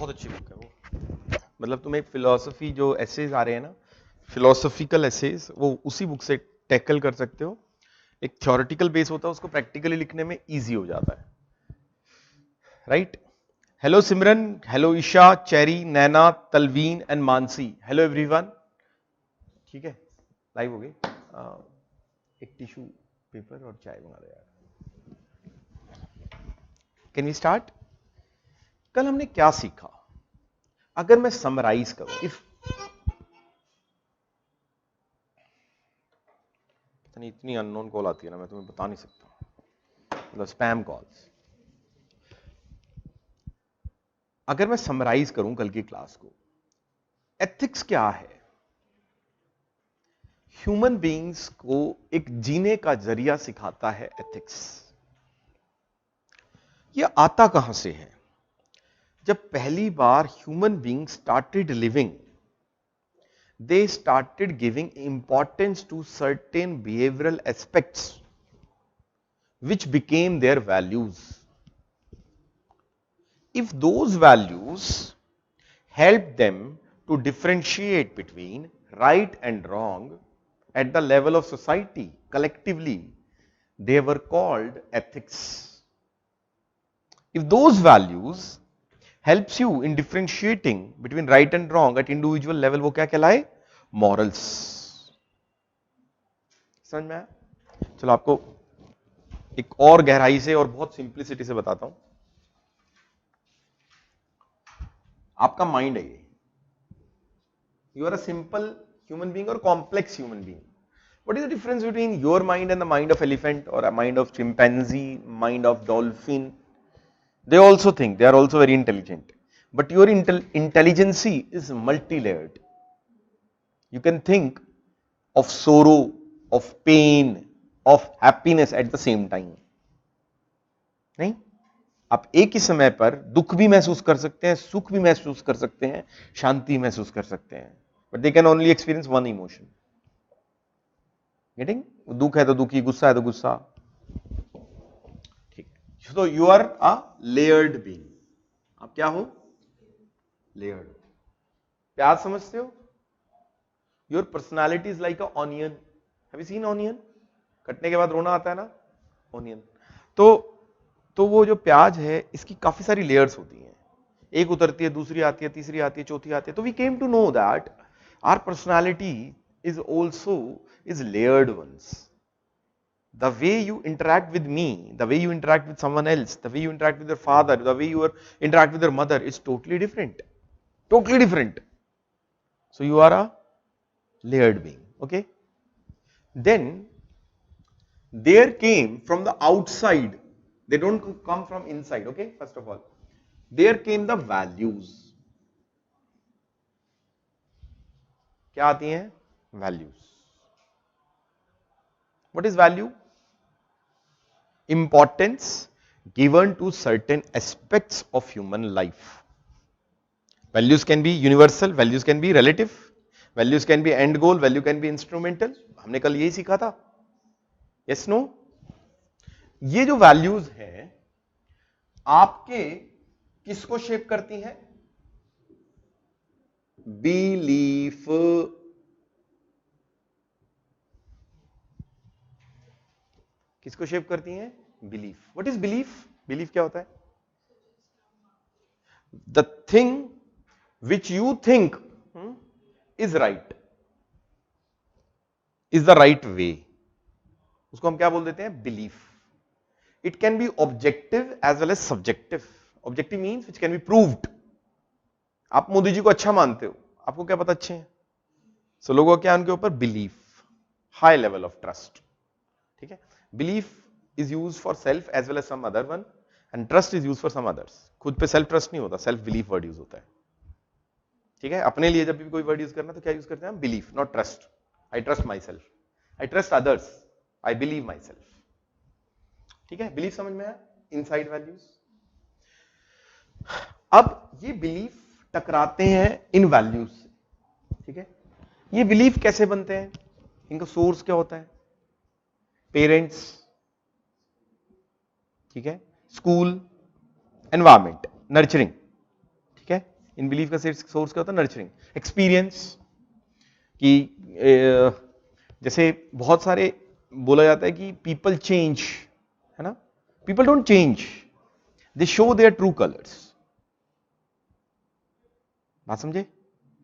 बहुत अच्छी बुक है वो। मतलब तुम्हें फिलोसफी जो एसेज आ रहे हैं ना, फिलोसफिकल एसेज, वो उसी बुक से टैकल कर सकते हो। एक थ्योरेटिकल बेस होता है, उसको प्रैक्टिकली लिखने में इजी हो जाता है, right. Hello Simran, hello Isha, Cherry, Naina, Talveen and Mansi, hello everyone. ठीक है, लाइव हो गई। एक टिश्यू पेपर और चाय मंगा दो यार। Can we start? कल हमने क्या सीखा? अगर मैं समराइज करूं, इफ इतनी अननोन कॉल आती है ना, मैं तुम्हें बता नहीं सकता, मतलब स्पैम कॉल्स। अगर मैं समराइज करूं कल की क्लास को, एथिक्स क्या है? ह्यूमन बीइंग्स को एक जीने का जरिया सिखाता है एथिक्स। यह आता कहां से है? जब पहली बार human being started living, they started giving importance to certain behavioral aspects which became their values. If those values help them to differentiate between right and wrong at the level of society collectively, they were called ethics. If those values helps you in differentiating between right and wrong at individual level, वो क्या कहलाए? Morals. समझ में आया? चलो आपको एक और गहराई से और बहुत सिंप्लिसिटी से बताता हूं। आपका माइंड है ये, you are a simple human being और complex human being. What is the difference between your mind and the mind of elephant और a mind of chimpanzee, mind of dolphin? They also think, they are also very intelligent, but your intelligency is multi-layered. You can think of sorrow, of pain, of happiness at the same time. नहीं, आप एक ही समय पर दुख भी महसूस कर सकते हैं, सुख भी महसूस कर सकते हैं, शांति महसूस कर सकते हैं, but they can only experience one emotion. Getting? दुख है तो दुखी, गुस्सा है तो गुस्सा। ठीक है, so you are a layered being. आप क्या हो? लेयर्ड। प्याज समझते हो? Your personality is like a onion. Have you seen onion? कटने के बाद रोना आता है ना, ऑनियन। तो वो जो प्याज है, इसकी काफी सारी लेयर्स होती हैं, एक उतरती है, दूसरी आती है, तीसरी आती है, चौथी आती है। तो we came to know that our personality is also is layered ones. The way you interact with me, the way you interact with someone else, the way you interact with your father, the way you interact with your mother is totally different. Totally different. So you are a layered being. Okay? Then there came from the outside, they don't come from inside. Okay? First of all, there came the values. क्या आती हैं? Values. What is value? Importance given to certain aspects of human life. Values can be universal, values can be relative, values can be end goal, value can be instrumental. हमने कल यही सीखा था। Yes, no? ये जो values हैं आपके किसको शेप करती हैं? बिलीफ। किसको शेप करती हैं? Belief. What is belief? Belief क्या होता है? The thing which you think is right, is the right way, उसको हम क्या बोल देते हैं? Belief. It can be objective as well as subjective. Objective means which can be proved. आप मोदी जी को अच्छा मानते हो, आपको क्या पता अच्छे हैं? सो लोगों का क्या उनके ऊपर? Belief, high level of trust. ठीक है, belief is use for self as well as some other one, and trust is use for some others. खुद पे सेल्फ ट्रस्ट नहीं होता, सेल्फ बिलीफ वर्ड यूज होता है। ठीक है, अपने लिए जब भी कोई वर्ड यूज करना तो क्या यूज करते हैं? Belief, not trust. I trust my self, I trust others, I believe my self. ठीक है, बिलीफ समझ में आया? Inside values. अब ये बिलीफ टकराते हैं इन वैल्यूज से। ठीक है, ये बिलीफ कैसे बनते हैं? इनका सोर्स क्या होता है? पेरेंट्स, ठीक है, स्कूल, एनवायरमेंट, नर्चरिंग। ठीक है, इन बिलीफ का सोर्स क्या होता है? नर्चरिंग, एक्सपीरियंस, कि जैसे बहुत सारे बोला जाता है कि पीपल चेंज, है ना, people don't change, they show their true colours. बात समझे?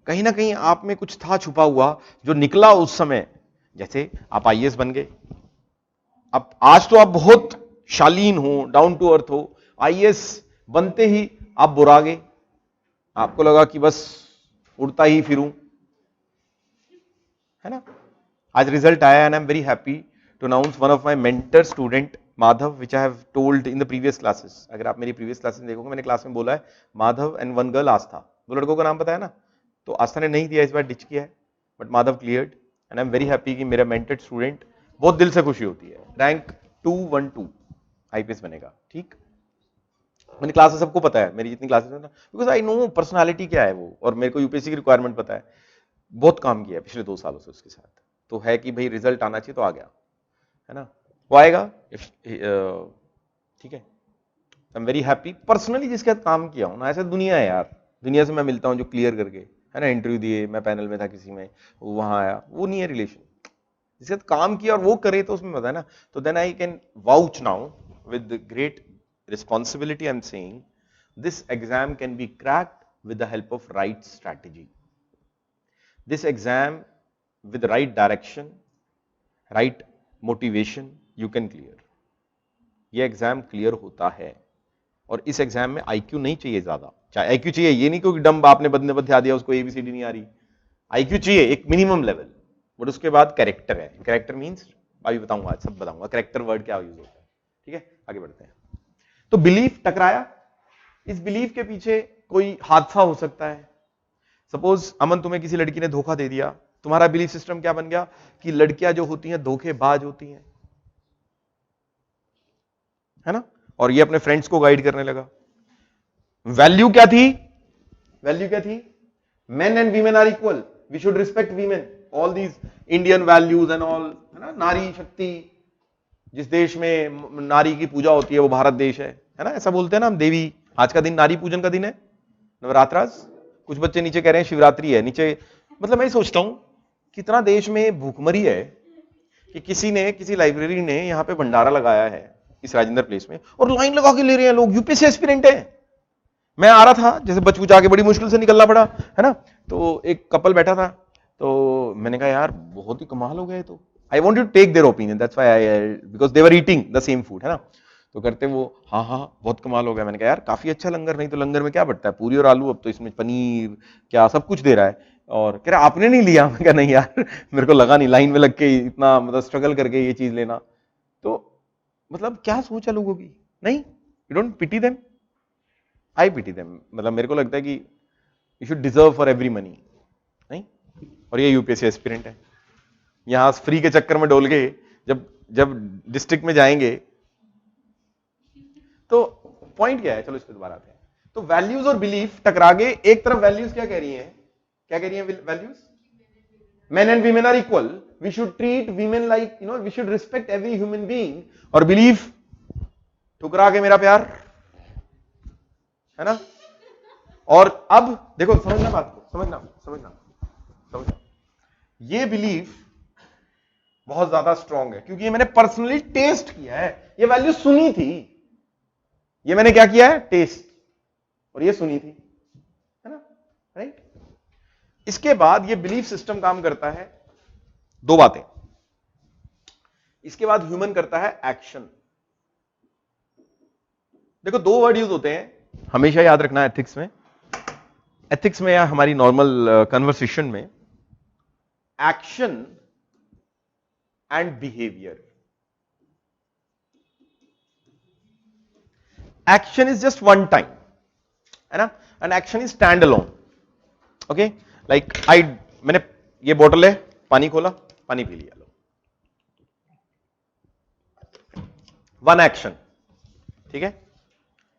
कहीं ना कहीं आप में कुछ था छुपा हुआ जो निकला उस समय। जैसे आप आईएएस बन गए, अब आज तो आप बहुत शालीन हो, डाउन टू अर्थ हो, आईएएस बनते ही आप बुरागे, आपको लगा कि बस उड़ता ही फिरूं, है ना। आज रिजल्ट आया and I am very happy to announce one of my mentor student Madhav, which I have told in the previous classes. अगर आप मेरी प्रीवियस क्लासेस देखोगे, मैंने क्लास में बोला है माधव एंड वन गर्ल आस्था, दो लड़कों का नाम बताया ना। तो आस्था ने नहीं दिया, इस बार डिच किया है, but Madhav cleared and I am very happy कि मेरा मेंटर्ड स्टूडेंट, बहुत दिल से खुशी होती है, रैंक 212 आईपीएस बनेगा। ठीक, मैंने क्लास में सबको पता है, मेरी जितनी क्लासेस है ना, बिकॉज आई नो पर्सनालिटी क्या है वो, और मेरे को यूपीएससी की रिक्वायरमेंट पता है, बहुत काम किया है पिछले 2 सालों से उसके साथ। तो है कि भाई रिजल्ट आना चाहिए तो आ गया, है ना, वो आएगा, ठीक है। आई एम वेरी हैप्पी पर्सनली जिसके साथ काम किया हूं ना, ऐसा दुनिया है यार, दुनिया से मैं मिलता हूं जो क्लियर करके, है ना, इंटरव्यू दिए, मैं पैनल में था किसी में, वहां आया, वो नहीं है रिलेशन, जिसके साथ काम किया और वो करे तो उसमें पता है ना। तो then I can vouch now with great responsibility, I'm saying this exam can be cracked with the help of right strategy. This exam with the right direction, right motivation, you can clear. ये exam clear होता है, और इस exam में IQ नहीं चाहिए ज्यादा, चाहे आईक्यू चाहिए, ये नहीं क्योंकि डम्ब आपने बंदे पर ध्यान दिया उसको एबीसीडी नहीं आ रही, आईक्यू चाहिए एक मिनिमम लेवल, बट उसके बाद कैरेक्टर है। कैरेक्टर मींस अभी बताऊंगा, आज सब बताऊंगा कैरेक्टर वर्ड क्या यूज होता है। ठीक है, आगे बढ़ते हैं। तो बिलीफ टकराया, इस बिलीफ के पीछे कोई हादसा हो सकता है। सपोज अमन, तुम्हें किसी लड़की ने धोखा दे दिया, तुम्हारा बिलीफ सिस्टम क्या बन गया कि लड़कियां जो होती हैं धोखेबाज होती हैं, है ना, और ये अपने फ्रेंड्स को गाइड करने लगा। वैल्यू क्या थी? वैल्यू क्या थी? Men and women are equal, we should respect women, all these Indian values and all, है ना, नारी शक्ति, जिस देश में नारी की पूजा होती है वो भारत देश है ना, ऐसा बोलते हैं ना हम, देवी, आज का दिन नारी पूजन का दिन है, नवरात्रास। कुछ बच्चे नीचे कह रहे हैं शिवरात्रि है नीचे। मतलब मैं सोचता हूं कितना देश में भूखमरी है कि किसी ने, किसी लाइब्रेरी ने यहां पे भंडारा लगाया है इस राजेंद्र प्लेस में, और लाइन लगा के ले रहे हैं लोग, यूपीएससी एस्पिरेंट है। मैं आ रहा था, जैसे बचबुचा के बड़ी मुश्किल से निकलना पड़ा, है ना, तो एक कपल बैठा था, तो मैंने कहा यार बहुत ही कमाल हो गए, तो I want to take their opinion, that's why because they were eating the same food, है ना। तो करते वो, हाँ हाँ बहुत कमाल हो गया। मैंने कहा यार काफी अच्छा लंगर, नहीं तो लंगर में क्या बढ़ता है, पूरी और आलू, अब तो इसमें पनीर क्या सब कुछ दे रहा है। और कह रहा आपने नहीं लिया? मैं कहा नहीं यार, मेरे को लगा नहीं, लाइन में लग के इतना मतलब स्ट्रगल करके ये चीज लेना। तो मतलब क्या सोचा लोगों की? नहीं, you don't pity them, I pity them. मतलब मेरे को लगता है कि you should deserve for every money, नहीं। और ये यूपीएससी एस्पिरेंट है, यहां फ्री के चक्कर में डोल गए, जब डिस्ट्रिक्ट में जाएंगे। तो पॉइंट क्या है, चलो इस पे दोबारा आते हैं। तो वैल्यूज और बिलीफ टकरा गए। एक तरफ वैल्यूज क्या कह रही हैं, क्या कह रही हैं values? Men and women are equal, we should treat women like, you know, we should respect every human being. और बिलीफ ठुकरा के मेरा प्यार, है ना। और अब देखो, समझना बात को, समझना, ये बिलीफ बहुत ज्यादा स्ट्रॉन्ग है, क्योंकि ये मैंने पर्सनली टेस्ट किया है। ये वैल्यू सुनी थी, ये मैंने क्या किया है, टेस्ट, और ये सुनी थी, है ना, राइट। इसके बाद ये बिलीफ सिस्टम काम करता है, दो बातें। इसके बाद ह्यूमन करता है एक्शन। देखो, दो वर्ड यूज होते हैं, हमेशा याद रखना एथिक्स में या हमारी नॉर्मल कन्वर्सेशन में, action and behavior. Action is just one time, है ना, and action is stand alone. Okay, like मैंने ये बोतल है, पानी खोला, पानी पी लिया, लो, वन एक्शन। ठीक है,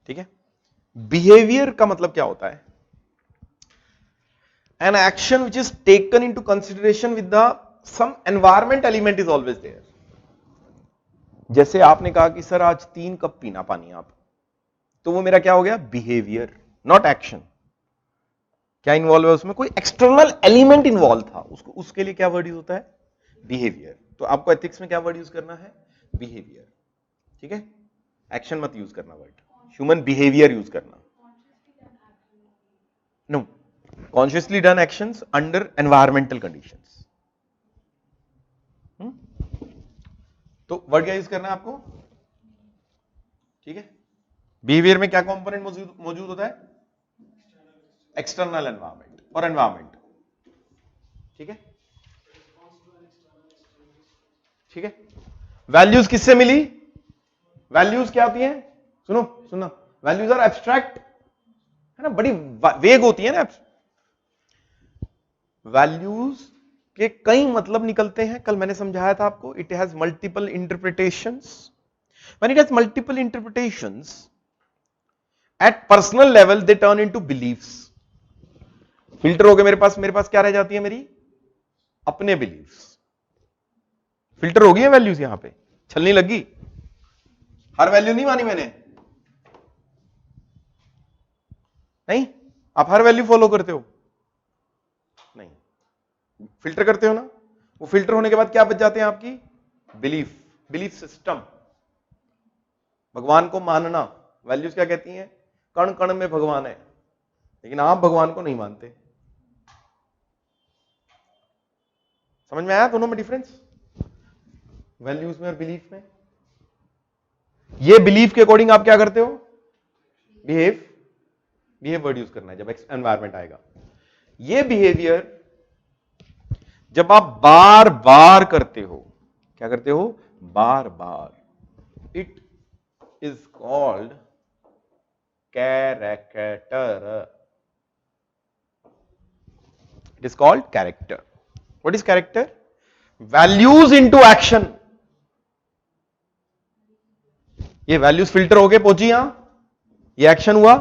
ठीक है। बिहेवियर का मतलब क्या होता है? An action which is taken into consideration with the some environment element is always there. जैसे आपने कहा कि सर आज 3 कप पीना पानी आप, तो वो मेरा क्या हो गया? Behaviour, not action. क्या इन्वॉल्व है उसमें, कोई एक्सटर्नल एलिमेंट इन्वॉल्व था, उसको उसके लिए क्या वर्ड यूज होता है, बिहेवियर। तो आपको एथिक्स में क्या वर्ड यूज करना है, बिहेवियर, ठीक है, एक्शन मत यूज करना वर्ड, ह्यूमन बिहेवियर यूज करना। No, consciously done actions under environmental conditions. तो वर्ड क्या यूज करना है आपको, ठीक है। बिहेवियर में क्या कंपोनेंट मौजूद होता है, एक्सटर्नल एनवायरमेंट और एनवायरमेंट, ठीक है, ठीक है। वैल्यूज किससे मिली, वैल्यूज क्या होती हैं, सुनो सुनना, वैल्यूज आर एब्स्ट्रैक्ट, है ना, बड़ी वेग होती है ना। वैल्यूज के कई मतलब निकलते हैं, कल मैंने समझाया था आपको, it has multiple interpretations. When it has multiple interpretations eight personal level they turn into beliefs. Filter हो गए मेरे पास क्या रह जाती है, मेरी अपने बिलीफ्स। फिल्टर हो गई है वैल्यूज, यहां पे छलनी लगी, हर वैल्यू नहीं मानी मैंने, नहीं, आप हर वैल्यू फॉलो करते हो नहीं, फिल्टर करते हो ना। वो फिल्टर होने के बाद क्या बच जाते हैं आपकी, बिलीफ सिस्टम। भगवान को मानना, वैल्यूज क्या कहती हैं, कण कण में भगवान है, लेकिन आप भगवान को नहीं मानते। समझ में आया दोनों में डिफरेंस, वैल्यूज में और बिलीफ में। ये बिलीफ के अकॉर्डिंग आप क्या करते हो, बिहेव वर्ड यूज करना है जब एनवायरमेंट आएगा। ये बिहेवियर जब आप बार बार करते हो, क्या करते हो, बार बार, it is called character. It is called character. What is character, values into action. ये वैल्यूज फिल्टर हो गए, पहुंची यहां, ये एक्शन हुआ,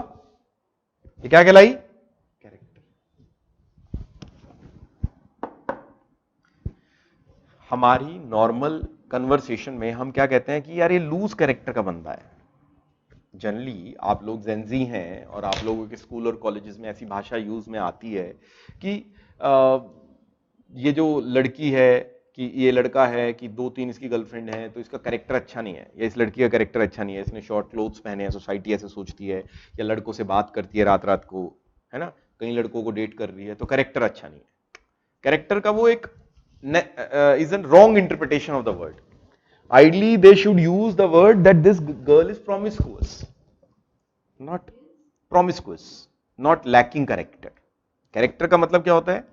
ये क्या कहलाई, कैरेक्टर। हमारी नॉर्मल कन्वर्सेशन में हम क्या कहते हैं कि यार ये लूज कैरेक्टर का बंदा है। जनरली आप लोग जेंजी हैं और आप लोगों के स्कूल और कॉलेजेस में ऐसी भाषा यूज में आती है कि ये जो लड़की है, कि ये लड़का है कि 2-3 इसकी गर्लफ्रेंड है, तो इसका कैरेक्टर अच्छा नहीं है, या इस लड़की का कैरेक्टर अच्छा नहीं है, इसने शॉर्ट क्लोथ्स पहने हैं, सोसाइटी ऐसे सोचती है, या लड़कों से बात करती है रात रात को, है ना, कई लड़कों को डेट कर रही है, तो कैरेक्टर अच्छा नहीं है। कैरेक्टर का वो एक is an wrong interpretation of the word. Ideally they should use the word that this girl is प्रोमिस्कुअस, not प्रोमिस्कुअस, not lacking character. Character का मतलब क्या होता है,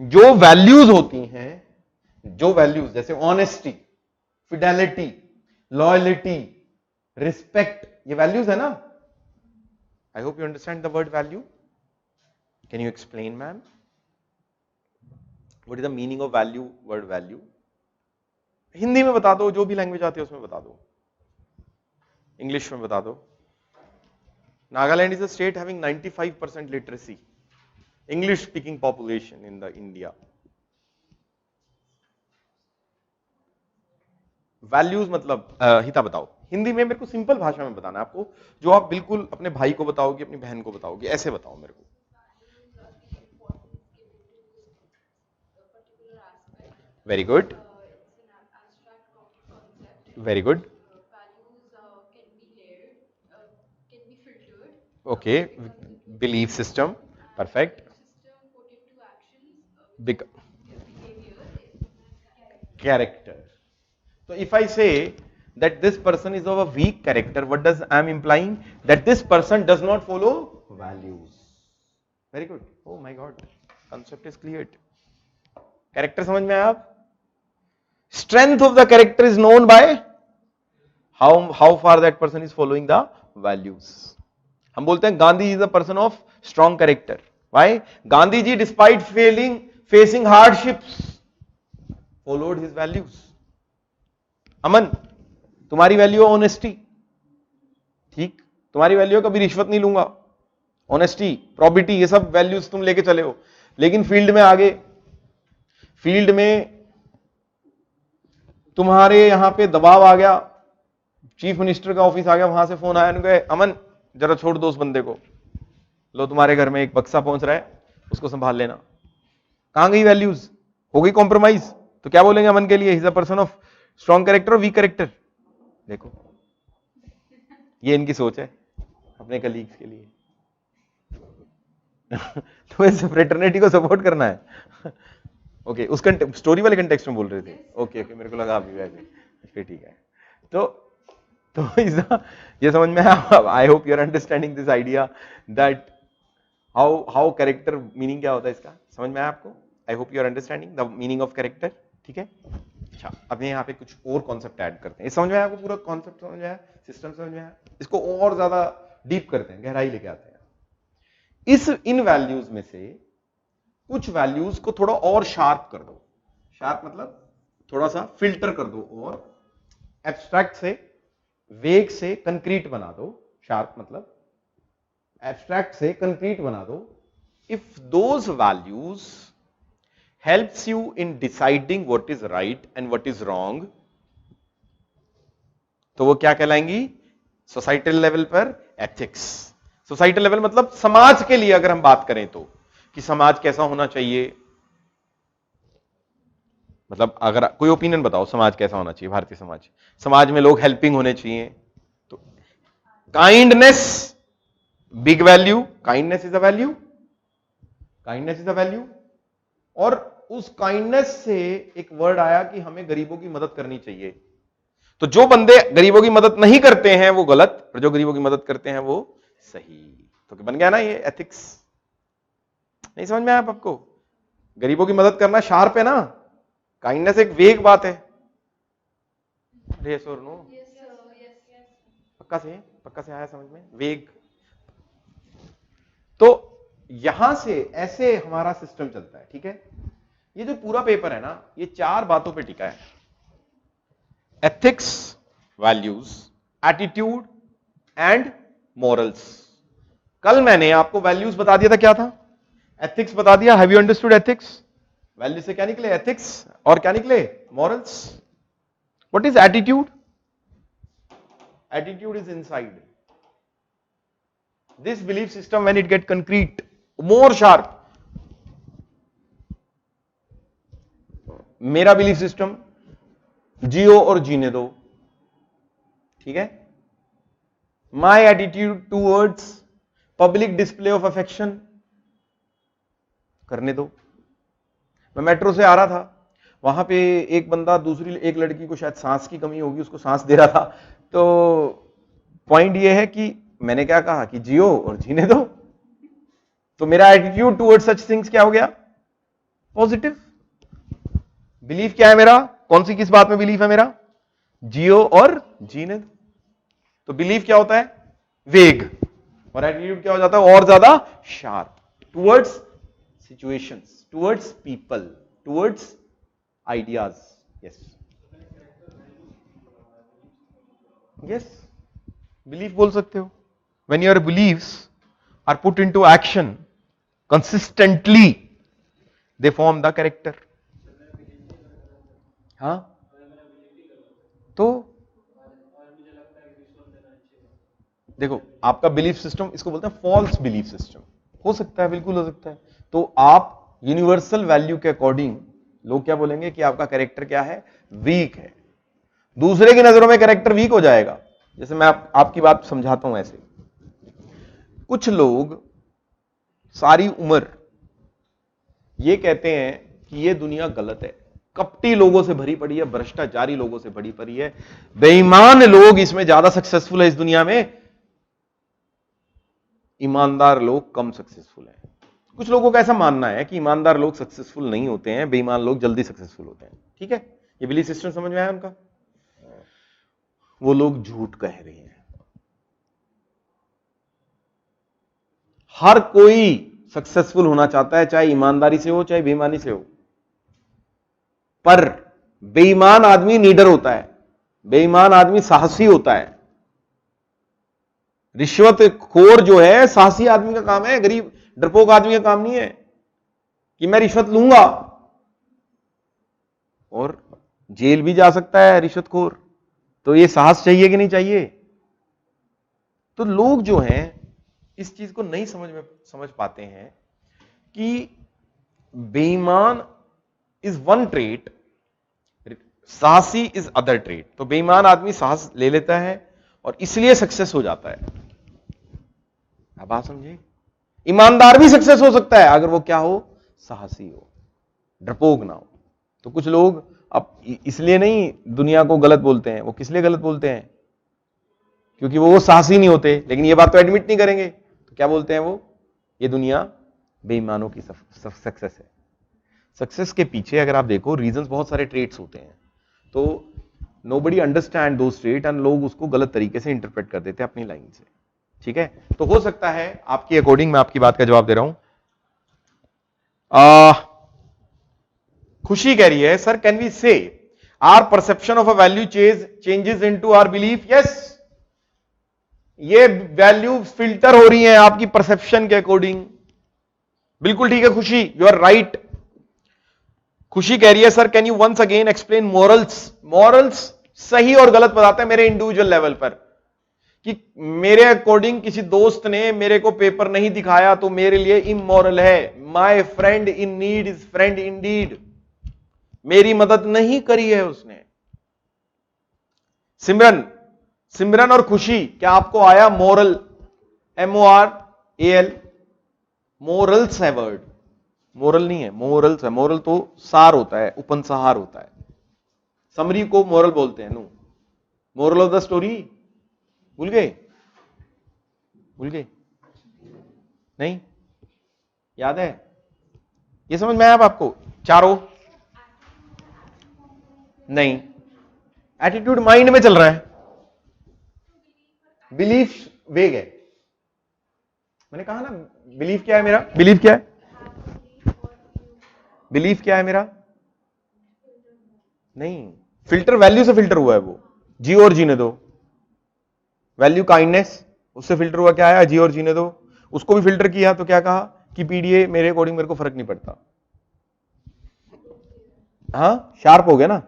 जो वैल्यूज होती हैं, जो वैल्यूज जैसे ऑनेस्टी, फिडेलिटी, लॉयलिटी, रिस्पेक्ट, ये वैल्यूज है ना। आई hope you understand the word value. Can you explain ma'am what is the meaning of value, word value. Hindi में बता दो, जो भी लैंग्वेज आती है उसमें बता दो, इंग्लिश में बता दो। Nagaland is a state having 95% literacy, English speaking population in the India. Values मतलब हिता बताओ हिंदी में, मेरे को सिंपल भाषा में बताना है आपको, जो आप बिल्कुल अपने भाई को बताओगे, अपनी बहन को बताओगे, ऐसे बताओ मेरे को। Very good, very good, okay, belief system, perfect, character. So if I say that this person is of a weak character, what does I am implying? That this person does not follow values. Very good. Oh my God, concept is cleared. Character समझ में आया आप? Strength of the character is known by how far that person is following the values. हम बोलते हैं Gandhi is a person of strong character. Why? Gandhi ji, despite facing hardships, followed his values. अमन, तुम्हारी value honesty, ठीक, तुम्हारी value कभी रिश्वत नहीं लूंगा, ऑनेस्टी, प्रॉबिटी, ये सब वैल्यूज तुम लेके चले हो। लेकिन फील्ड में आगे, फील्ड में तुम्हारे यहां पे दबाव आ गया, चीफ मिनिस्टर का ऑफिस आ गया, वहां से फोन आया, उन्होंने कहा अमन जरा छोड़ दो उस बंदे को, लो तुम्हारे घर में एक बक्सा पहुंच रहा है, उसको संभाल लेना। कहां गई वैल्यूज, हो गई कॉम्प्रोमाइज, तो क्या बोलेंगे अमन के लिए, he is a person of strong character और वीक कैरेक्टर। देखो ये इनकी सोच है अपने कलीग्स के लिए। तो इस फ्रेटर्निटी को सपोर्ट करना है। ओके उस स्टोरी वाले कंटेक्स्ट में बोल रहे थे। ओके मेरे को लगा अभी वैसे, फिर ठीक है। तो ये समझ में आया। I hope you are understanding this idea that how character, meaning क्या होता है इसका, समझ में आया आपको? I hope you are understanding the meaning of character. ठीक है, अच्छा अब यहाँ पे कुछ और कॉन्सेप्ट ऐड करते हैं। समझ में आया आपको? पूरा कॉन्सेप्ट समझ में आया, सिस्टम समझ में आया? इसको और ज्यादा डीप करते हैं, गहराई लेके आते हैं। इन वैल्यूज में से कुछ वैल्यूज को थोड़ा और शार्प कर दो। शार्प मतलब थोड़ा सा फिल्टर कर दो और एब्स्ट्रैक्ट से वेग से कंक्रीट बना दो। शार्प मतलब एब्स्ट्रैक्ट से कंक्रीट बना दो। If those values helps you in deciding what is right and what is wrong, तो वो क्या कहलाएंगी सोसाइटल लेवल पर एथिक्स। सोसाइटल लेवल मतलब समाज के लिए अगर हम बात करें तो, कि समाज कैसा होना चाहिए, मतलब अगर कोई ओपिनियन बताओ समाज कैसा होना चाहिए, भारतीय समाज में लोग हेल्पिंग होने चाहिए, तो kindness big value, kindness is a value, kindness is a value. और उस काइंडनेस से एक वर्ड आया कि हमें गरीबों की मदद करनी चाहिए। तो जो बंदे गरीबों की मदद नहीं करते हैं वो गलत, और जो गरीबों की मदद करते हैं वो सही। तो बन गया ना ये एथिक्स। नहीं समझ में आया आपको? गरीबों की मदद करना शार्प है ना, काइंडनेस एक वेग बात है। यस और नो? पक्का से आया समझ में? वेग। तो यहां से ऐसे हमारा सिस्टम चलता है। ठीक है, ये जो पूरा पेपर है ना, ये 4 बातों पे टिका है। Ethics, values, attitude and morals. कल मैंने आपको वैल्यूज बता दिया था, क्या था? एथिक्स बता दिया। Have you understood ethics? Value से क्या निकले? एथिक्स। और क्या निकले? Morals. What is attitude? Attitude is inside this belief system when it get concrete more sharp. मेरा बिलीफ सिस्टम जियो और जीने दो। ठीक है, my attitude towards public display of affection, करने दो। मैं मेट्रो से आ रहा था, वहां पे एक बंदा एक लड़की को शायद सांस की कमी होगी, उसको सांस दे रहा था। तो पॉइंट ये है कि मैंने क्या कहा कि जियो और जीने दो। तो मेरा एटीट्यूड टुवर्ड्स सच थिंग्स क्या हो गया? पॉजिटिव। बिलीफ क्या है मेरा? कौन सी किस बात में बिलीफ है मेरा? जियो और जीने दो। तो बिलीफ क्या होता है? वेग। और एटीट्यूड क्या हो जाता है? और ज्यादा sharp, towards situations, towards people, towards ideas. Yes yes, belief बोल सकते हो। When your believes are put into action consistently they form the character. हाँ, तो देखो आपका बिलीफ सिस्टम, इसको बोलते हैं फॉल्स बिलीफ सिस्टम। हो सकता है, बिल्कुल हो सकता है। तो आप यूनिवर्सल वैल्यू के अकॉर्डिंग लोग क्या बोलेंगे कि आपका कैरेक्टर क्या है? वीक है। दूसरे की नजरों में कैरेक्टर वीक हो जाएगा। जैसे मैं आपकी बात समझाता हूं। ऐसे कुछ लोग सारी उम्र ये कहते हैं कि ये दुनिया गलत है, कपटी लोगों से भरी पड़ी है, भ्रष्टाचारी लोगों से भरी पड़ी है, बेईमान लोग इसमें ज्यादा सक्सेसफुल है इस दुनिया में, ईमानदार लोग कम सक्सेसफुल हैं। कुछ लोगों का ऐसा मानना है कि ईमानदार लोग सक्सेसफुल नहीं होते हैं, बेईमान लोग जल्दी सक्सेसफुल होते हैं। ठीक है, ये बिलीफ सिस्टम समझ में आया उनका? वो लोग झूठ कह रहे हैं। हर कोई सक्सेसफुल होना चाहता है, चाहे ईमानदारी से हो चाहे बेईमानी से हो। पर बेईमान आदमी नीडर होता है, बेईमान आदमी साहसी होता है। रिश्वतखोर जो है साहसी आदमी का काम है, गरीब डरपोक आदमी का काम नहीं है कि मैं रिश्वत लूंगा। और जेल भी जा सकता है रिश्वतखोर। तो ये साहस चाहिए कि नहीं चाहिए? तो लोग जो हैं इस चीज को नहीं समझ पाते हैं कि बेईमान इज वन ट्रेट, साहसी इज अदर ट्रेट। तो बेईमान आदमी साहस ले लेता है और इसलिए सक्सेस हो जाता है। आप बात समझे? ईमानदार भी सक्सेस हो सकता है अगर वो क्या हो, साहसी हो, डरपोक ना हो। तो कुछ लोग अब इसलिए नहीं दुनिया को गलत बोलते हैं, वो किस लिए गलत बोलते हैं? क्योंकि वो साहसी नहीं होते, लेकिन ये बात तो एडमिट नहीं करेंगे। तो क्या बोलते हैं वो? ये दुनिया बेईमानों की सक्सेस है। सक्सेस के पीछे अगर आप देखो रीजंस बहुत सारे ट्रेट्स होते हैं, तो nobody understand those trait and लोग उसको गलत तरीके से इंटरप्रेट कर देते हैं अपनी लाइन से। ठीक है, तो हो सकता है आपकी अकॉर्डिंग, मैं आपकी बात का जवाब दे रहा हूं। खुशी कह रही है sir can we say our perception of a value changes into our belief? Yes, ये वैल्यू फिल्टर हो रही है आपकी परसेप्शन के अकॉर्डिंग। बिल्कुल ठीक है खुशी, यू आर राइट। खुशी कह रही है sir can you once again explain morals? Morals सही और गलत बताते हैं मेरे इंडिविजुअल लेवल पर, कि मेरे अकॉर्डिंग किसी दोस्त ने मेरे को पेपर नहीं दिखाया तो मेरे लिए इमोरल है। My friend in need is friend Indeed, मेरी मदद नहीं करी है उसने। सिमरन और खुशी, क्या आपको आया मोरल? MORAL, मोरल्स है वर्ड, मोरल नहीं है, मोरल्स है। मोरल तो सार होता है, उपनसहार होता है। समरी को मोरल बोलते हैं। No, moral of the story भूल गए? भूल गए? नहीं याद है? ये समझ में आया अब आपको? चारों नहीं, एटीट्यूड माइंड में चल रहा है, बिलीफ वेग है। मैंने कहा ना बिलीफ क्या है मेरा? बिलीफ क्या है? बिलीफ क्या है मेरा? नहीं, फिल्टर वैल्यू से फिल्टर हुआ है वो, जी और जीने दो। वैल्यू काइंडनेस, उससे फिल्टर हुआ, क्या आया? जी और जीने दो। उसको भी फिल्टर किया तो क्या कहा कि पीडीए मेरे अकॉर्डिंग मेरे को फर्क नहीं पड़ता। हाँ, शार्प हो गया ना।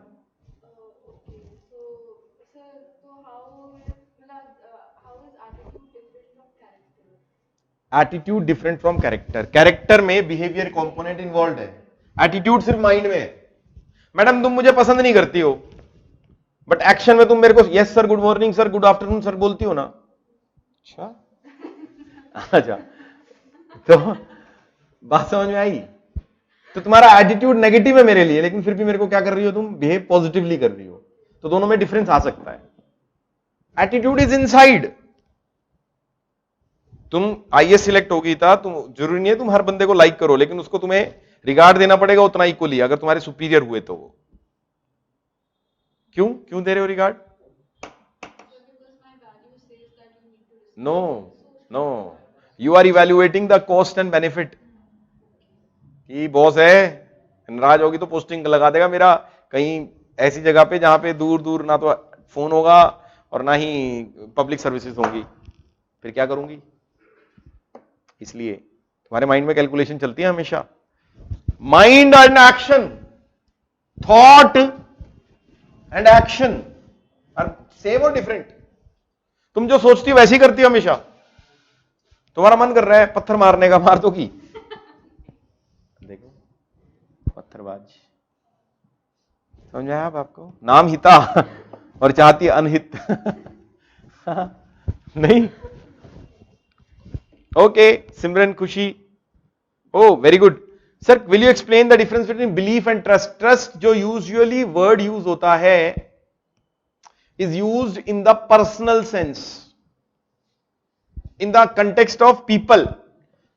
Attitude different from character. Character में बिहेवियर कंपोनेंट इन्वॉल्व है, एटीट्यूड सिर्फ माइंड में है। मैडम तुम मुझे पसंद नहीं करती हो, बट एक्शन में तुम मेरे को yes sir, good morning sir, good afternoon sir बोलती हो ना। अच्छा, तो बात समझ में आई? तो तुम्हारा एटीट्यूड नेगेटिव है मेरे लिए, लेकिन फिर भी मेरे को क्या कर रही हो तुम? बिहेव पॉजिटिवली कर रही हो। तो दोनों में डिफरेंस आ सकता है। Attitude is inside. तुम आईएएस सिलेक्ट होगी था, तुम जरूरी नहीं है तुम हर बंदे को लाइक करो, लेकिन उसको तुम्हें रिगार्ड देना पड़ेगा उतना इक्वली, अगर तुम्हारे सुपीरियर हुए तो। वो क्यों दे रहे हो regard? No, you are evaluating the cost and benefit. कि बॉस है, नाराज होगी तो पोस्टिंग लगा देगा मेरा कहीं ऐसी जगह पे जहां पे दूर दूर ना तो फोन होगा और ना ही पब्लिक सर्विसेज होंगी, फिर क्या करूंगी? इसलिए तुम्हारे माइंड में कैलकुलेशन चलती है हमेशा। Mind and action, thought and action are same और डिफरेंट। तुम जो सोचती हो वैसी करती हो हमेशा। तुम्हारा मन कर रहा है पत्थर मारने का, मार दो की। देखो पत्थरबाज, समझ आया आपको? नाम हिता और चाहती अनहित। नहीं? Okay, Simran, Khushi, oh very good. Sir will you explain the difference between belief and trust? Trust जो यूजुअली वर्ड यूज होता है is used in the personal sense, in the context of people.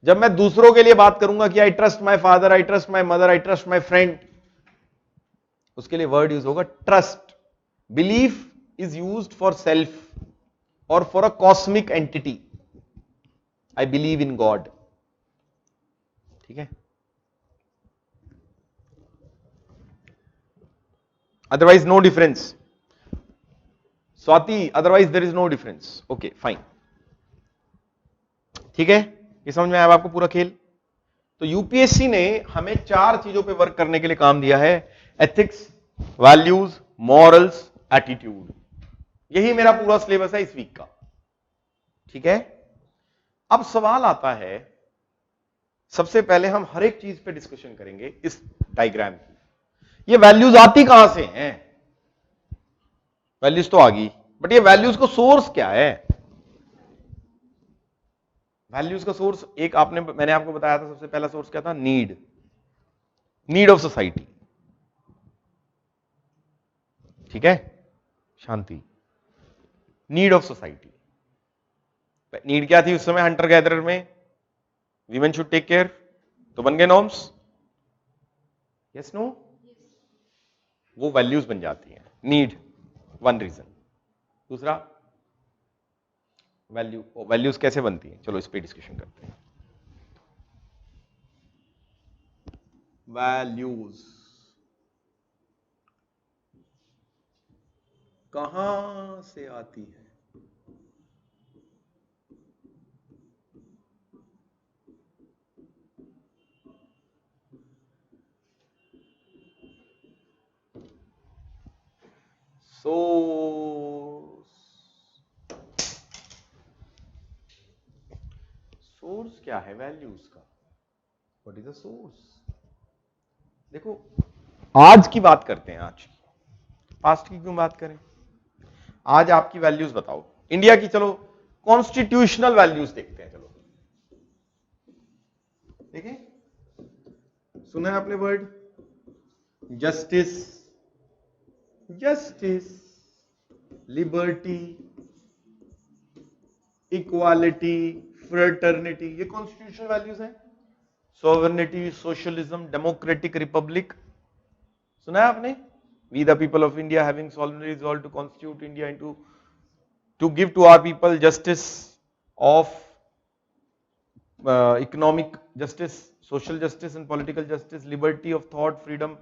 जब मैं दूसरों के लिए बात करूंगा कि I trust my father, I trust my mother, I trust my friend, उसके लिए वर्ड यूज होगा trust. Belief is used for self और for a cosmic entity. I believe in God. ठीक है, otherwise no difference. Swati, otherwise there is no difference. Okay fine, ठीक है, ये समझ में आया आपको पूरा खेल? तो यूपीएससी ने हमें 4 चीजों पे वर्क करने के लिए काम दिया है, एथिक्स, वैल्यूज, मॉरल्स, एटीट्यूड। यही मेरा पूरा सिलेबस है इस वीक का। ठीक है, अब सवाल आता है सबसे पहले हम हर एक चीज पे डिस्कशन करेंगे इस डायग्राम की। ये वैल्यूज आती कहां से हैं? वैल्यूज तो आ गई, बट ये वैल्यूज को सोर्स क्या है? वैल्यूज का सोर्स एक मैंने आपको बताया था, सबसे पहला सोर्स क्या था? Need of society. ठीक है, Shanti. Need of society. Need क्या थी उस समय हंटर गैदरर में? वीमेन शुड टेक केयर, तो बन गए नॉर्म्स। Yes no? वो वैल्यूज बन जाती हैं। Need one reason. दूसरा, वैल्यूज कैसे बनती हैं? चलो इस पे डिस्कशन करते हैं। वैल्यूज कहां से आती है? सोर्स क्या है वैल्यूज का? What is the source? देखो, आज की बात करते हैं। आज पास्ट की क्यों बात करें? आज आपकी वैल्यूज बताओ इंडिया की। चलो कॉन्स्टिट्यूशनल वैल्यूज देखते हैं। चलो देखें, सुना है आपने word justice, liberty, equality, fraternity, ये कॉन्स्टिट्यूशनल वैल्यूज हैं। सॉवरेनिटी, सोशलिज्म, डेमोक्रेटिक रिपब्लिक, सुना है आपने? We the people of India having solemnly resolved to constitute India into to give to our people justice of economic justice, social justice and political justice, liberty of thought, freedom,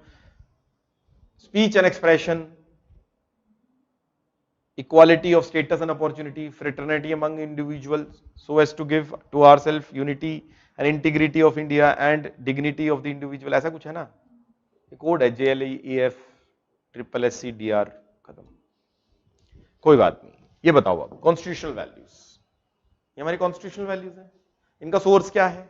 speech and expression, equality of status and opportunity, fraternity among individuals, so as to give to ourselves unity and integrity of India and dignity of the individual. ऐसा कुछ है ना? ये code है JLEF SSC DR, खत्म। कोई बात नहीं। ये बताओ अब कॉन्स्टिट्यूशनल वैल्यूज, ये हमारी कॉन्स्टिट्यूशनल वैल्यूज है। इनका सोर्स क्या है?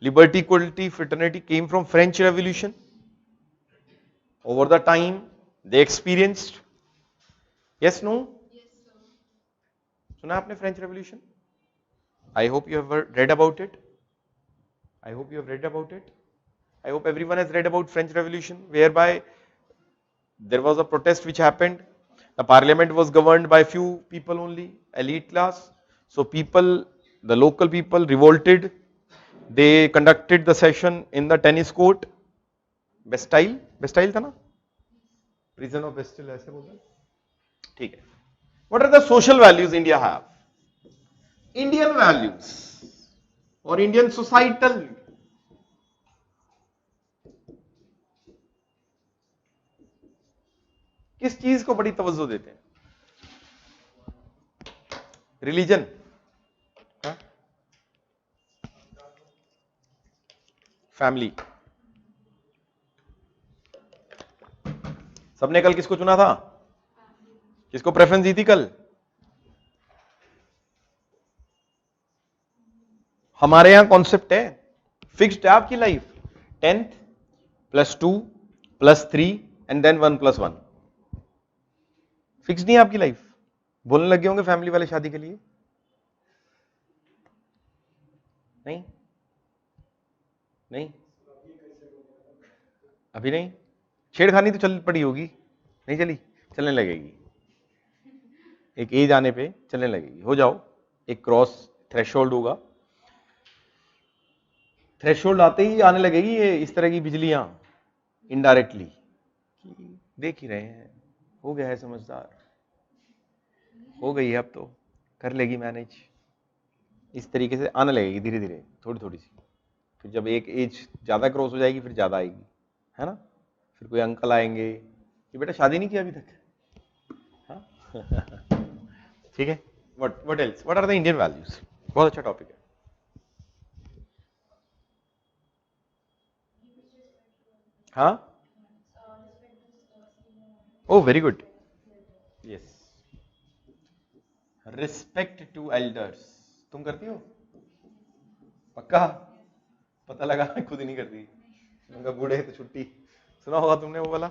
Liberty, equality, fraternity came from French revolution. Over the time they experienced. Yes no? सुना आपने French revolution? I hope you have read about it. I hope you have read about it. I hope everyone has read about French Revolution, whereby there was a protest which happened. The parliament was governed by few people only, elite class. So people, the local people revolted. They conducted the session in the tennis court. Bastille था ना? Prison of Bastille ऐसे बोलते हैं। ठीक है। What are the social values India have? Indian values or Indian societal, किस चीज को बड़ी तवज्जो देते हैं? Religion, family. सबने कल किसको चुना था? किसको प्रेफरेंस दी थी कल? हमारे यहां कॉन्सेप्ट है, फिक्स्ड है आपकी life, 10th +2 +3 and then 1+1। Fix नहीं है आपकी लाइफ। बोलने लगे होंगे फैमिली वाले शादी के लिए? नहीं नहीं, अभी नहीं। छेड़खानी तो चल पड़ी होगी, नहीं चली? चलने लगेगी, एक एज आने पे चलने लगेगी। हो जाओ, एक क्रॉस थ्रेशोल्ड होगा, थ्रेशोल्ड आते ही आने लगेगी ये इस तरह की बिजलियां इनडायरेक्टली। देख ही रहे हैं, हो गया है समझदार, हो गई है, अब तो कर लेगी मैनेज। इस तरीके से आने लगेगी धीरे धीरे, थोड़ी थोड़ी सी। फिर जब एक एज ज्यादा क्रॉस हो जाएगी फिर ज्यादा आएगी, है ना? फिर कोई अंकल आएंगे कि बेटा शादी नहीं किया अभी तक, हाँ? ठीक है। What else? What are the Indian values? बहुत अच्छा टॉपिक है। हाँ, oh very good, yes. Respect to elders, तुम करती हो? पक्का? पता लगा खुद ही नहीं कर दी, उनका बूढ़े तो छुट्टी। सुना होगा तुमने वो वाला,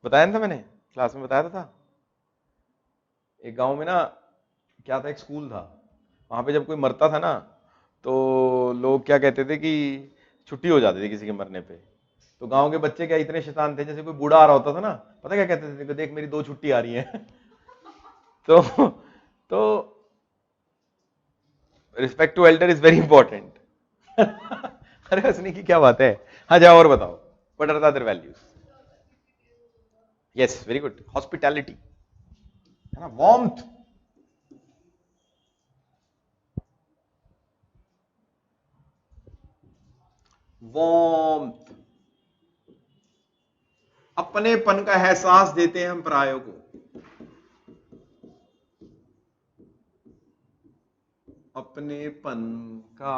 बताया ना था मैंने, क्लास में बताया था। एक गांव में ना क्या था, एक स्कूल था, वहां पे जब कोई मरता था ना तो लोग क्या कहते थे कि छुट्टी हो जाती थी किसी के मरने पे। तो गांव के बच्चे क्या इतने शैतान थे, जैसे कोई बूढ़ा आ रहा होता था ना, पता क्या कहते थे, देख मेरी 2 छुट्टी आ रही है। तो respect to elder is very important. अरे हंसने की क्या बात है। हाँ जाओ और बताओ, what are the other values? Yes very good, hospitality है ना, वार्मथ। वार्मथ, अपनेपन का एहसास देते हैं हम परायों को, अपनेपन का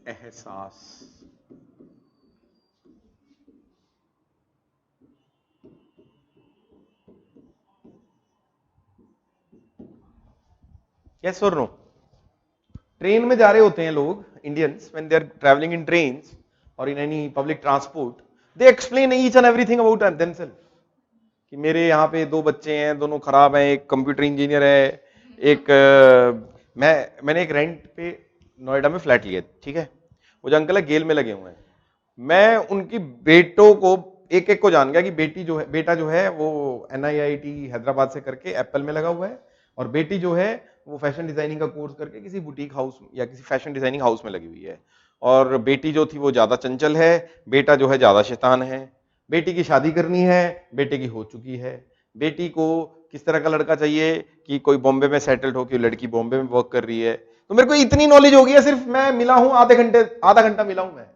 एहसास। यस और नो? ट्रेन में जा रहे होते हैं लोग, Indians, when they are travelling in trains और in any public transport, they explain each and everything about themselves, कि मेरे यहाँ पे 2 बच्चे हैं, दोनों खराब हैं, एक कंप्यूटर इंजीनियर है, एक मैंने एक रेंट पे नोएडा में फ्लैट लिया, ठीक है, वो जो अंकल है गेल में लगे हुए हैं, मैं उनकी बेटों को एक एक को जान गया कि बेटी जो है, बेटा जो है वो NIIT हैदराबाद से करके एप्पल में लगा हुआ है, और बेटी जो है वो फैशन डिजाइनिंग का कोर्स करके किसी बुटीक हाउस या किसी फैशन डिजाइनिंग हाउस में लगी हुई है। और बेटी जो थी वो ज्यादा चंचल है, बेटा जो है ज्यादा शैतान है। बेटी की शादी करनी है, बेटे की हो चुकी है। बेटी को किस तरह का लड़का चाहिए कि कोई बॉम्बे में सेटल्ड हो, कि लड़की बॉम्बे में वर्क कर रही है। तो मेरे को इतनी नॉलेज हो गई है, सिर्फ मैं मिला हूं आधा घंटा मिला हूं मैं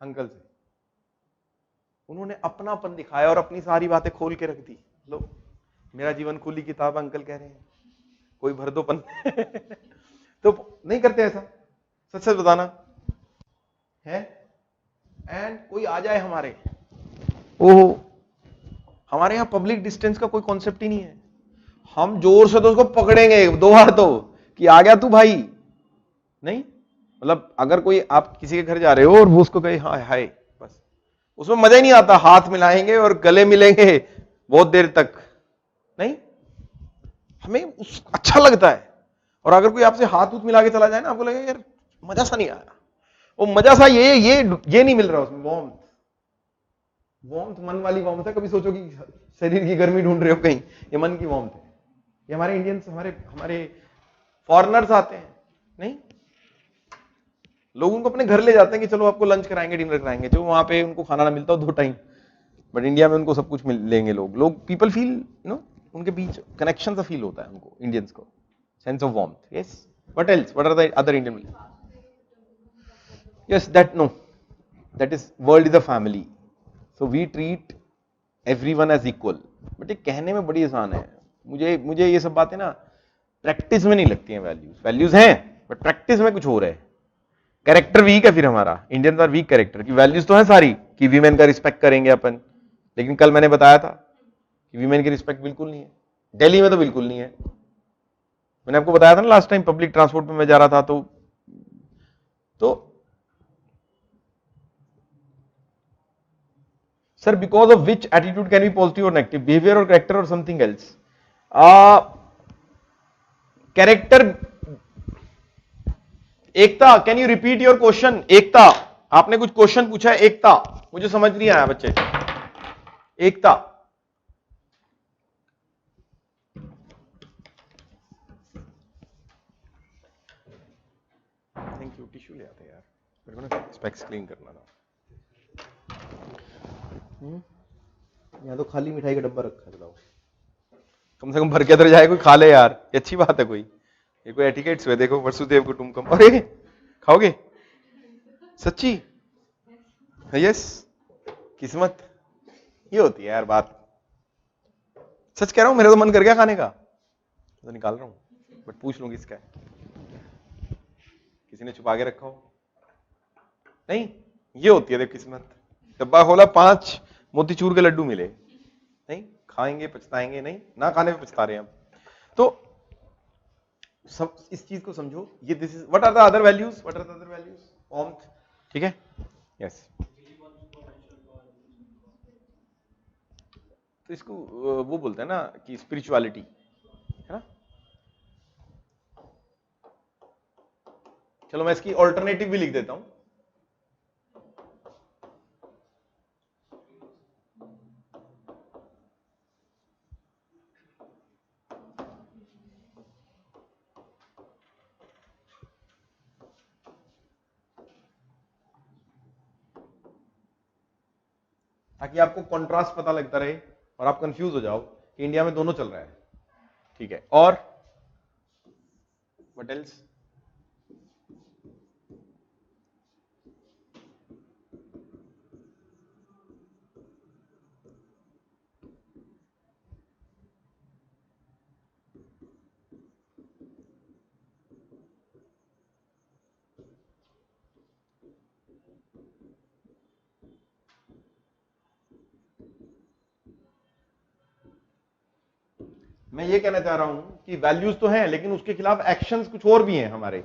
अंकल से। उन्होंने अपनापन दिखाया और अपनी सारी बातें खोल के रख दी। लो मेरा जीवन खुली किताब, अंकल कह रहे हैं, कोई भर दो पन। तो नहीं करते ऐसा, सच सच बताना है। एंड कोई आ जाए हमारे, ओहो, हमारे यहां पब्लिक डिस्टेंस का कोई कॉन्सेप्ट ही नहीं है। हम जोर से तो उसको पकड़ेंगे 2 बार तो, कि आ गया तू भाई। नहीं मतलब अगर कोई आप किसी के घर जा रहे हो और वो उसको कहे हाय हाय, बस उसमें मजा ही नहीं आता। हाथ मिलाएंगे और गले मिलेंगे बहुत देर तक, नहीं हमें अच्छा लगता है। और अगर कोई आपसे हाथ उत मिला के चला जाए ना, आपको लगेगा यार मजा सा नहीं आया। वो मजा सा ये नहीं मिल रहा उसमें। वार्मथ, वार्मथ मन वाली वार्मथ है। कभी सोचो कि शरीर की गर्मी ढूंढ रहे हो कहीं, ये मन की वार्मथ है। ये हमारे इंडियंस, हमारे फॉरेनर्स आते हैं, नहीं लोग उनको अपने घर ले जाते हैं कि चलो आपको लंच कराएंगे, डिनर कराएंगे, जो वहां पे उनको खाना ना मिलता हो 2 टाइम, बट इंडिया में उनको सब कुछ मिल लेंगे। लोग पीपल फील, यू नो, उनके बीच कनेक्शन सा फील होता है उनको, इंडियंस को, sense of warmth. Yes, what else, what are the other Indian? Yes, that is world is a family, so we treat everyone as equal. But ये कहने में बड़ी आसान है। मुझे ये सब बातें ना प्रैक्टिस में नहीं लगती हैं। वैल्यूज हैं बट प्रैक्टिस में कुछ हो रहा है। कैरेक्टर वीक है फिर हमारा, इंडियंस आर वीक कैरेक्टर की। वैल्यूज तो है सारी कि वीमेन का रिस्पेक्ट करेंगे अपन, लेकिन कल मैंने बताया था कि वीमेन की रिस्पेक्ट बिल्कुल नहीं है। दिल्ली में तो बिल्कुल नहीं है। मैंने आपको बताया था ना लास्ट टाइम, पब्लिक ट्रांसपोर्ट में मैं जा रहा था तो sir, because of which attitude can be positive और नेगेटिव, बिहेवियर और कैरेक्टर और something else? Character. Ekta, can you repeat your question? Ekta, आपने कुछ क्वेश्चन पूछा है। एकता, मुझे समझ नहीं आया बच्चे। एकता, थैंक यू। टिश्यू ले आते यार, मेरे को ना स्पेक्स क्लीन करना था। यहाँ तो खाली मिठाई का डब्बा रखा है, बताओ। कम से कम भर के अंदर जाए, कोई खा ले यार, ये अच्छी बात है। ये कोई एटिकेट्स हुए, देखो वसुदेव कुटुंबकम। अरे खाओगे सच्ची? यस, किस्मत ये होती है यार बात। सच कह रहा हूं, मेरा तो मन कर गया खाने का, तो निकाल रहा हूं, बट पूछ लूंगी इसका किसी ने छुपा के रखा हो। नहीं, ये होती है देख किस्मत। डब्बा खोला, 5 मोतीचूर के लड्डू मिले, नहीं खाएंगे पछताएंगे, नहीं ना खाने में पछता रहे हैं हम। तो सब इस चीज को समझो, ये this is what are the other values, what are the other values, warmth, ठीक है, यस। तो इसको वो बोलते हैं ना कि स्पिरिचुअलिटी, है ना। चलो मैं इसकी ऑल्टरनेटिव भी लिख देता हूं, ताकि आपको कॉन्ट्रास्ट पता लगता रहे और आप कंफ्यूज हो जाओ कि इंडिया में दोनों चल रहा है, ठीक है। और व्हाट एल्स, मैं ये कहना चाह रहा हूं कि वैल्यूज तो हैं लेकिन उसके खिलाफ एक्शंस कुछ और भी हैं हमारे।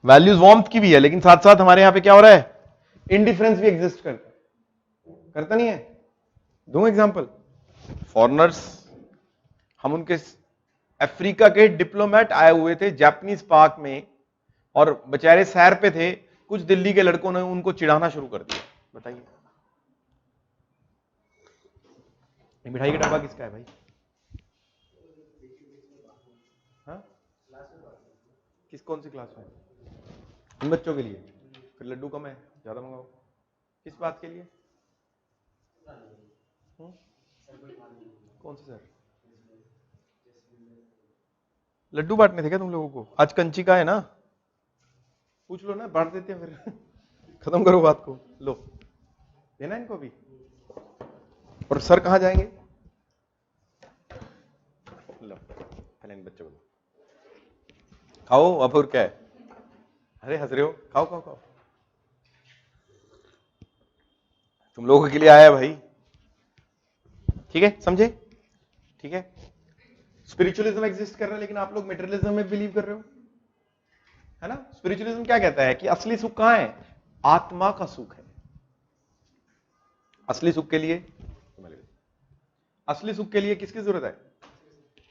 वैल्यूज वार्मथ की भी है लेकिन साथ साथ हमारे यहां पे क्या हो रहा है, इंडिफरेंस भी एग्जिस्ट करता नहीं है। दूं एग्जांपल, फॉरेनर्स, हम उनके अफ्रीका के डिप्लोमेट आए हुए थे जापानीज पार्क में और बेचारे सैर पे थे, कुछ दिल्ली के लड़कों ने उनको चिढ़ाना शुरू कर दिया। बताइए मिठाई का डब्बा किसका है भाई? हाँ, किस कौन सी क्लास में? इन बच्चों के लिए, फिर लड्डू कम है, ज्यादा मंगाओ। किस बात के लिए? कौन से सर? लड्डू बांटने थे क्या तुम लोगों को? आज कंचिका है ना, पूछ लो ना, बांट देते हैं फिर खत्म करो बात को। लो देना इनको भी। और सर कहां जाएंगे? लो पहले इन बच्चों को खाओ, अब और क्या है? अरे हंस रहे हो, खाओ खाओ खाओ, तुम लोगों के लिए आया भाई, ठीक है, समझे? ठीक है, स्पिरिचुअलिज्म एग्जिस्ट कर रहा है लेकिन आप लोग मेटेरियलिज्म में बिलीव कर रहे हो, है ना। स्पिरिचुअलिज्म क्या कहता है कि असली सुख कहां है? आत्मा का सुख है। असली सुख के लिए, असली सुख के लिए किसकी जरूरत है?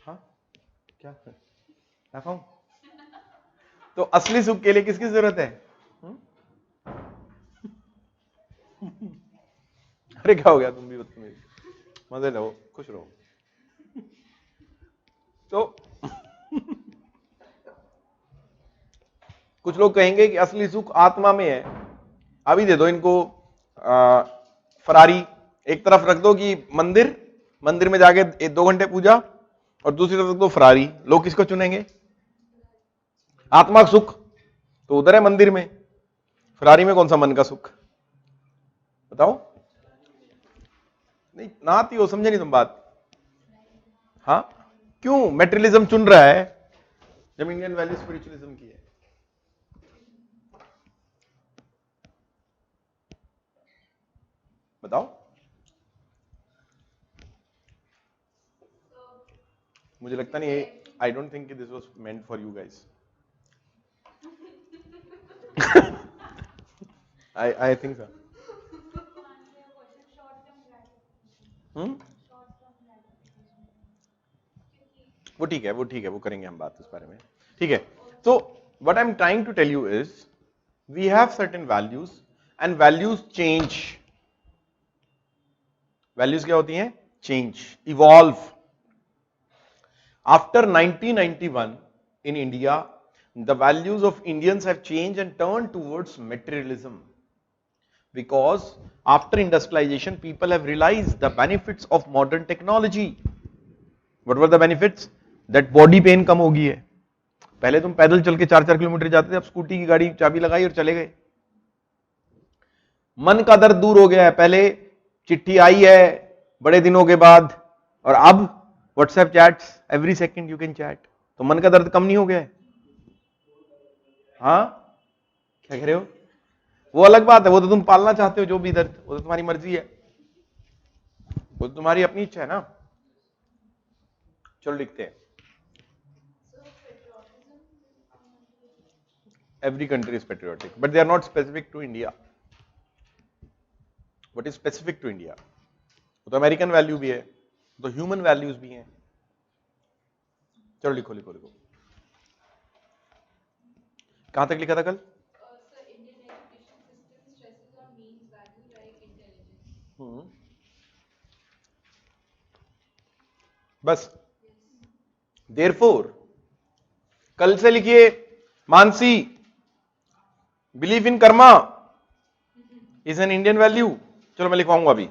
हाँ क्या खाऊं? तो असली सुख के लिए किसकी जरूरत है? अरे क्या हो गया, तुम भी बदतमीज, मजे लो, खुश रहो। तो कुछ लोग कहेंगे कि असली सुख आत्मा में है। अभी दे दो इनको फरारी, एक तरफ रख दो कि मंदिर में जाके 2 घंटे पूजा, और दूसरी तरफ रख दो फरारी। लोग किसको चुनेंगे? आत्मा का सुख तो उधर है मंदिर में, फरारी में कौन सा मन का सुख? बताओ। नहीं ना आती हो, समझे नहीं तुम बात। हाँ, क्यों मेटेरियलिज्म चुन रहा है जब इंडियन वैल्यू स्पिरिचुअलिज्म की है? बताओ। मुझे लगता नहीं, I don't think this was meant for you guys. I think so. वो ठीक है, वो करेंगे हम बात उस बारे में, ठीक है। तो what I am trying to tell you is we have certain values and values change. Values क्या होती हैं? Change, evolve. After 1991 in India, the values of Indians have changed and turned towards materialism, because after industrialization people have realized the benefits of modern technology. What were the benefits? That body pain कम हो गई है। पहले तुम पैदल चल के 4-4 kilometre जाते थे, अब स्कूटी की गाड़ी चाबी लगाई और चले गए। मन का दर्द दूर हो गया है, पहले चिट्ठी आई है बड़े दिनों के बाद, और अब WhatsApp chats, every second you can chat, तो मन का दर्द कम नहीं हो गया है? हाँ, क्या कह रहे हो? वो अलग बात है, वो तो तुम पालना चाहते हो जो भी दर्द, वो तो तुम्हारी मर्जी है, वो तो तुम्हारी अपनी इच्छा है ना। चलो लिखते हैं। Every country is patriotic, but they are not specific to India. What is specific to India? वो तो अमेरिकन वैल्यू भी है, तो ह्यूमन वैल्यूज भी हैं. चलो लिखो लिखो लिखो. कहां तक लिखा था कल? बस. Therefore, कल से लिखिए Mansi, believe in Karma is an Indian value. चलो मैं लिखवाऊंगा अभी.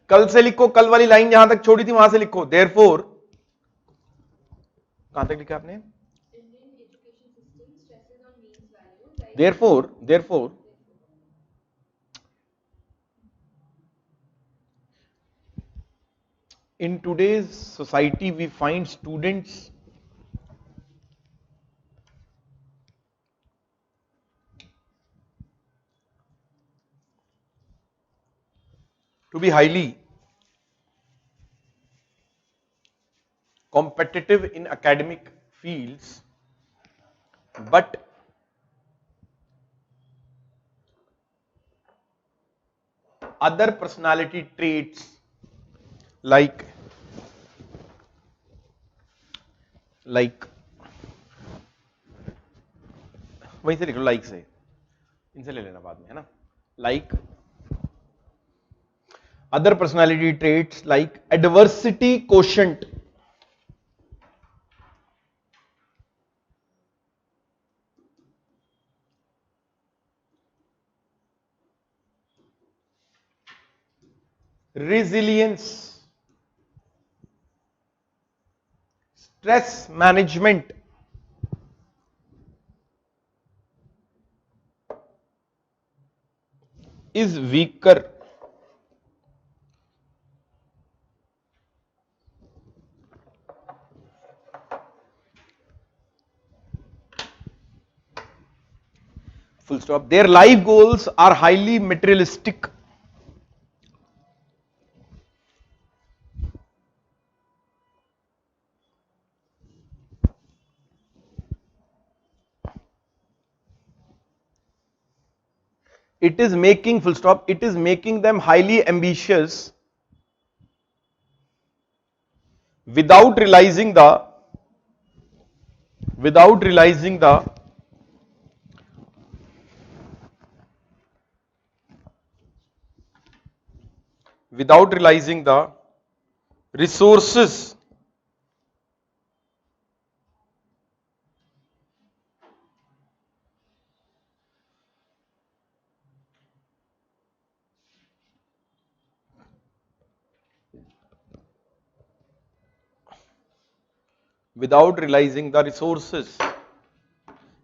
कल से लिखो, कल वाली लाइन जहां तक छोड़ी थी वहां से लिखो. Therefore, कहां तक लिखा आपने? Therefore, in today's society we find students to be highly competitive in academic fields, but other personality traits like वहीं से लिख लो, लाइक से, इनसे ले लेना बाद में, है ना. Like other personality traits like adversity quotient, resilience, stress management, is weaker. Full stop. Their life goals are highly materialistic. It is making, full stop, it is making them highly ambitious without realizing the resources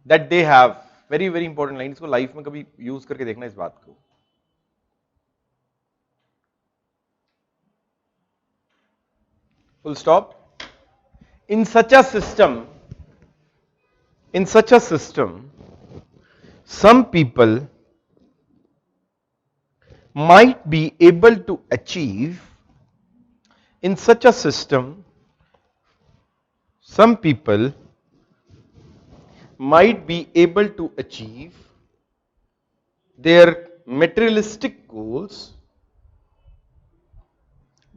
that they have. Very very important line, इसको life में कभी use करके देखना इस बात को. Full stop. In such a system, some people might be able to achieve, in such a system, some people might be able to achieve their materialistic goals.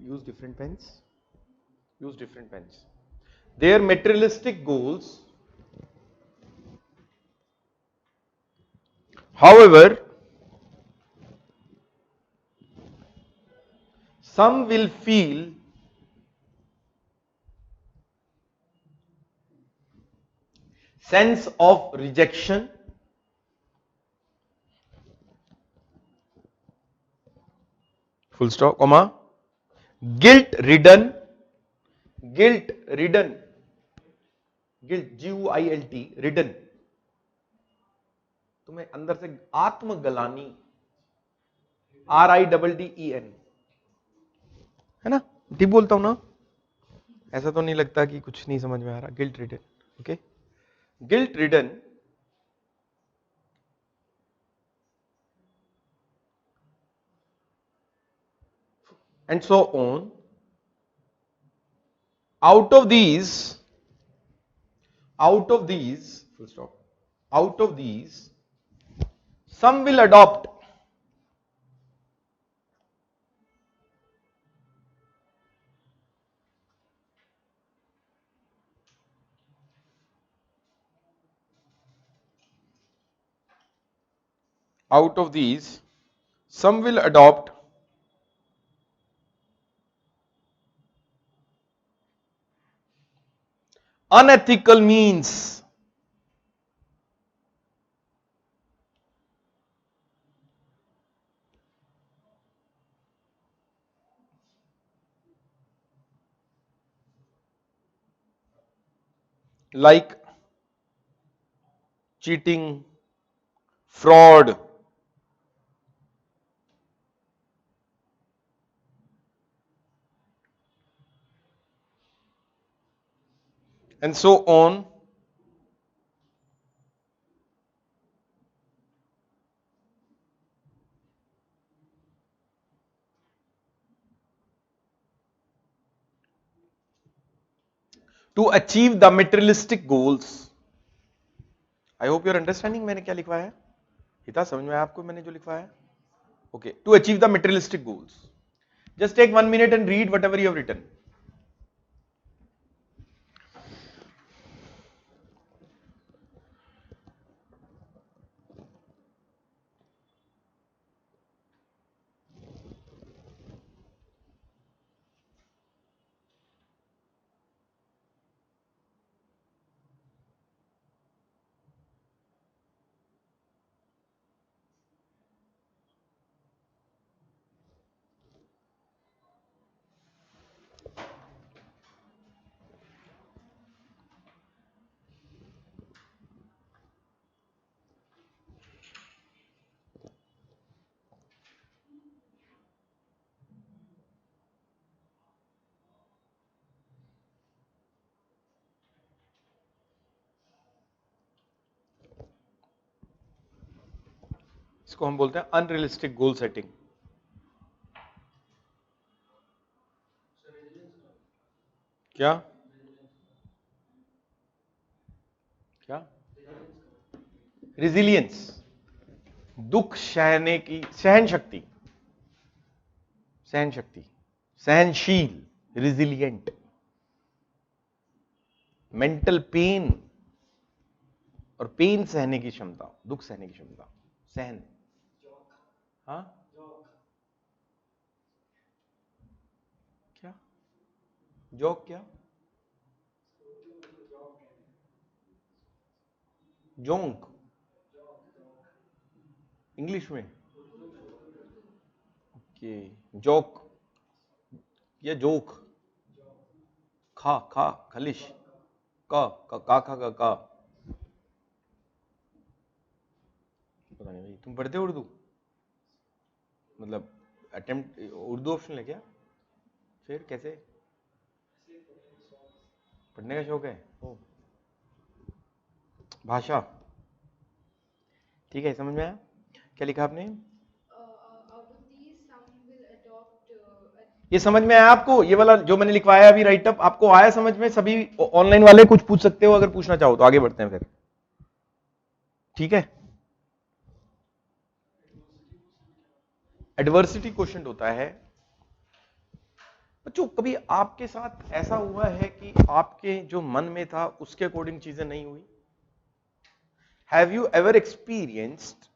Use different pens. Their materialistic goals, however, some will feel sense of rejection, full stop, comma, guilt ridden, GUILT, ridden, तुम्हें अंदर से आत्मगलानी, RIDDEN, है ना. ठीक बोलता हूं ना? ऐसा तो नहीं लगता कि कुछ नहीं समझ में आ रहा. Guilt ridden, okay. Guilt ridden and so on. Out of these, full stop, out of these some will adopt out of these some will adopt unethical means like cheating, fraud, and so on, to achieve the materialistic goals. I hope you're understanding मैंने क्या लिखवाया है, हिता समझ में आया आपको मैंने जो लिखवाया है? Okay, to achieve the materialistic goals. Just take 1 minute and read whatever you have written. इसको हम बोलते हैं अनरियलिस्टिक गोल सेटिंग. क्या क्या रिजिलियंस, दुख सहने की सहन शक्ति, सहन शक्ति, सहनशील, रिजिलियंट, मेंटल पेन और पेन सहने की क्षमता, दुख सहने की क्षमता, सहन. हाँ क्या जोक, क्या जोंक इंग्लिश में, ओके, जोक या जोक, खा खा खलिश, का का खा का पता नहीं भाई. तुम पढ़ते हो उर्दू, मतलब अटेम्प्ट उर्दू ऑप्शन है क्या? फिर कैसे पढ़ने का शौक है? ओ भाषा, ठीक है, समझ में आया. क्या लिखा आपने? ये समझ में आया आपको? ये वाला जो मैंने लिखवाया अभी राइटअप आपको आया समझ में? सभी ऑनलाइन वाले कुछ पूछ सकते हो अगर पूछना चाहो तो. आगे बढ़ते हैं फिर, ठीक है. एडवर्सिटी क्वेश्चन होता है बच्चों, कभी आपके साथ ऐसा हुआ है कि आपके जो मन में था उसके अकॉर्डिंग चीजें नहीं हुई? Have you ever experienced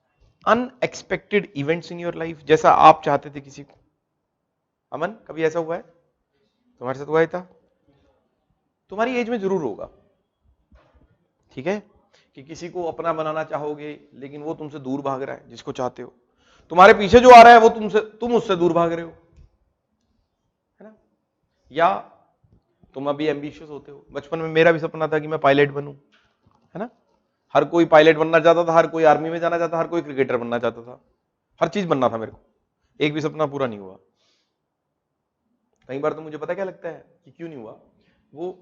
unexpected events in your life, जैसा आप चाहते थे किसी को? अमन, कभी ऐसा हुआ है तुम्हारे साथ? हुआ है था? तुम्हारी एज में जरूर होगा, ठीक है, कि किसी को अपना बनाना चाहोगे लेकिन वो तुमसे दूर भाग रहा है जिसको चाहते हो. तुम्हारे पीछे जो आ रहा है वो तुम उससे दूर भाग रहे हो, है ना? या तुम अभी एम्बिशियस होते हो. बचपन में मेरा भी सपना था कि मैं पायलट बनूं, है ना? हर कोई पायलट बनना चाहता था, हर कोई आर्मी में जाना चाहता, हर कोई क्रिकेटर बनना चाहता था, हर चीज बनना था मेरे को. एक भी सपना पूरा नहीं हुआ. कई बार तो मुझे पता क्या लगता है कि क्यों नहीं हुआ. वो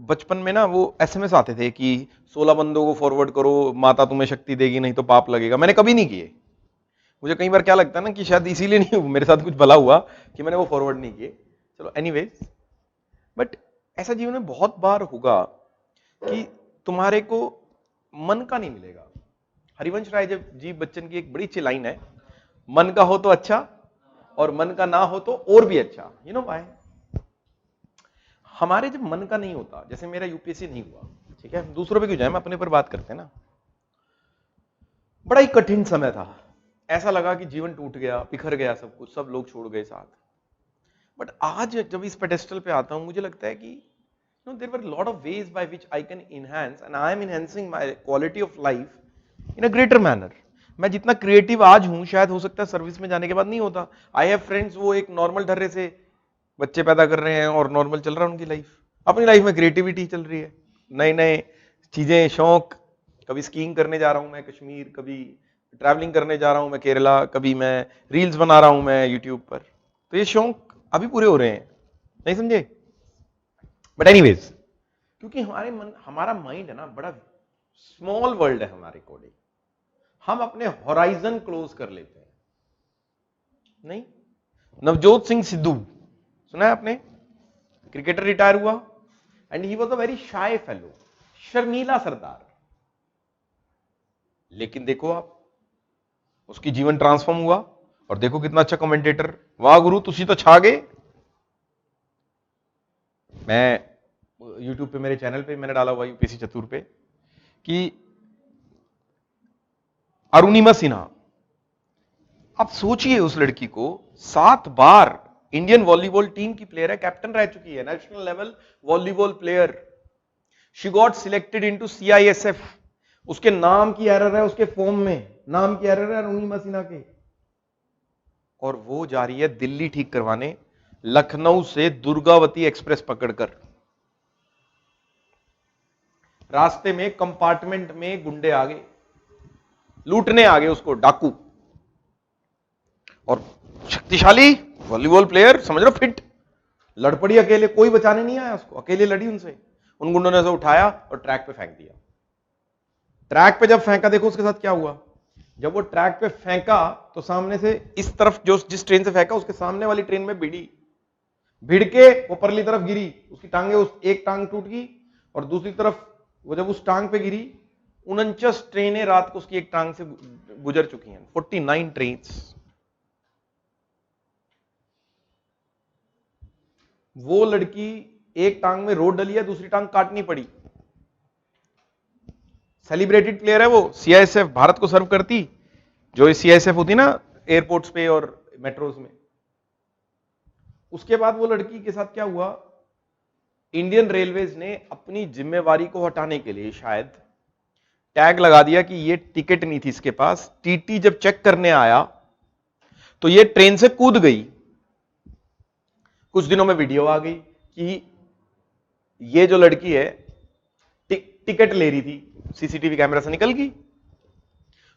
बचपन में ना वो एसएमएस आते थे कि 16 बंदों को फॉरवर्ड करो, माता तुम्हें शक्ति देगी नहीं तो पाप लगेगा. मैंने कभी नहीं किए. मुझे कई बार क्या लगता है ना कि शायद इसीलिए नहीं, मेरे साथ कुछ भला हुआ कि मैंने वो फॉरवर्ड नहीं किए. चलो एनीवेज, बट ऐसा जीवन में बहुत बार होगा कि तुम्हारे को मन का नहीं मिलेगा। हरिवंश राय जी बच्चन की एक बड़ी अच्छी लाइन है, मन का हो तो अच्छा और मन का ना हो तो और भी अच्छा। You know why? हमारे जब मन का नहीं होता, जैसे मेरा यूपीएससी नहीं हुआ, ठीक है, दूसरों पे क्यों जाए, मैं अपने पर बात करते हैं ना। बड़ा ही कठिन समय था, ऐसा लगा कि जीवन टूट गया, बिखर गया सब कुछ, सब लोग छोड़ गए साथ। बट आज जब इस पेडेस्टल पे आता हूं, मुझे लगता है कि there were a lot of ways by which I can enhance and I am enhancing my quality of life in a greater manner. मैं जितना क्रिएटिव आज हूं, शायद हो सकता है सर्विस में जाने के बाद नहीं होता। आई हैव फ्रेंड्स, वो एक नॉर्मल ढर्रे से बच्चे पैदा कर रहे हैं और नॉर्मल चल रहा है उनकी लाइफ। अपनी लाइफ में क्रिएटिविटी चल रही है, नए नए चीजें, शौक। कभी स्कीइंग करने जा रहा हूं मैं कश्मीर, कभी ट्रैवलिंग करने जा रहा हूं मैं केरला, कभी मैं रील्स बना रहा हूं मैं यूट्यूब पर। तो ये शौक अभी पूरे हो रहे हैं, नहीं समझे? बट एनीवेज, क्योंकि हमारा माइंड है ना, बड़ा स्मॉल वर्ल्ड है हमारे अकॉर्डिंग, हम अपने होराइजन क्लोज कर लेते हैं। नहीं, नवजोत सिंह सिद्धू सुना है आपने? क्रिकेटर रिटायर हुआ and he was a very shy fellow, शर्मीला सरदार। लेकिन देखो आप, उसकी जीवन ट्रांसफॉर्म हुआ और देखो कितना अच्छा कमेंटेटर। वाह गुरु, तुसी तो छा गए। मैं YouTube पे, मेरे चैनल पे मैंने डाला हुआ यूपीएससी चतुर पे कि अरुणिमा सिन्हा, आप सोचिए उस लड़की को, 7 बार इंडियन वॉलीबॉल टीम की प्लेयर है, कैप्टन रह चुकी है, national level volleyball player. She got selected into CISF। उसके नाम की एरर है, उसके फॉर्म में नाम की एरर है अरुणिमा सिन्हा के, और वो जा रही है दिल्ली ठीक करवाने, लखनऊ से दुर्गावती एक्सप्रेस पकड़कर। रास्ते में कंपार्टमेंट में गुंडे आ गए, लूटने आ गए उसको, डाकू। और शक्तिशाली वॉलीबॉल प्लेयर, समझ लो फिट, लड़ पड़ी अकेले, कोई बचाने नहीं आया उसको, अकेले लड़ी उनसे। उन गुंडों ने उसे उठाया और ट्रैक पे फेंक दिया। ट्रैक पे जब फेंका, देखो उसके साथ क्या हुआ। जब वो ट्रैक पे फेंका तो सामने से इस तरफ, जो जिस ट्रेन से फेंका उसके सामने वाली ट्रेन में भिड़ के वो परली तरफ गिरी। उसकी टांगे, उस एक टांग टूट गई और दूसरी तरफ वो जब उस टांग पे गिरी, 49 ट्रेनें रात को उसकी एक टांग से गुजर चुकी हैं, 49 ट्रेन। वो लड़की एक टांग में रोड डली है, दूसरी टांग काटनी पड़ी। सेलिब्रेटेड प्लेयर है वो, CISF भारत को सर्व करती, जो CISF होती ना एयरपोर्ट्स पे और मेट्रोज में। उसके बाद वो लड़की के साथ क्या हुआ, इंडियन रेलवेज ने अपनी जिम्मेवारी को हटाने के लिए शायद टैग लगा दिया कि ये टिकट नहीं थी इसके पास। टीटी जब चेक करने आया तो ये ट्रेन से कूद गई। कुछ दिनों में वीडियो आ गई कि ये जो लड़की है टिकट ले रही थी, CCTV कैमरा से निकल गई।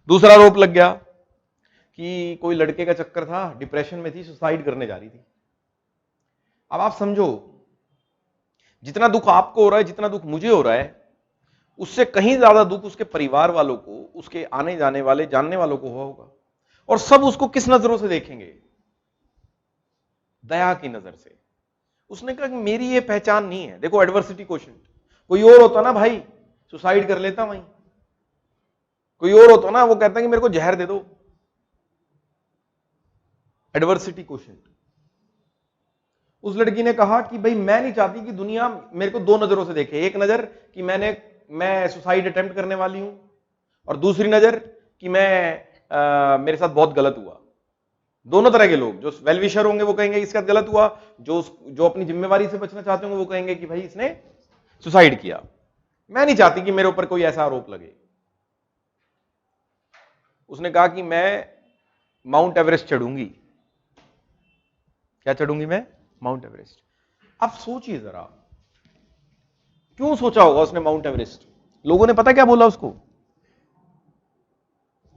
दूसरा आरोप लग गया कि कोई लड़के का चक्कर था, डिप्रेशन में थी, सुसाइड करने जा रही थी। अब आप समझो, जितना दुख आपको हो रहा है, जितना दुख मुझे हो रहा है, उससे कहीं ज्यादा दुख उसके परिवार वालों को, उसके आने जाने वाले जानने वालों को हुआ होगा। और सब उसको किस नजरों से देखेंगे? दया की नजर से। उसने कहा कि मेरी ये पहचान नहीं है। देखो एडवर्सिटी क्वोशिएंट, कोई और होता ना भाई, सुसाइड कर लेता वहीं। कोई और होता ना, वो कहता कि मेरे को जहर दे दो। Adversity quotient. उस लड़की ने कहा कि भाई मैं नहीं चाहती कि दुनिया मेरे को 2 नजरों से देखे। एक नजर कि मैं सुसाइड अटेम्प्ट करने वाली हूं, और दूसरी नजर कि मेरे साथ बहुत गलत हुआ। दोनों तरह के लोग, जो वेलविशर होंगे वो कहेंगे इसका गलत हुआ, जो अपनी जिम्मेवारी से बचना चाहते होंगे वो कहेंगे कि भाई इसने सुसाइड किया। मैं नहीं चाहती कि मेरे ऊपर कोई ऐसा आरोप लगे। उसने कहा कि मैं माउंट एवरेस्ट चढ़ूंगी। क्या चढ़ूंगी मैं? Mount Everest. अब सोचिए जरा, क्यों सोचा होगा उसने माउंट एवरेस्ट? लोगों ने पता क्या बोला उसको,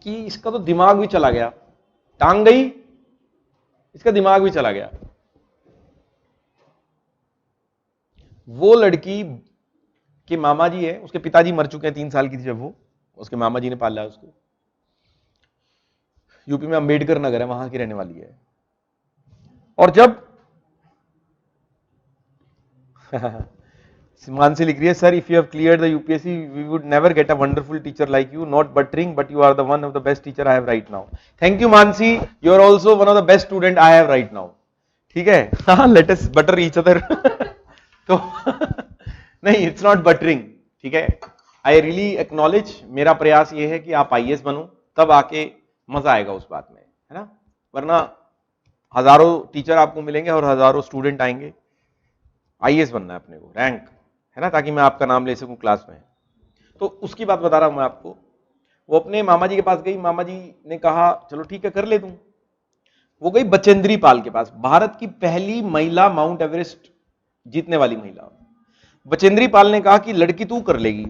कि इसका तो दिमाग भी चला गया, टांग गई, इसका दिमाग भी चला गया। वो लड़की के मामा जी है, उसके पिताजी मर चुके हैं, 3 साल की थी जब वो, उसके मामा जी ने पाला है उसको। यूपी में अंबेडकर नगर है, वहां की रहने वाली है। और जब मानसी लिख रही है, sir if you have cleared the UPSC we would never get a wonderful teacher like you, not buttering but you are the one of the best teacher I have right now. Thank you Mansi, you are also one of the best student I have right now. ठीक है, हाँ let us butter each other. तो नहीं, it's not buttering, ठीक है। I really acknowledge, मेरा प्रयास ये है कि आप आईएएस बनो, तब आके मजा आएगा उस बात में, है ना। वरना हजारों टीचर आपको मिलेंगे और हजारों स्टूडेंट आएंगे, आईएएस बनना है अपने को, रैंक, है ना, ताकि मैं आपका नाम ले सकूं क्लास में। तो उसकी बात बता रहा हूं मैं आपको। वो अपने मामा जी के पास गई, मामा जी ने कहा चलो ठीक है कर ले दूं। वो गई बचेंद्री पाल के पास, भारत की पहली महिला माउंट एवरेस्ट जीतने वाली महिला। बचेंद्री पाल ने कहा कि लड़की तू कर लेगी।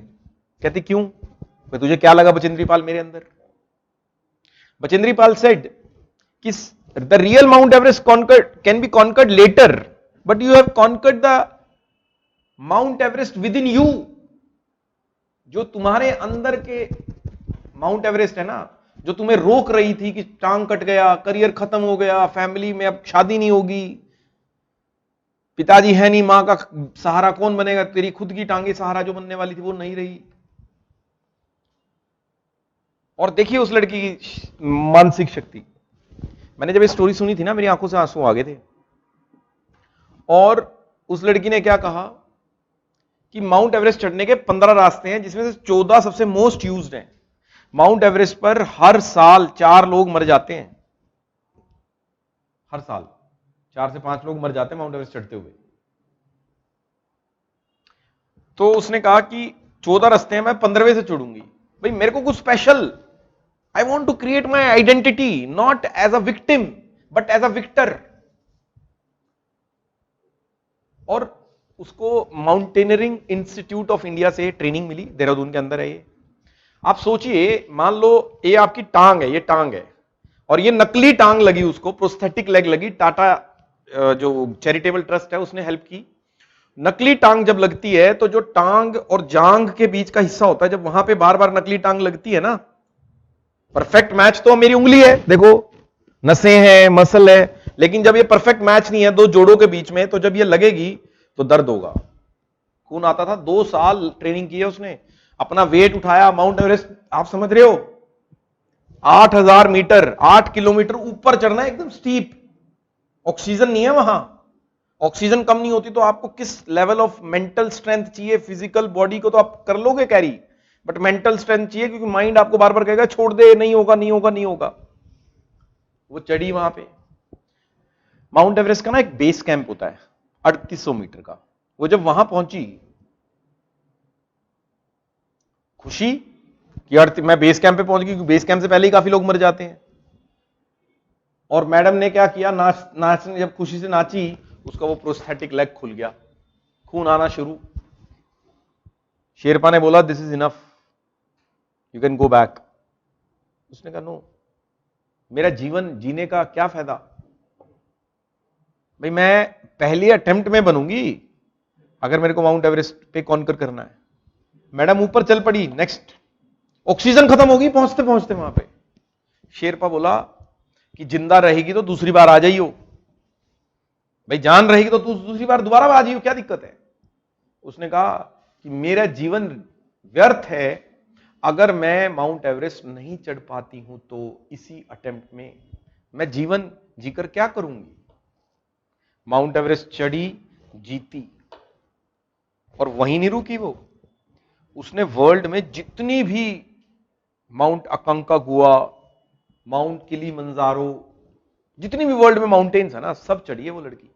कहती क्यों? मैं तुझे क्या लगा बचेंद्री पाल मेरे अंदर? बचेंद्री पाल सेड कि the real Mount Everest can be conquered later, but you have conquered the Mount Everest within you. जो तुम्हारे अंदर के माउंट एवरेस्ट है ना, जो तुम्हें रोक रही थी कि टांग कट गया, करियर खत्म हो गया, फैमिली में अब शादी नहीं होगी, पिताजी है नहीं, मां का सहारा कौन बनेगा, तेरी खुद की टांगे सहारा जो बनने वाली थी वो नहीं रही। और देखिए उस लड़की की मानसिक शक्ति। मैंने जब ये स्टोरी सुनी थी ना, मेरी आंखों से आंसू आ गए थे। और उस लड़की ने क्या कहा कि माउंट एवरेस्ट चढ़ने के 15 रास्ते हैं, जिसमें से 14 सबसे मोस्ट यूज्ड हैं। माउंट एवरेस्ट पर हर साल 4 लोग मर जाते हैं, हर साल 4 से 5 लोग मर जाते हैं माउंट एवरेस्ट चढ़ते हुए। तो उसने कहा कि 14 रास्ते हैं, मैं 15वें से चढ़ूंगी। भाई मेरे को कुछ special, I want to create my identity not as a victim but as a victor. और उसको माउंटेनियरिंग इंस्टीट्यूट ऑफ इंडिया से ट्रेनिंग मिली, देहरादून के अंदर है ये। आप सोचिए, मान लो ये आपकी टांग है, ये टांग है, और ये नकली टांग लगी, उसको प्रोस्थेटिक लेग लगी, टाटा जो चैरिटेबल ट्रस्ट है उसने हेल्प की। नकली टांग जब लगती है तो जो टांग और जांग के बीच का हिस्सा होता है, जब वहां पे बार बार नकली टांग लगती है ना, परफेक्ट मैच तो मेरी उंगली है, देखो नसें हैं, मसल है, लेकिन जब ये परफेक्ट मैच नहीं है दो जोड़ों के बीच में, तो जब ये लगेगी तो दर्द होगा, खून आता था। 2 साल ट्रेनिंग की है उसने, अपना वेट उठाया, माउंट एवरेस्ट आप समझ रहे हो 8000 मीटर, 8 किलोमीटर ऊपर चढ़ना है, एकदम स्टीप, ऑक्सीजन नहीं है वहां। ऑक्सीजन कम नहीं होती तो आपको किस लेवल ऑफ मेंटल स्ट्रेंथ चाहिए, फिजिकल बॉडी को तो आप कर लोगे कैरी, बट मेंटल स्ट्रेंथ चाहिए, क्योंकि माइंड आपको बार बार कहेगा छोड़ दे, नहीं होगा नहीं होगा नहीं होगा। वो चढ़ी वहां पे। माउंट एवरेस्ट का ना एक बेस कैंप होता है 3800 मीटर का। वो जब वहां पहुंची, खुशी कि मैं बेस कैंप पे पहुंच गई, क्योंकि बेस कैंप से पहले ही काफी लोग मर जाते हैं। और मैडम ने क्या किया, नाचने जब खुशी से नाची, उसका वो प्रोस्थेटिक लेग खुल गया, खून आना शुरू। शेरपा ने बोला this is enough, you can go back. उसने कहा नो, मेरा जीवन जीने का क्या फायदा, भाई मैं पहली अटेम्प्ट में बनूंगी अगर मेरे को माउंट एवरेस्ट पे कॉन्कर करना है। मैडम ऊपर चल पड़ी, नेक्स्ट ऑक्सीजन खत्म होगी पहुंचते पहुंचते वहां पे। शेरपा बोला कि जिंदा रहेगी तो दूसरी बार आ जाइयो, भाई जान रहेगी तो तू दूसरी बार दोबारा आ जाइयो, क्या दिक्कत है। उसने कहा कि मेरा जीवन व्यर्थ है अगर मैं माउंट एवरेस्ट नहीं चढ़ पाती हूं, तो इसी अटेम्प्ट में मैं जीवन जीकर क्या करूंगी। माउंट एवरेस्ट चढ़ी, जीती, और वहीं नहीं रुकी वो, उसने वर्ल्ड में जितनी भी माउंट अकंकागुआ, माउंट किलीमंजारो, जितनी भी वर्ल्ड में माउंटेन्स है ना, सब चढ़ी है वो लड़की।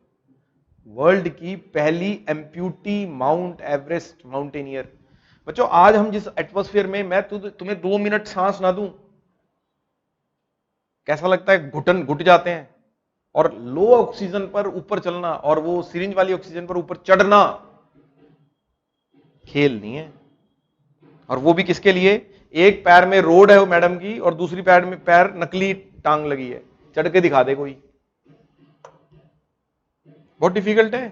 वर्ल्ड की पहली एम्प्यूटी माउंट एवरेस्ट माउंटेनियर। बच्चों आज हम जिस एटमॉस्फेयर में, मैं तुम्हें 2 मिनट सांस ना दूं, कैसा लगता है, घुटन घुट जाते हैं। और लो ऑक्सीजन पर ऊपर चलना, और वो सिरिंज वाली ऑक्सीजन पर ऊपर चढ़ना खेल नहीं है। और वो भी किसके लिए, एक पैर में रोड है वो मैडम की, और दूसरी पैर में नकली टांग लगी है, चढ़ के दिखा दे कोई। बहुत डिफिकल्ट है,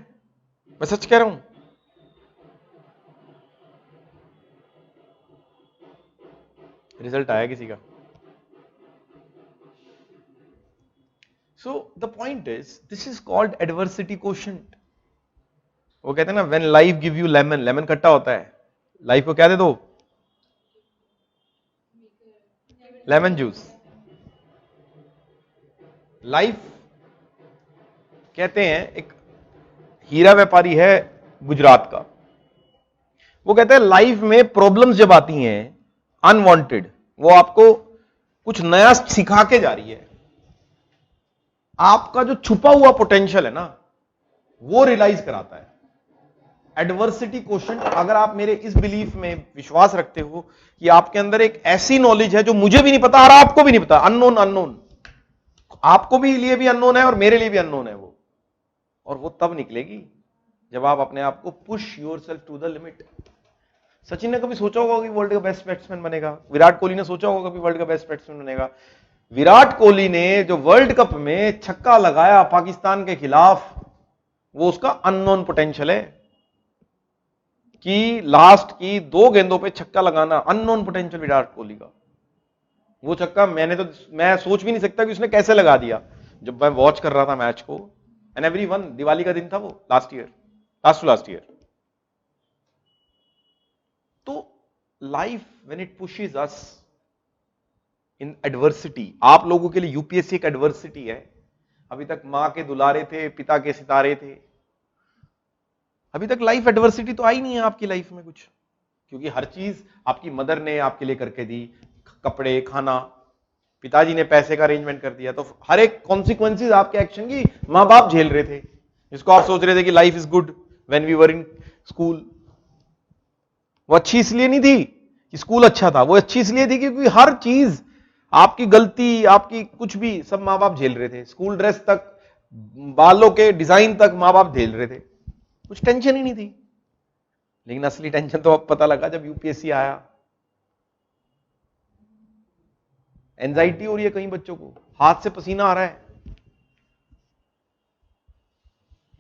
मैं सच कह रहा हूं। रिजल्ट आया किसी का। सो the point is, this is called adversity quotient. वो कहते हैं ना, when life give you lemon, lemon खट्टा होता है, लाइफ को क्या दे दो? Lemon juice. लाइफ, कहते हैं, एक हीरा व्यापारी है गुजरात का, वो कहते हैं लाइफ में प्रॉब्लम्स जब आती हैं अनवांटेड, वो आपको कुछ नया सिखा के जा रही है। आपका जो छुपा हुआ पोटेंशियल है ना, वो रियलाइज कराता है। एडवर्सिटी क्वोशंट, अगर आप मेरे इस बिलीफ में विश्वास रखते हो कि आपके अंदर एक ऐसी नॉलेज है जो मुझे भी नहीं पता और आपको भी नहीं पता, अननोन, अननोन, आपको भी लिए भी अननोन है और मेरे लिए भी अननोन है वो, और वो तब निकलेगी जब आप अपने आप को push yourself to the limit. Sachin ने कभी सोचा होगा कि वर्ल्ड का बेस्ट बैट्समैन बनेगा? विराट कोहली ने सोचा होगा कि वर्ल्ड का बेस्ट बैट्समैन बनेगा? विराट कोहली ने जो वर्ल्ड कप में छक्का लगाया पाकिस्तान के खिलाफ, वो उसका अननोन पोटेंशियल है कि लास्ट की 2 गेंदों पे छक्का लगाना, अननोन पोटेंशियल विराट कोहली का। वो छक्का मैं सोच भी नहीं सकता कि उसने कैसे लगा दिया। जब मैं वॉच कर रहा था मैच को, एंड एवरीवन, दिवाली का दिन था वो, लास्ट टू लास्ट ईयर। तो life when it pushes us in adversity, आप लोगों के लिए यूपीएससी एक एडवर्सिटी है। अभी तक मां के दुलारे थे, पिता के सितारे थे, अभी तक लाइफ एडवर्सिटी तो आई नहीं है आपकी लाइफ में कुछ, क्योंकि हर चीज आपकी मदर ने आपके लिए करके दी, कपड़े, खाना, पिताजी ने पैसे का अरेंजमेंट कर दिया, तो हर एक कॉन्सिक्वेंसेज आपके एक्शन की मां बाप झेल रहे थे, जिसको आप सोच रहे थे कि life is good when we were in school. वो अच्छी इसलिए नहीं थी कि स्कूल अच्छा था, वो अच्छी इसलिए थी क्योंकि हर चीज, आपकी गलती, आपकी कुछ भी, सब मां बाप झेल रहे थे। स्कूल ड्रेस तक, बालों के डिजाइन तक मां बाप झेल रहे थे, कुछ टेंशन ही नहीं थी। लेकिन असली टेंशन तो अब पता लगा जब यूपीएससी आया। एंजाइटी हो रही है कई बच्चों को, हाथ से पसीना आ रहा है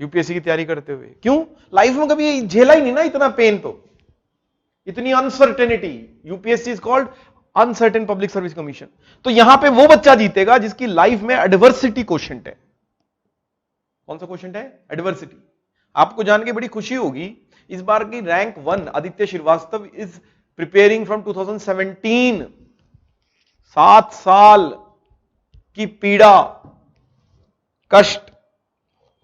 यूपीएससी की तैयारी करते हुए। क्यों? लाइफ में कभी झेला ही नहीं ना इतना पेन, तो इतनी uncertainty. UPSC is called uncertain public service commission. तो यहां पे वो बच्चा जीतेगा जिसकी लाइफ में एडवर्सिटी क्वोशंट है। कौन सा क्वोशंट है? एडवर्सिटी। आपको जान के बड़ी खुशी होगी, इस बार की rank 1 Aditya Shrivastava is preparing from 2017। 7 साल की पीड़ा, कष्ट,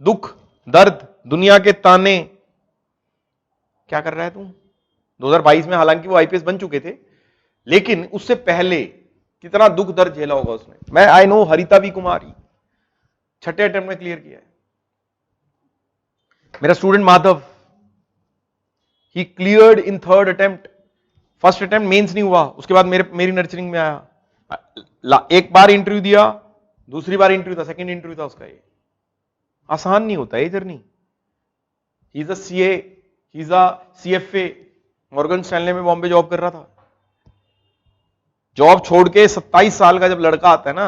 दुख, दर्द, दुनिया के ताने, क्या कर रहा है तू? 2022 में हालांकि वो आईपीएस बन चुके थे, लेकिन उससे पहले कितना दुख दर्द झेला होगा उसने। मैं I know Harita V Kumari 6ठे अटेम्प्ट में क्लियर किया है। मेरा student Madhav, he cleared in 3rd attempt. First attempt mains नहीं हुआ, उसके बाद मेरी नर्चरिंग में आया। एक बार इंटरव्यू दिया, दूसरी बार इंटरव्यू था, सेकंड इंटरव्यू था उसका। ये आसान नहीं होता है journey. He is a CA, he is a CFA, Morgan Stanley में बॉम्बे जॉब कर रहा था। जॉब छोड़ के 27 साल का जब लड़का आता है ना,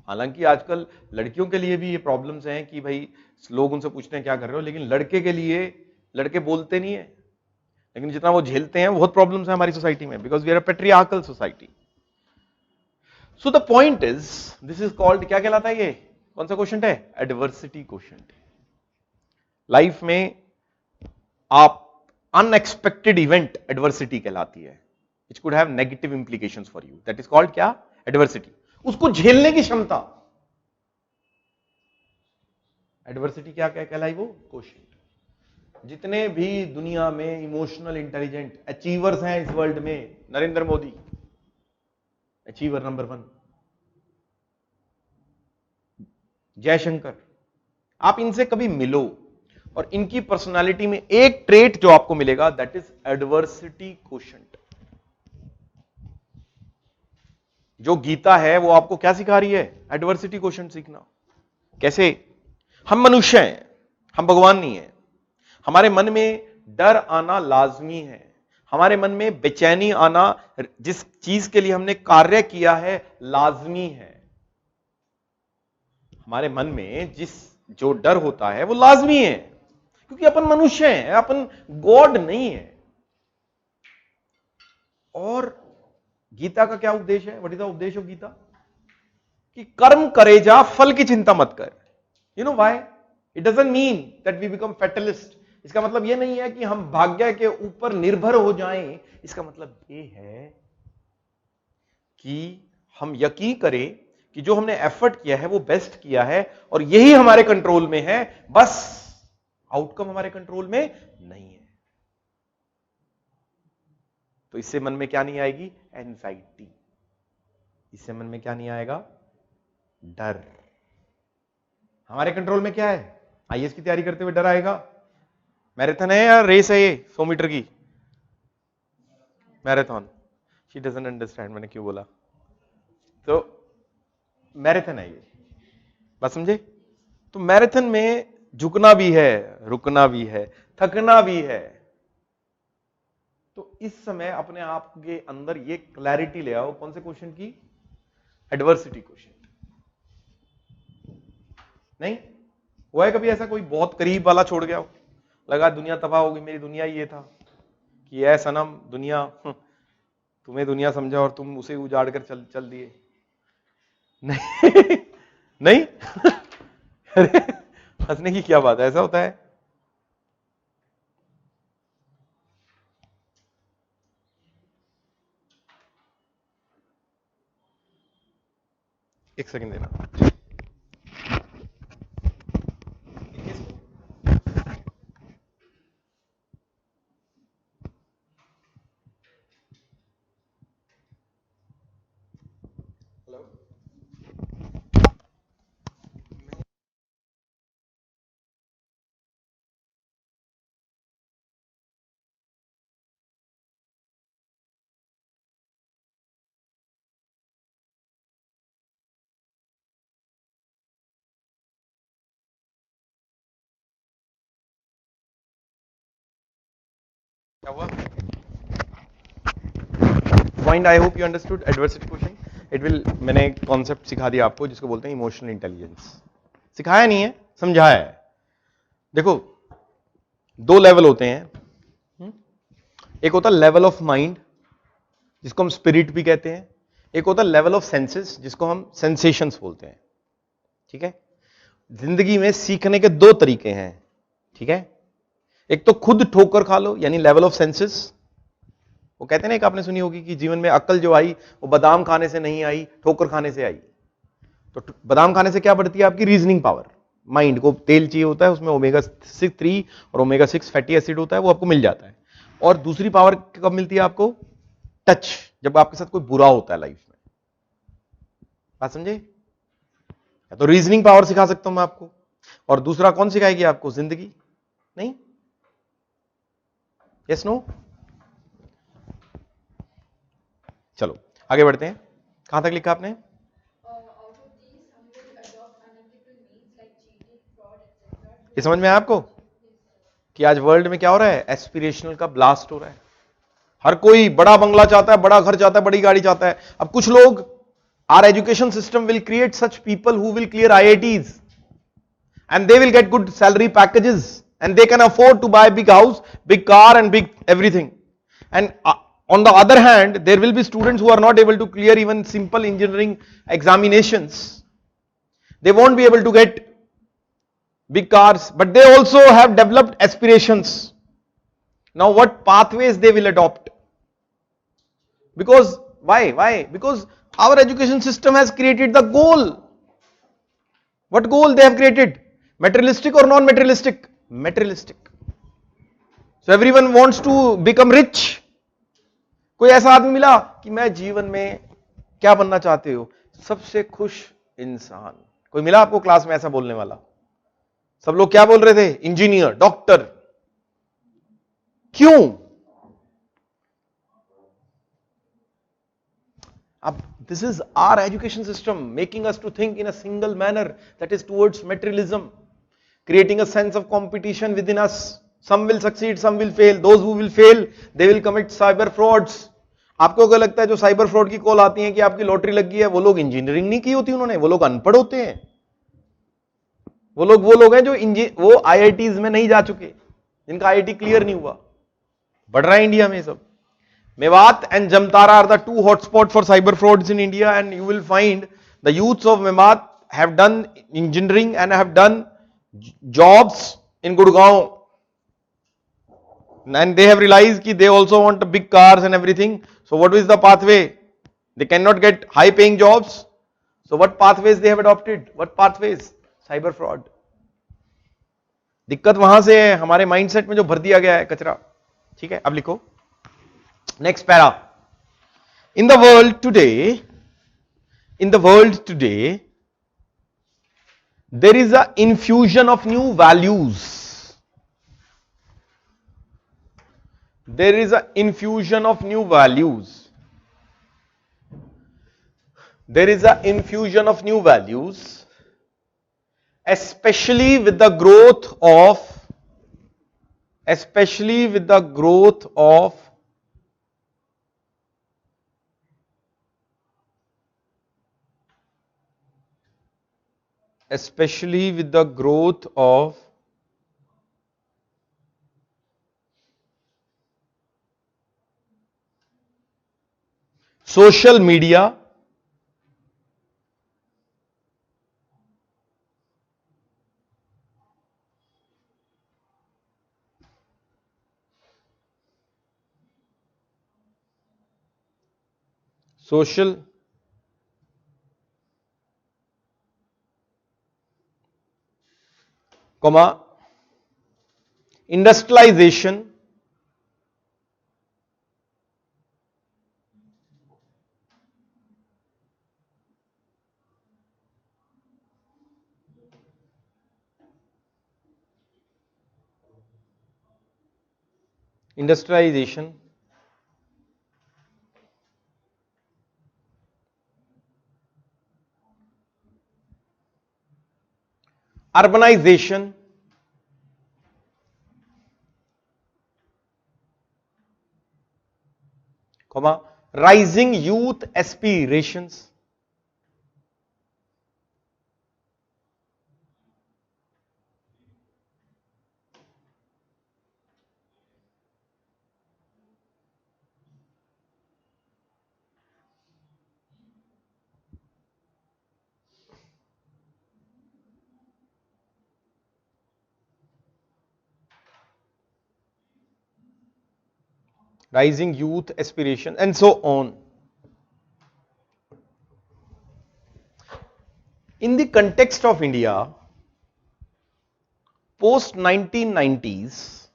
हालांकि आजकल लड़कियों के लिए भी ये प्रॉब्लम्स हैं कि भाई लोग उनसे पूछते हैं क्या कर रहे हो, लेकिन लड़के के लिए, लड़के बोलते नहीं है, लेकिन जितना वो झेलते हैं, बहुत प्रॉब्लम्स हैं हमारी सोसाइटी में, because we are a patriarchal society. So the point is, this is called, क्या कहलाता है ये? कौन सा क्वेश्चन है? Adversity question. लाइफ में आप अनएक्सपेक्टेड इवेंट एडवर्सिटी कहलाती है, which could have negative implications for you, that is called क्या? एडवर्सिटी। उसको झेलने की क्षमता, एडवर्सिटी क्या कहलाई? वो क्वेश्चन। जितने भी दुनिया में इमोशनल इंटेलिजेंट अचीवर्स हैं इस वर्ल्ड में, नरेंद्र मोदी अचीवर नंबर 1, जयशंकर, आप इनसे कभी मिलो और इनकी पर्सनालिटी में एक ट्रेट जो आपको मिलेगा, दैट इज एडवर्सिटी क्वोशंट। जो गीता है वो आपको क्या सिखा रही है? एडवर्सिटी क्वोशंट सीखना। कैसे? हम मनुष्य हैं, हम भगवान नहीं है। हमारे मन में डर आना लाजमी है, हमारे मन में बेचैनी आना जिस चीज के लिए हमने कार्य किया है लाजमी है। हमारे मन में जो डर होता है वो लाजमी है, क्योंकि अपन मनुष्य हैं, अपन गॉड नहीं है। और गीता का क्या उपदेश है? What is the upadesh of Gita? कि कर्म करे जा, फल की चिंता मत कर। You know why? It doesn't mean that we become fatalist, इसका मतलब ये नहीं है कि हम भाग्य के ऊपर निर्भर हो जाएं, इसका मतलब ये है कि हम यकीन करें कि जो हमने एफर्ट किया है वो बेस्ट किया है और यही हमारे कंट्रोल में है, बस आउटकम हमारे कंट्रोल में नहीं है। तो इससे मन में क्या नहीं आएगी? एंजाइटी। इससे मन में क्या नहीं आएगा? डर। हमारे कंट्रोल में क्या है? आईएएस की तैयारी करते हुए डर आएगा? मैराथन है या रेस है ये 100 मीटर की? मैराथन। शी डजंट अंडरस्टैंड मैंने क्यों बोला। तो मैराथन है ये, बात समझे? तो मैराथन में झुकना भी है, रुकना भी है, थकना भी है। तो इस समय अपने आप के अंदर ये क्लैरिटी ले आओ। कौन से क्वेश्चन की? Adversity question. नहीं हुआ है कभी ऐसा कोई बहुत करीब वाला छोड़ गया हो, लगा दुनिया तबाह होगी, मेरी दुनिया ये था कि ऐ सनम दुनिया, तुम्हें दुनिया समझा और तुम उसे उजाड़ कर चल दिए? नहीं नहीं अरे हंसने की क्या बात है, ऐसा होता है? एक सेकंड देना। क्या हुआ? Point I hope you understood adversity question. It will, मैंने एक कॉन्सेप्ट सिखा दिया आपको जिसको बोलते हैं इमोशनल इंटेलिजेंस। सिखाया नहीं है, समझाया है। देखो दो लेवल होते हैं, एक होता है लेवल ऑफ माइंड जिसको हम स्पिरिट भी कहते हैं, एक होता है लेवल ऑफ सेंसेस जिसको हम सेंसेशंस बोलते हैं। ठीक है? जिंदगी में सीखने के दो तरीके हैं। ठीक है? एक तो खुद ठोकर खा लो यानी लेवल ऑफ सेंसेस। वो कहते हैं ना, एक आपने सुनी होगी कि जीवन में अक्ल जो आई वो बादाम खाने से नहीं आई, ठोकर खाने से आई। तो बादाम खाने से क्या बढ़ती है? आपकी रीजनिंग पावर। माइंड को तेल चाहिए होता है, उसमें ओमेगा 3 और ओमेगा 6 फैटी एसिड होता है, वो आपको मिल जाता है। और दूसरी पावर कब मिलती है आपको? टच, जब आपके साथ कोई बुरा होता है लाइफ में। बात समझे? तो रीजनिंग पावर सिखा सकता हूं मैं आपको, और दूसरा कौन सिखाएगी आपको? जिंदगी। नहीं? Yes no? चलो आगे बढ़ते हैं। कहां तक लिखा आपने? ये समझ में आया आपको कि आज वर्ल्ड में क्या हो रहा है? एस्पिरेशनल का ब्लास्ट हो रहा है। हर कोई बड़ा बंगला चाहता है, बड़ा घर चाहता है, बड़ी गाड़ी चाहता है। अब कुछ लोग, our education system will create such people who will clear IITs and they will get good salary packages and they can afford to buy big house, big car and big everything. And on the other hand, there will be students who are not able to clear even simple engineering examinations. They won't be able to get big cars, but they also have developed aspirations. Now what pathways they will adopt? Because why? Because our education system has created the goal. What goal they have created? Materialistic or non-materialistic? Materialistic. So everyone wants to become rich. कोई ऐसा आदमी मिला कि मैं जीवन में क्या बनना चाहते हो? सबसे खुश इंसान। कोई मिला आपको क्लास में ऐसा बोलने वाला? सब लोग क्या बोल रहे थे? Engineer, doctor. क्यों? This is our education system making us to think in a single manner, that is towards materialism, creating a sense of competition within us. Some will succeed, some will fail. Those who will fail, they will commit cyber frauds. आपको क्या लगता है जो cyber fraud की call आती है कि आपकी लॉटरी लग गई है, वो लोग इंजीनियरिंग नहीं की होती उन्होंने, वो लोग अनपढ़ होते हैं। वो लोग हैं जो वो आईआईटीज में नहीं जा चुके, जिनका आईआईटी क्लियर नहीं हुआ। बढ़ रहा है इंडिया में सब। Mewat and Jamtara are the two hotspots for cyber frauds in India, and you will find the youths of Mewat have done engineering and have done jobs in Gurgaon. And they have realized that they also want big cars and everything. So what is the pathway? They cannot get high paying jobs. So what pathways they have adopted? What pathways? Cyber fraud. दिक्कत वहां से है, हमारे mindset में जो भर दिया गया है कचरा. ठीक है, अब लिखो next para. In the world today there is a infusion of new values. There is a infusion of new values. There is a infusion of new values, especially with the growth of especially with the growth of social media, social comma industrialization, industrialization, urbanization, comma rising youth aspirations, rising youth aspiration, and so on. In the context of India, post 1990s,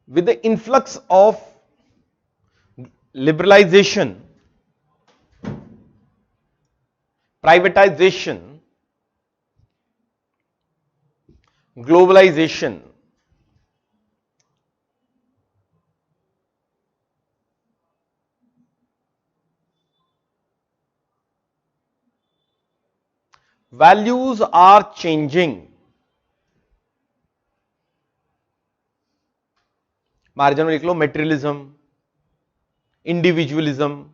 with the influx of liberalization, privatization, globalization, values are changing. Margin में लिख लो materialism, individualism,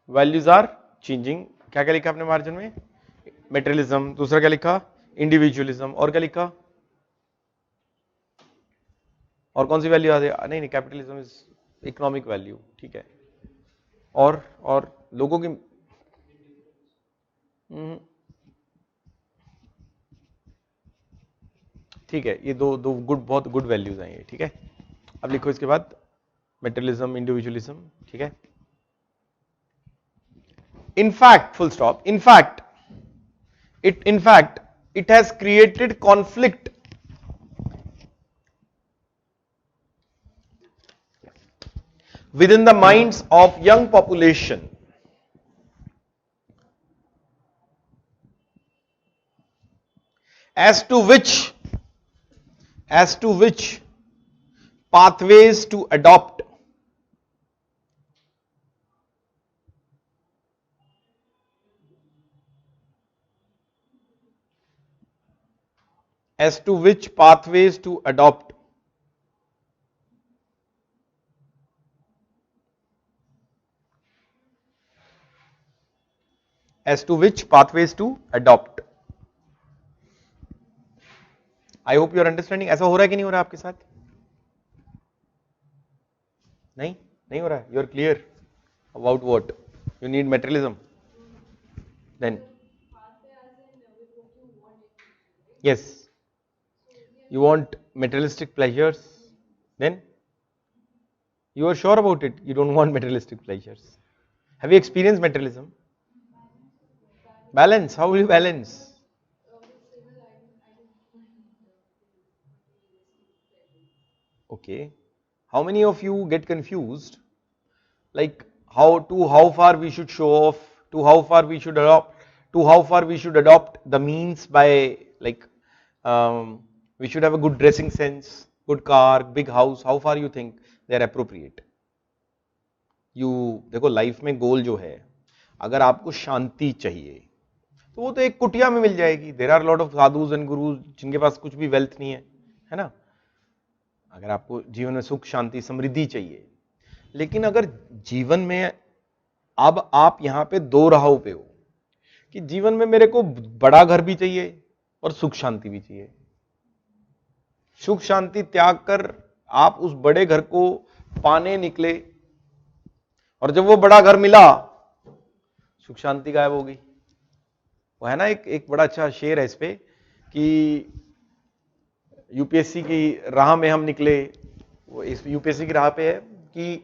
values are changing. क्या क्या लिखा आपने margin में? Materialism. दूसरा क्या लिखा? इंडिविजुअलिज्म. और क्या लिखा? और कौन सी वैल्यू आ रही? नहीं, कैपिटलिज्म इज इकोनॉमिक वैल्यू. ठीक है. और लोगों की ठीक है, ये दो बहुत गुड वैल्यूज हैं ये. ठीक है, अब लिखो इसके बाद मेटेरियलिज्म, इंडिविजुअलिज्म. ठीक है. In fact, full stop. In fact, it has created conflict within the minds of young population as to which pathways to adopt. As to which pathways to adopt. as to which pathways to adopt. I hope you are understanding. ऐसा हो रहा है कि नहीं हो रहा है आपके साथ? नहीं हो रहा है. You are clear about what? You need materialism. Then yes, you want materialistic pleasures. Then you are sure about it. You don't want materialistic pleasures. Have you experienced materialism? Balance. How will you balance? Okay. How many of you get confused? Like how far we should show off, to how far we should adopt, to how far we should adopt the means by like we should have a good dressing sense, good car, big house. How far you think they are appropriate? You देखो life में गोल जो है, अगर आपको शांति चाहिए तो वो तो एक कुटिया में मिल जाएगी. There are lot of sadhus and gurus जिनके पास कुछ भी वेल्थ नहीं है ना. अगर आपको जीवन में सुख शांति समृद्धि चाहिए, लेकिन अगर जीवन में अब आप यहां पे दो राहों पे हो कि जीवन में मेरे को बड़ा घर भी चाहिए और सुख शांति भी चाहिए. सुख शांति त्याग कर आप उस बड़े घर को पाने निकले और जब वो बड़ा घर मिला सुख शांति गायब हो गई. वो है ना एक बड़ा अच्छा शेर है इस पे कि यूपीएससी की राह में हम निकले. वो इस यूपीएससी की राह पे है कि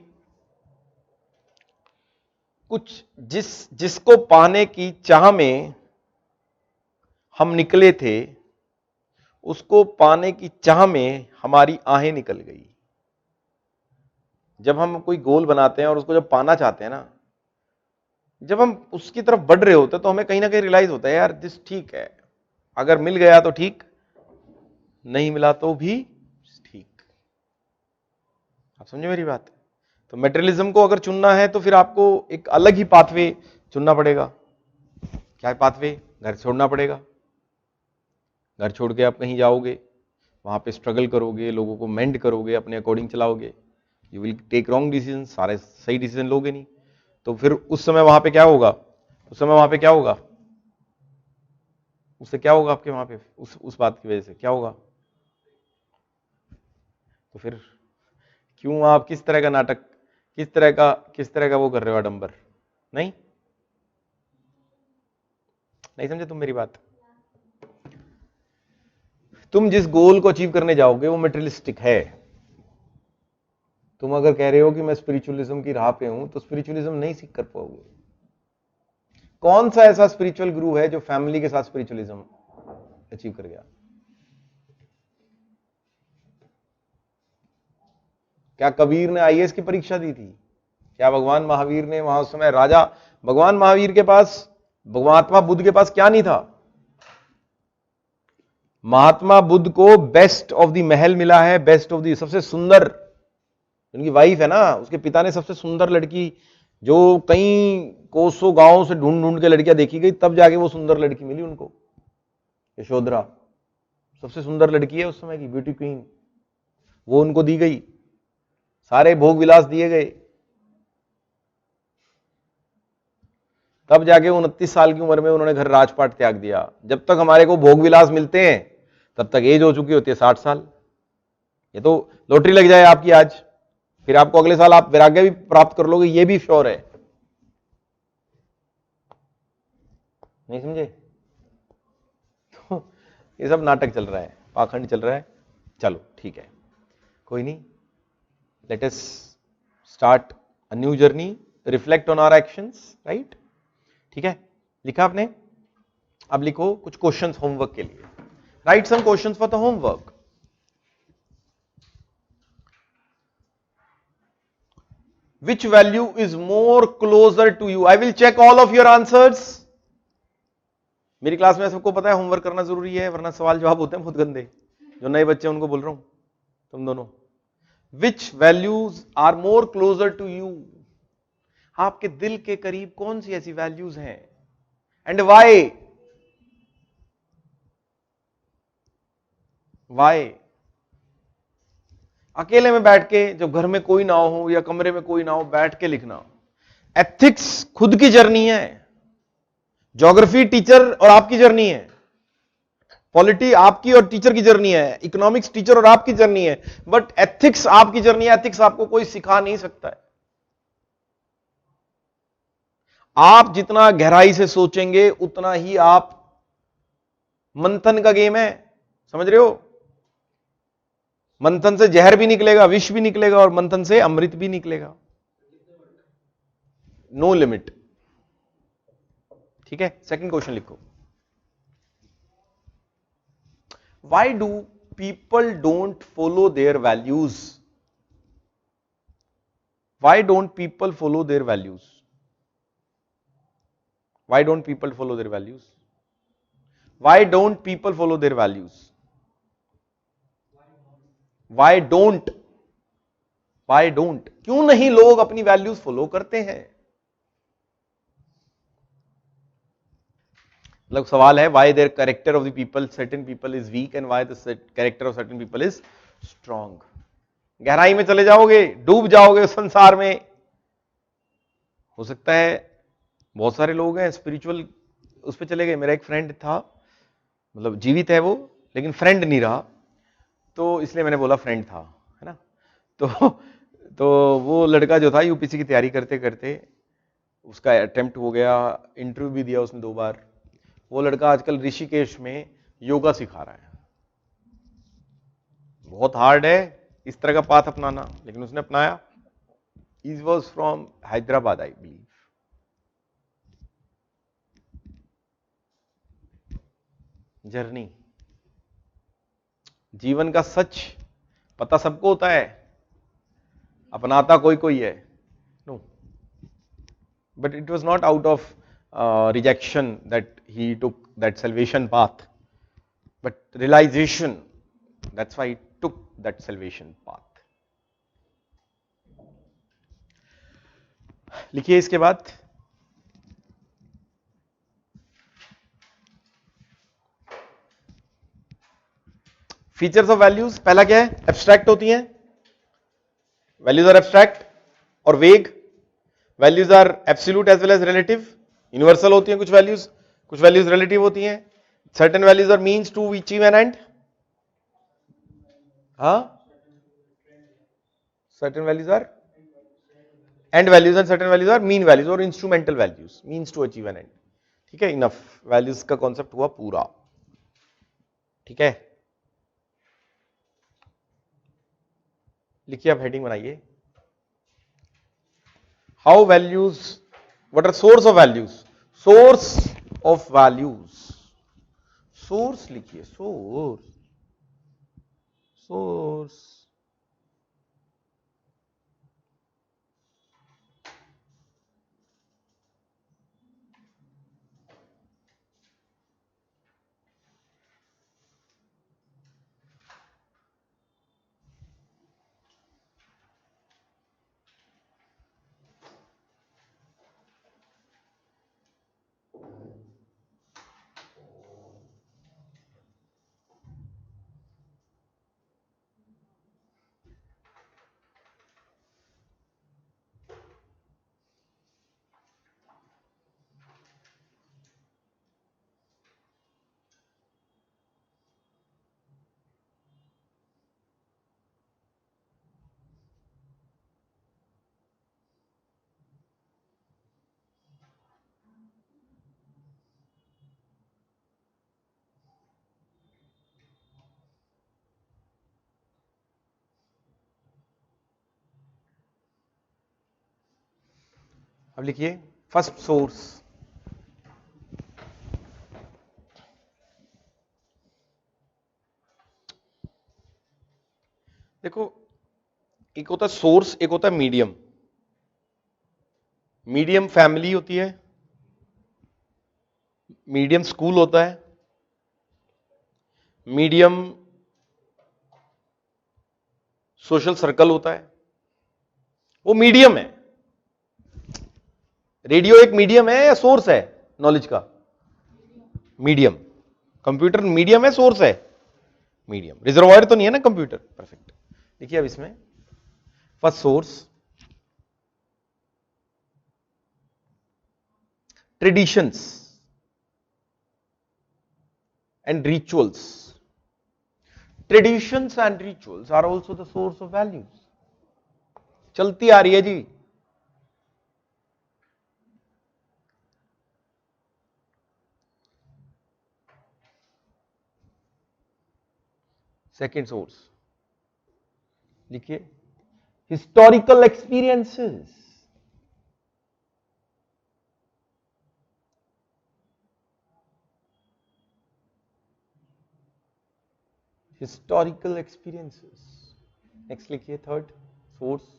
कुछ जिसको पाने की चाह में हम निकले थे, उसको पाने की चाह में हमारी आहें निकल गई. जब हम कोई गोल बनाते हैं और उसको जब पाना चाहते हैं ना, जब हम उसकी तरफ बढ़ रहे होते हैं तो हमें कहीं ना कहीं रियलाइज होता है यार दिस ठीक है, अगर मिल गया तो ठीक, नहीं मिला तो भी ठीक. आप समझे मेरी बात? तो मेटेरियलिज्म को अगर चुनना है तो फिर आपको एक अलग ही पाथवे चुनना पड़ेगा. क्या पाथवे? घर छोड़ना पड़ेगा. घर छोड़ के आप कहीं जाओगे, वहां पे स्ट्रगल करोगे, लोगों को मेंड करोगे, अपने अकॉर्डिंग चलाओगे. You will take wrong decision, सारे सही डिसीजन लोगे नहीं. तो फिर उस समय वहां पे क्या होगा? उससे क्या होगा आपके वहां पे उस बात की वजह से क्या होगा? तो फिर क्यों आप किस तरह का नाटक, किस तरह का वो कर रहे हो आडंबर? नहीं समझे तुम मेरी बात? तुम जिस गोल को अचीव करने जाओगे वो मटेरियलिस्टिक है. तुम अगर कह रहे हो कि मैं स्पिरिचुअलिज्म की राह पे हूं तो स्पिरिचुअलिज्म नहीं सीख कर पाओगे. कौन सा ऐसा स्पिरिचुअल गुरु है जो फैमिली के साथ स्पिरिचुअलिज्म अचीव कर गया? क्या कबीर ने आईएएस की परीक्षा दी थी? क्या भगवान महावीर ने वहां उस समय राजा, भगवान महावीर के पास, महात्मा बुद्ध के पास क्या नहीं था? महात्मा बुद्ध को बेस्ट ऑफ द महल मिला है, बेस्ट ऑफ द, सबसे सुंदर, उनकी वाइफ है ना, उसके पिता ने सबसे सुंदर लड़की, जो कई कोसों गांवों से ढूंढ के लड़कियां देखी गई, तब जाके वो सुंदर लड़की मिली उनको, यशोधरा. सबसे सुंदर लड़की है उस समय की, ब्यूटी क्वीन, वो उनको दी गई. सारे भोग विलास दिए गए. तब जाके 29 साल की उम्र में उन्होंने घर राजपाट त्याग दिया. जब तक हमारे को भोग विलास मिलते हैं तब तक एज हो चुकी होती है 60 साल. ये तो लॉटरी लग जाए आपकी आज, फिर आपको अगले साल आप वैराग्य भी प्राप्त कर लोगे, ये भी श्योर है. नहीं समझे? तो ये सब नाटक चल रहा है, पाखंड चल रहा है. चलो ठीक है, कोई नहीं. Let us start a new journey, reflect on our actions, right? ठीक है, लिखा आपने? अब लिखो कुछ क्वेश्चंस होमवर्क के लिए. Write some questions for the homework. Which value is more closer to you? I will check all of your answers. मेरी क्लास में सबको पता है होमवर्क करना जरूरी है, वरना सवाल जवाब होते हैं बहुत गंदे. जो नए बच्चे उनको बोल रहा हूं, तुम दोनों. Which values are more closer to you? आपके दिल के करीब कौन सी ऐसी वैल्यूज हैं? And why? Why? अकेले में बैठ के, जब घर में कोई ना हो या कमरे में कोई ना हो, बैठ के लिखना. एथिक्स खुद की जर्नी है. ज्योग्राफी टीचर और आपकी जर्नी है, पॉलिटी आपकी और टीचर की जर्नी है, इकोनॉमिक्स टीचर और आपकी जर्नी है, बट एथिक्स आपकी जर्नी है। एथिक्स आपको कोई सिखा नहीं सकता है। आप जितना गहराई से सोचेंगे उतना ही आप, मंथन का गेम है, समझ रहे हो? मंथन से जहर भी निकलेगा, विष भी निकलेगा, और मंथन से अमृत भी निकलेगा। No limit. ठीक है, सेकंड क्वेश्चन लिखो। Why do people don't follow their values? Why don't people follow their values? Why don't people follow their values? Why don't people follow their values? Why don't? Why don't? क्यों नहीं लोग अपनी values follow करते हैं? मतलब सवाल है, why their character of the people, certain people is weak and why the character of certain people is strong. गहराई में चले जाओगे, डूब जाओगे उस संसार में। हो सकता है बहुत सारे लोग हैं स्पिरिचुअल उस पर चले गए। मेरा एक फ्रेंड था, मतलब जीवित है वो, लेकिन फ्रेंड नहीं रहा, तो इसलिए मैंने बोला फ्रेंड था, है ना। तो वो लड़का जो था यूपीसी की तैयारी करते करते उसका अटेम्प्ट हो गया, इंटरव्यू भी दिया उसने 2 बार। वो लड़का आजकल ऋषिकेश में योगा सिखा रहा है। बहुत हार्ड है इस तरह का पाथ अपनाना, लेकिन उसने अपनाया। He was from Hyderabad, I believe. Journey, जीवन का सच पता सबको होता है, अपनाता कोई कोई है। No, but it was not out of rejection that he took that salvation path, but realization, that's why he took that salvation path. लिखिए इसके बाद, फीचर्स ऑफ वैल्यूज। पहला क्या है? एब्स्ट्रैक्ट होती हैं, वैल्यूज आर एब्स्ट्रैक्ट और vague. Values are absolute as well as relative. Universal होती हैं कुछ वैल्यूज रिलेटिव होती हैं। Certain values are means to achieve an end. हाँ, certain values are end values and certain values are mean values और instrumental values, means to achieve an end. ठीक है, enough. Values का कॉन्सेप्ट हुआ पूरा। ठीक है, लिखिए, आप हेडिंग बनाइए। How values, what are source of values? Source of values, source लिखिए, सोर्स। अब लिखिए फर्स्ट सोर्स। देखो, एक होता है सोर्स, एक होता है मीडियम। मीडियम फैमिली होती है, मीडियम स्कूल होता है, मीडियम सोशल सर्कल होता है। वो मीडियम है। रेडियो एक मीडियम है या सोर्स है नॉलेज का? मीडियम। कंप्यूटर मीडियम है, सोर्स है? मीडियम। रिजर्वायर तो नहीं है ना कंप्यूटर। परफेक्ट। देखिए अब इसमें first source, traditions. and rituals. Traditions and rituals are also the source of values. चलती आ रही है जी. सेकेंड सोर्स लिखिए, historical experiences. Historical experiences. Next लिखिए, थर्ड सोर्स.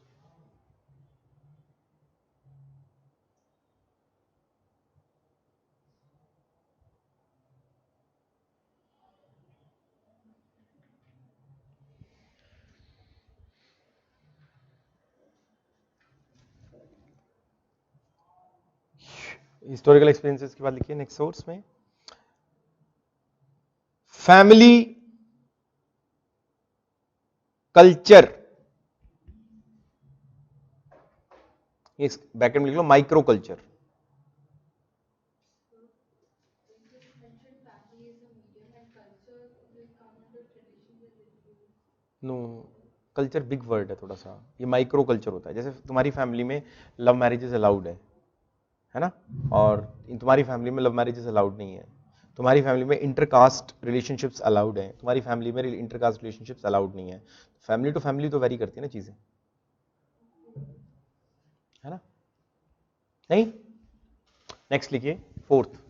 हिस्टोरिकल एक्सपीरियंसेस के बाद लिखिए नेक्स्ट सोर्स में, फैमिली कल्चर. इस बैकेट में लिख लो micro culture. No, culture big word है थोड़ा सा, ये माइक्रो कल्चर होता है. जैसे तुम्हारी फैमिली में लव मैरिजेस अलाउड है ना, और तुम्हारी फैमिली में लव मैरिजेस अलाउड नहीं है. तुम्हारी फैमिली में इंटरकास्ट रिलेशनशिप्स अलाउड है, तुम्हारी फैमिली में इंटरकास्ट रिलेशनशिप्स अलाउड नहीं है. फैमिली टू फैमिली तो वेरी करती है ना चीजें, है ना. नहीं, नेक्स्ट लिखिए, फोर्थ.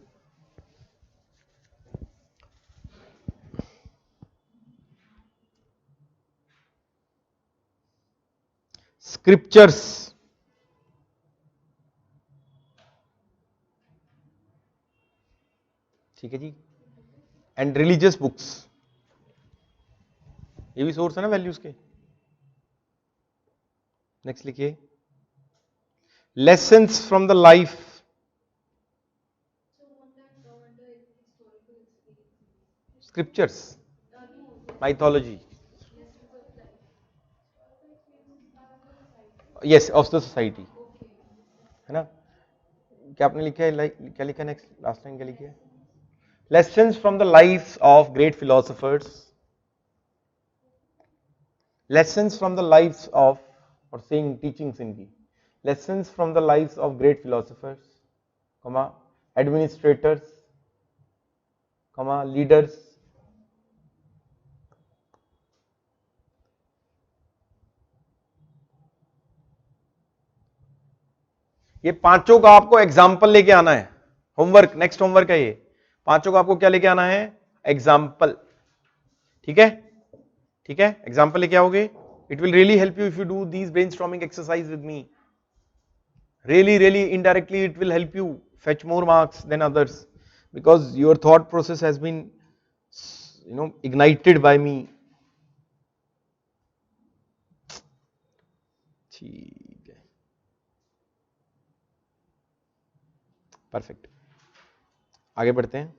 स्क्रिप्चर्स. ठीक है जी. एंड रिलीजियस बुक्स, ये भी सोर्स है ना वैल्यूज के. नेक्स्ट लिखिए, lessons from the life. Scriptures, mythology, yes, of the society, है ना. क्या आपने लिखा है, क्या लिखा है नेक्स्ट लास्ट लाइन क्या लिखी है, lessons from the life of great philosophers. Lessons from the life of, और सेइंग टीचिंग्स इनकी, lessons from the life of great philosophers, कमा एडमिनिस्ट्रेटर्स, कमा लीडर्स. ये पांचों का आपको एग्जाम्पल लेके आना है. होमवर्क, नेक्स्ट होमवर्क है ये. पांचों का आपको क्या लेके आना है, एग्जाम्पल. ठीक है, ठीक है, एग्जाम्पल लेके आओगे. It will really help you if you do these brainstorming exercise with me. really indirectly it will help you fetch more marks than others, because your thought process has been, ignited by me. ठीक है, perfect. आगे बढ़ते हैं.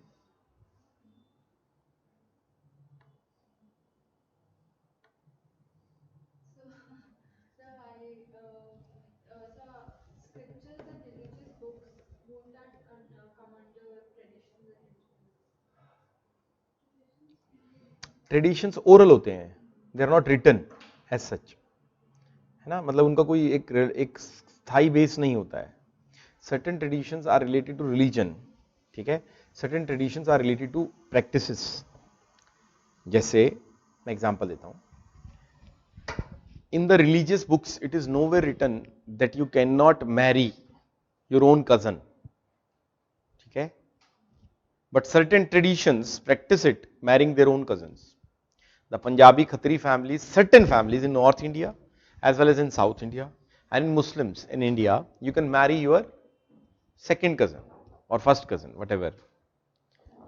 Traditions oral होते हैं, they are not written as such, है ना. मतलब उनका कोई एक स्थायी बेस नहीं होता है. Certain traditions are related to religion. ठीक है, certain traditions are related to practices. जैसे मैं एग्जांपल देता हूं, in the religious books it is nowhere written that you can not marry your own cousin. ठीक है, but certain traditions practice it, marrying their own cousins. The Punjabi Khatri families, certain families in North India as well as in South India, and in Muslims in India, you can marry your second cousin or first cousin, whatever.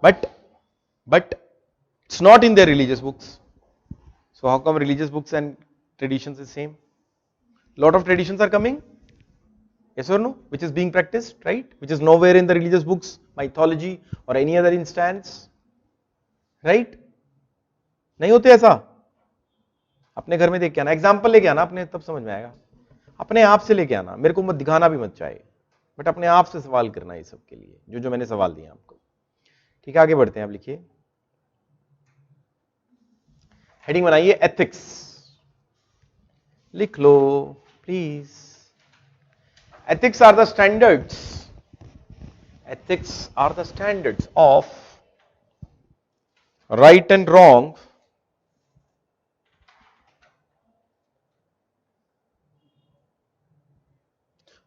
But it's not in their religious books. So how come religious books and traditions is same? Lot of traditions are coming, yes or no, which is being practiced, right, which is nowhere in the religious books, mythology or any other instance, right? नहीं होते ऐसा. अपने घर में देख के आना, example लेके आना अपने, तब समझ में आएगा. अपने आप से लेके आना, मेरे को मत दिखाना भी मत चाहे, बट अपने आप से सवाल करना ये सब के लिए, जो जो मैंने सवाल दिए आपको. ठीक है, आगे बढ़ते हैं. आप लिखिए, हेडिंग बनाइए एथिक्स, लिख लो please. Ethics are the standards, ethics are the standards of right and wrong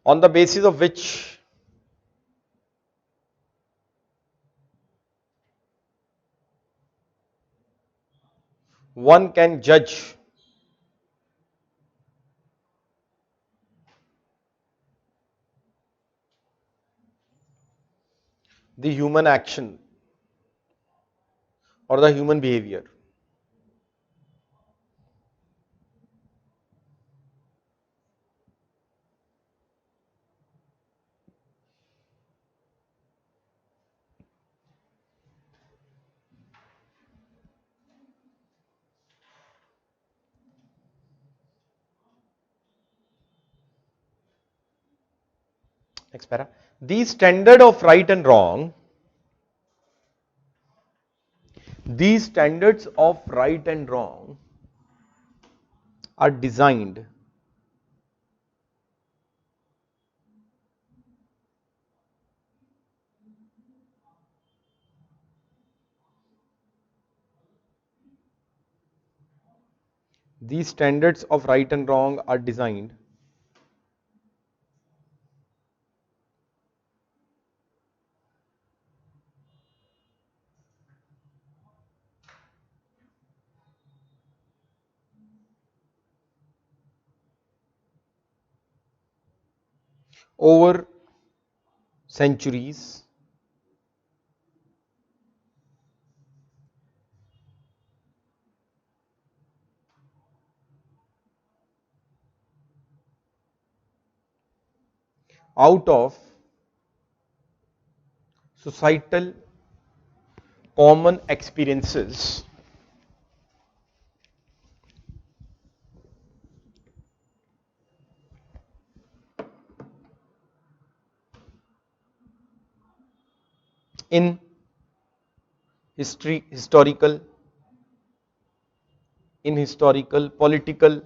on the basis of which one can judge the human action or the human behavior. Next para. The standard of right and wrong, these standards of right and wrong are designed these standards of right and wrong are designed over centuries out of societal common experiences in historical, political,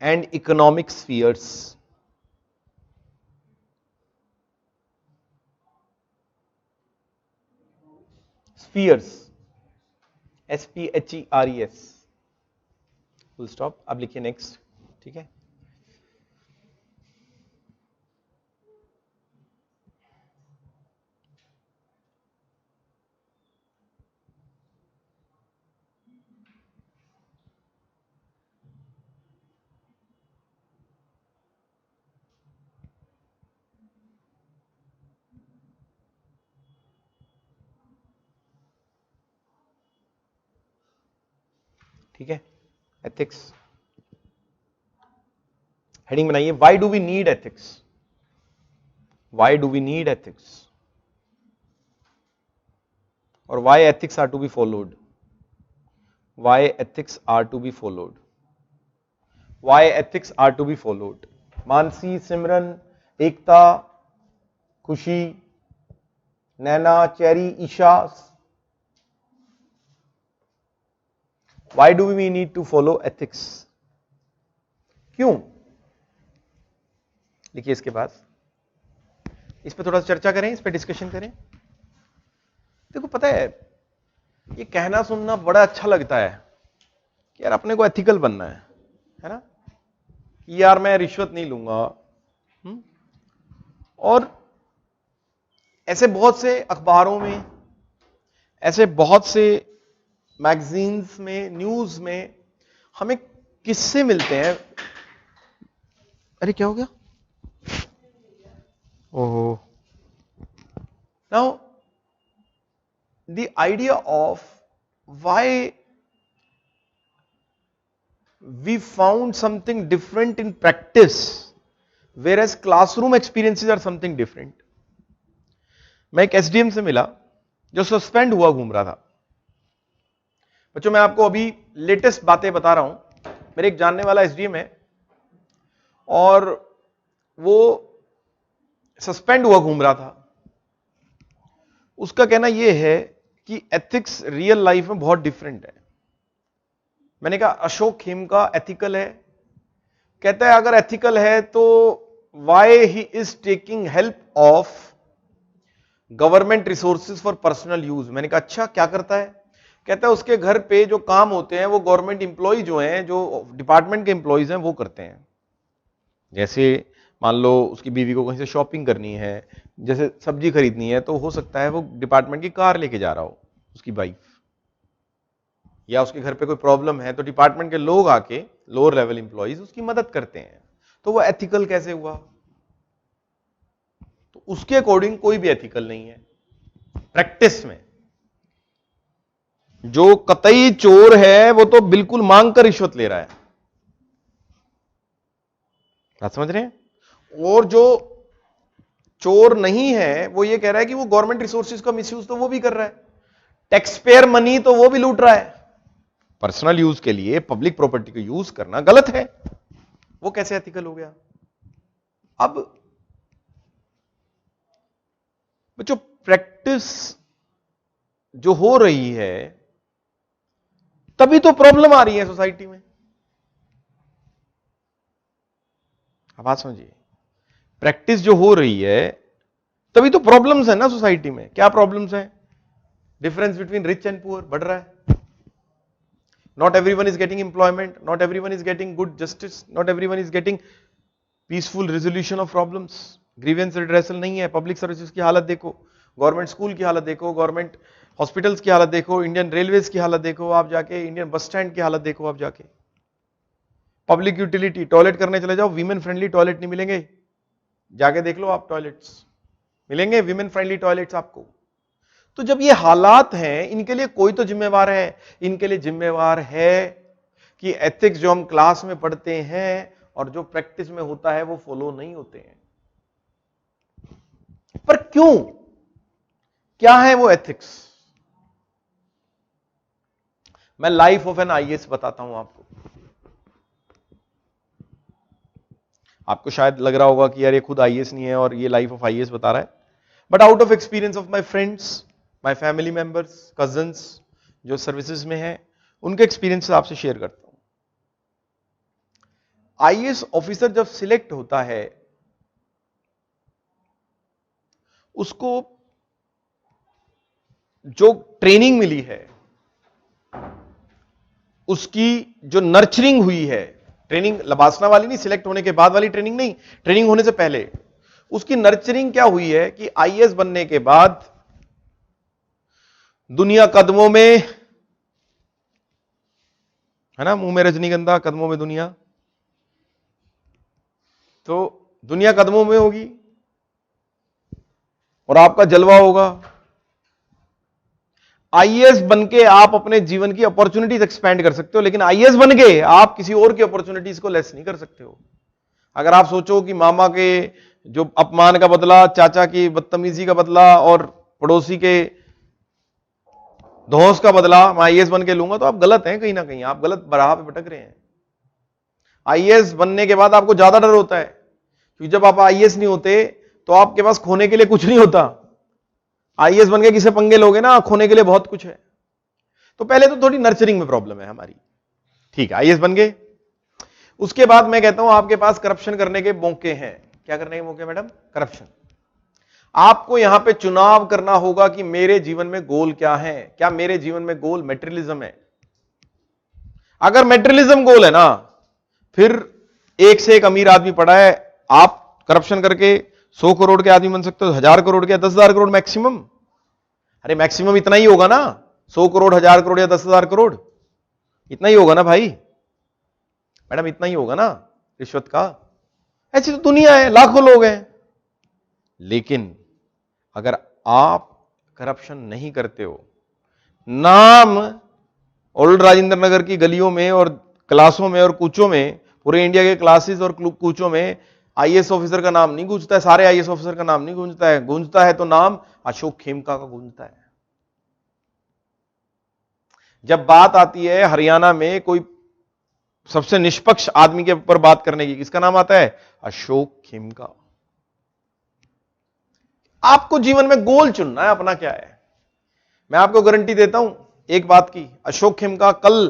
and economic spheres. Spheres, SPHERES, full stop. अब लिखिए next, ठीक है। ठीक है, ethics heading बनाइए, why do we need ethics, why do we need ethics, और why ethics are to be followed, why ethics are to be followed, why ethics are to be followed. Mansi, Simran, Ekta, Khushi, Naina, Cherry, Isha, why do we need to follow ethics, क्यों लिखिए इसके बाद, इस पर थोड़ा चर्चा करें, इस पर डिस्कशन करें। देखो पता है, ये कहना सुनना बड़ा अच्छा लगता है कि यार अपने को एथिकल बनना है ना, कि यार मैं रिश्वत नहीं लूंगा। और ऐसे बहुत से अखबारों में, ऐसे बहुत से मैगजीन्स में, न्यूज में हमें किस्से मिलते हैं। अरे क्या हो गया? ओहो। Now the idea of why we found something different in practice whereas classroom experiences are something different. मैं एक एसडीएम से मिला जो सस्पेंड हुआ घूम रहा था। बच्चों मैं आपको अभी लेटेस्ट बातें बता रहा हूं। मेरे एक जानने वाला एसडीएम है और वो सस्पेंड हुआ घूम रहा था। उसका कहना यह है कि एथिक्स रियल लाइफ में बहुत डिफरेंट है। मैंने कहा अशोक खेमका एथिकल है? कहता है अगर एथिकल है तो why he is taking help of government resources for personal use. मैंने कहा अच्छा क्या करता है? कहता है उसके घर पे जो काम होते हैं वो गवर्नमेंट इंप्लॉय जो हैं, जो डिपार्टमेंट के इंप्लॉयज हैं वो करते हैं। जैसे मान लो उसकी बीवी को कहीं से शॉपिंग करनी है, जैसे सब्जी खरीदनी है, तो हो सकता है वो डिपार्टमेंट की कार लेके जा रहा हो उसकी वाइफ, या उसके घर पे कोई प्रॉब्लम है तो डिपार्टमेंट के लोग आके लोअर लेवल इंप्लॉइज उसकी मदद करते हैं। तो वो एथिकल कैसे हुआ? तो उसके अकॉर्डिंग कोई भी एथिकल नहीं है। प्रैक्टिस में जो कतई चोर है वो तो बिल्कुल मांग कर रिश्वत ले रहा है, बात समझ रहे हैं? और जो चोर नहीं है वो ये कह रहा है कि वो गवर्नमेंट रिसोर्सेज का मिसयूज तो वो भी कर रहा है, टैक्स पेयर मनी तो वो भी लूट रहा है। पर्सनल यूज के लिए पब्लिक प्रॉपर्टी को यूज करना गलत है, वो कैसे एथिकल हो गया? अब बच्चों प्रैक्टिस जो हो रही है तभी तो प्रॉब्लम आ रही है सोसाइटी में। अब बात समझिए, प्रैक्टिस जो हो रही है तभी तो प्रॉब्लम्स है ना सोसाइटी में। क्या प्रॉब्लम्स है? Difference between rich and poor बढ़ रहा है, not everyone is getting employment, not everyone is getting good justice, not everyone is getting peaceful resolution of problems, grievance redressal नहीं है। पब्लिक सर्विसेज की हालत देखो, गवर्नमेंट स्कूल की हालत देखो, गवर्नमेंट हॉस्पिटल्स की हालत देखो, इंडियन रेलवेज की हालत देखो आप जाके, इंडियन बस स्टैंड की हालत देखो आप जाके। पब्लिक यूटिलिटी, टॉयलेट करने चले जाओ, वीमेन फ्रेंडली टॉयलेट नहीं मिलेंगे, जाके देख लो आप, टॉयलेट्स मिलेंगे वीमेन फ्रेंडली टॉयलेट्स आपको? तो जब ये हालात हैं, इनके लिए कोई तो जिम्मेवार है। इनके लिए जिम्मेवार है कि एथिक्स जो हम क्लास में पढ़ते हैं और जो प्रैक्टिस में होता है वो फॉलो नहीं होते हैं। पर क्यों? क्या है वो एथिक्स? मैं लाइफ ऑफ एन आईएएस बताता हूं आपको। आपको शायद लग रहा होगा कि यार ये खुद आईएएस नहीं है और ये लाइफ ऑफ आईएएस बता रहा है, but out of experience of my friends, my family members, cousins जो सर्विसेज में हैं, उनके एक्सपीरियंस से आपसे शेयर करता हूं। आईएएस ऑफिसर जब सिलेक्ट होता है, उसको जो ट्रेनिंग मिली है, उसकी जो नर्चरिंग हुई है, ट्रेनिंग लबासना वाली नहीं, सिलेक्ट होने के बाद वाली ट्रेनिंग नहीं, ट्रेनिंग होने से पहले उसकी नर्चरिंग क्या हुई है कि आईएएस बनने के बाद दुनिया कदमों में है ना, मुंह में रजनीगंधा कदमों में दुनिया, तो दुनिया कदमों में होगी और आपका जलवा होगा। आईएएस बनके आप अपने जीवन की अपॉर्चुनिटीज एक्सपेंड कर सकते हो, लेकिन आईएएस बनके आप किसी और की अपॉर्चुनिटीज को लेस नहीं कर सकते हो। अगर आप सोचो कि मामा के जो अपमान का बदला, चाचा की बदतमीजी का बदला और पड़ोसी के धौंस का बदला मैं आईएएस बन के लूंगा, तो आप गलत हैं, कहीं ना कहीं आप गलत बराह पे भटक रहे हैं। आईएएस बनने के बाद आपको ज्यादा डर होता है, क्योंकि जब आप आईएएस नहीं होते तो आपके पास खोने के लिए कुछ नहीं होता। आईएएस बन के किसे पंगे लोगे ना, खोने के लिए बहुत कुछ है। तो पहले तो थोड़ी नर्चरिंग में प्रॉब्लम है हमारी, ठीक है, आईएएस बन गए। उसके बाद मैं कहता हूं आपके पास करप्शन करने के मौके हैं। क्या करने के मौके मैडम? करप्शन। आपको यहां पे चुनाव करना होगा कि मेरे जीवन में गोल क्या है। क्या मेरे जीवन में गोल मेटेरियलिज्म है? अगर मेटेरियलिज्म गोल है ना, फिर एक से एक अमीर आदमी पड़ा है, आप करप्शन करके 100 करोड़ के आदमी बन सकते हो, 1000 करोड़ के, 10,000 करोड़ मैक्सिमम। अरे मैक्सिमम इतना ही होगा ना, 100 करोड़, 1000 करोड़ या 10,000 करोड़, इतना ही होगा ना भाई, मैडम इतना ही होगा ना रिश्वत का। ऐसी तो दुनिया है, लाखों लोग हैं। लेकिन अगर आप करप्शन नहीं करते हो, नाम ओल्ड राजेंद्र नगर की गलियों में और क्लासों में और कूचों में, पूरे इंडिया के क्लासेस और कूचों में आईएएस ऑफिसर का नाम नहीं गूंजता है, सारे आईएएस ऑफिसर का नाम नहीं गूंजता है तो नाम अशोक खेमका का गूंजता है। जब बात आती है हरियाणा में कोई सबसे निष्पक्ष आदमी के ऊपर बात करने की, किसका नाम आता है? अशोक खेमका। आपको जीवन में गोल चुनना है, अपना क्या है। मैं आपको गारंटी देता हूं एक बात की, अशोक खेमका कल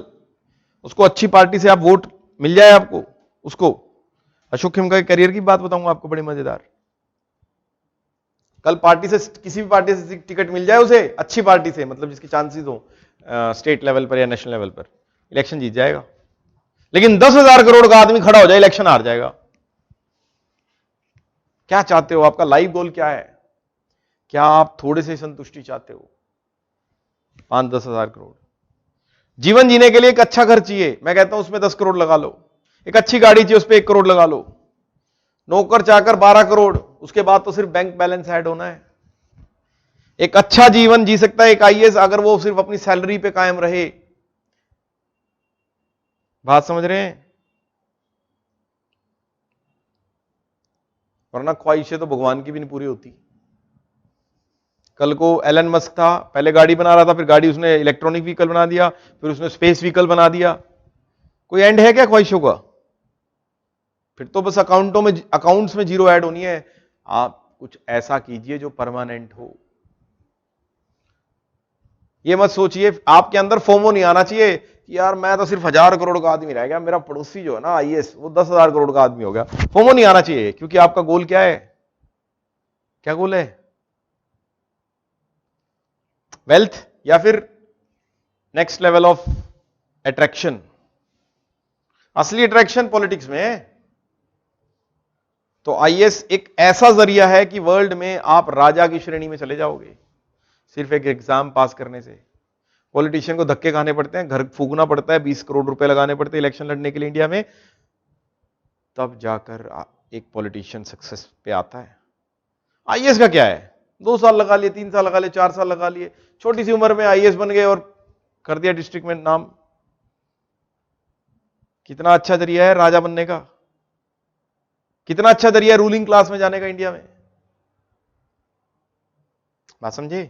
उसको अच्छी पार्टी से आप वोट मिल जाए आपको, उसको अशोक खेमका के करियर की बात बताऊंगा आपको बड़ी मजेदार। कल पार्टी से, किसी भी पार्टी से टिकट मिल जाए उसे, अच्छी पार्टी से, मतलब जिसकी चांसेस हो स्टेट लेवल पर या नेशनल लेवल पर, इलेक्शन जीत जाएगा। लेकिन 10,000 करोड़ का आदमी खड़ा हो जाए, इलेक्शन हार जाएगा। क्या चाहते हो? आपका लाइफ गोल क्या है? क्या आप थोड़े से संतुष्टि चाहते हो? 5-10 हजार करोड़। जीवन जीने के लिए एक अच्छा घर चाहिए, मैं कहता हूं उसमें 10 करोड़ लगा लो। एक अच्छी गाड़ी चाहिए, उस पर 1 करोड़ लगा लो। नौकर चाकर 12 करोड़, उसके बाद तो सिर्फ बैंक बैलेंस ऐड होना है। एक अच्छा जीवन जी सकता है एक आईएएस अगर वो सिर्फ अपनी सैलरी पे कायम रहे। बात समझ रहे हैं? वरना ख्वाहिशें तो भगवान की भी नहीं पूरी होती। कल को एलन मस्क था, पहले गाड़ी बना रहा था, फिर गाड़ी उसने इलेक्ट्रॉनिक व्हीकल बना दिया, फिर उसने स्पेस व्हीकल बना दिया। कोई एंड है क्या ख्वाहिशों का? फिर तो बस अकाउंट्स में जीरो ऐड होनी है। आप कुछ ऐसा कीजिए जो परमानेंट हो। ये मत सोचिए, आपके अंदर फोमो नहीं आना चाहिए कि यार मैं तो सिर्फ 1000 करोड़ का आदमी रह गया, मेरा पड़ोसी जो है ना आईएएस वो 10,000 करोड़ का आदमी हो गया। फोमो नहीं आना चाहिए, क्योंकि आपका गोल क्या है? क्या गोल है? वेल्थ या फिर नेक्स्ट लेवल ऑफ अट्रैक्शन? असली अट्रैक्शन पॉलिटिक्स में है। तो आईएएस एक ऐसा जरिया है कि वर्ल्ड में आप राजा की श्रेणी में चले जाओगे सिर्फ एक एग्जाम पास करने से। पॉलिटिशियन को धक्के खाने पड़ते हैं, घर फूकना पड़ता है, 20 करोड़ रुपए लगाने पड़ते हैं इलेक्शन लड़ने के लिए इंडिया में, तब जाकर एक पॉलिटिशियन सक्सेस पे आता है। आईएएस का क्या है? 2 साल लगा लिए, 3 साल लगा लिए, 4 साल लगा लिए, छोटी सी उम्र में आईएएस बन गए और कर दिया डिस्ट्रिक्ट में नाम। कितना अच्छा जरिया है राजा बनने का, कितना अच्छा जरिया है रूलिंग क्लास में जाने का इंडिया में। बात समझे?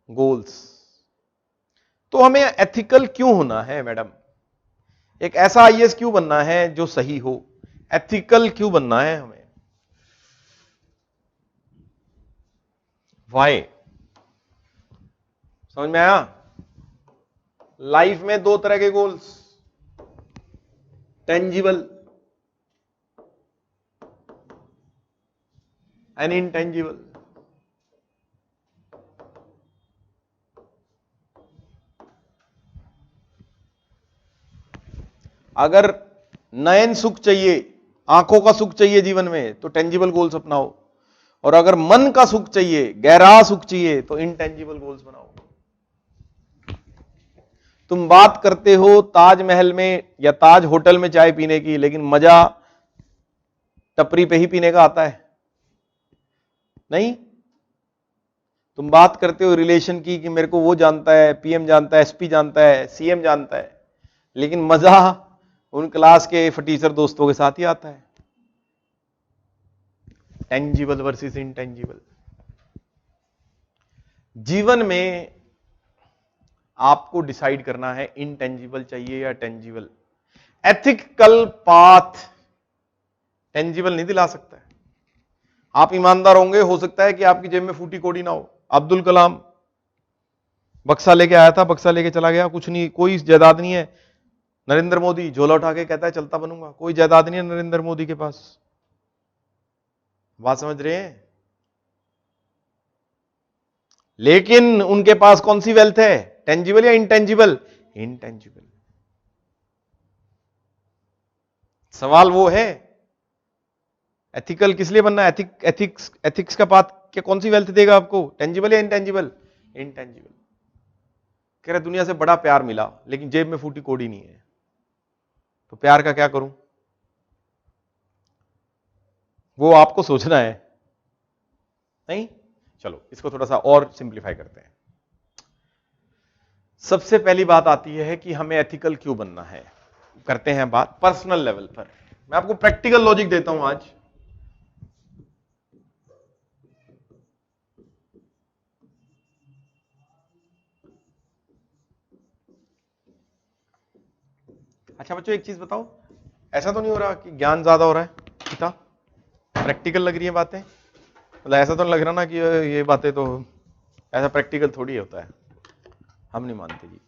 गोल्स। तो हमें एथिकल क्यों होना है मैडम? एक ऐसा आईएएस क्यों बनना है जो सही हो? एथिकल क्यों बनना है हमें? वाई? समझ में आया? लाइफ में 2 तरह के गोल्स, टेंजिबल एंड इनटेंजिबल। अगर नयन सुख चाहिए, आंखों का सुख चाहिए जीवन में, तो टेंजिबल गोल्स अपनाओ। और अगर मन का सुख चाहिए, गहरा सुख चाहिए, तो इनटेंजिबल गोल्स बनाओ। तुम बात करते हो ताजमहल में या ताज होटल में चाय पीने की, लेकिन मजा टपरी पे ही पीने का आता है नहीं। तुम बात करते हो रिलेशन की कि मेरे को वो जानता है, पीएम जानता है, एसपी जानता है, सीएम जानता है, लेकिन मजा उन क्लास के फटीचर दोस्तों के साथ ही आता है। Tangible versus intangible. जीवन में आपको डिसाइड करना है इनटेंजिबल चाहिए या टेंजिबल। एथिकल पाथ टेंजिबल नहीं दिला सकता है। आप ईमानदार होंगे, हो सकता है कि आपकी जेब में फूटी कोड़ी ना हो। अब्दुल कलाम बक्सा लेके आया था, बक्सा लेके चला गया, कुछ नहीं, कोई जायदाद नहीं है। नरेंद्र मोदी झोला उठा के कहता है चलता बनूंगा, कोई जायदाद नहीं है नरेंद्र मोदी के पास। बात समझ रहे हैं? लेकिन उनके पास कौन सी वेल्थ है? टेंजिबल या इनटेंजिबल? इनटेंजिबल। सवाल वो है एथिकल किस लिए बनना है? एथिक्स का पाथ क्या कौन सी वेल्थ देगा आपको? टेंजिबल या इनटेंजिबल? इनटेंजिबल। कह रहे दुनिया से बड़ा प्यार मिला लेकिन जेब में फूटी कोड़ी नहीं है, तो प्यार का क्या करूं? वो आपको सोचना है नहीं। चलो इसको थोड़ा सा और सिंप्लीफाई करते हैं। सबसे पहली बात आती है कि हमें एथिकल क्यों बनना है। करते हैं बात पर्सनल लेवल पर। मैं आपको प्रैक्टिकल लॉजिक देता हूं आज। अच्छा बच्चों एक चीज बताओ, ऐसा तो नहीं हो रहा कि ज्ञान ज्यादा हो रहा है? कितना प्रैक्टिकल लग रही है बातें? मतलब ऐसा तो नहीं लग रहा ना कि ये बातें तो ऐसा प्रैक्टिकल थोड़ी होता है। हम नहीं मानते जी।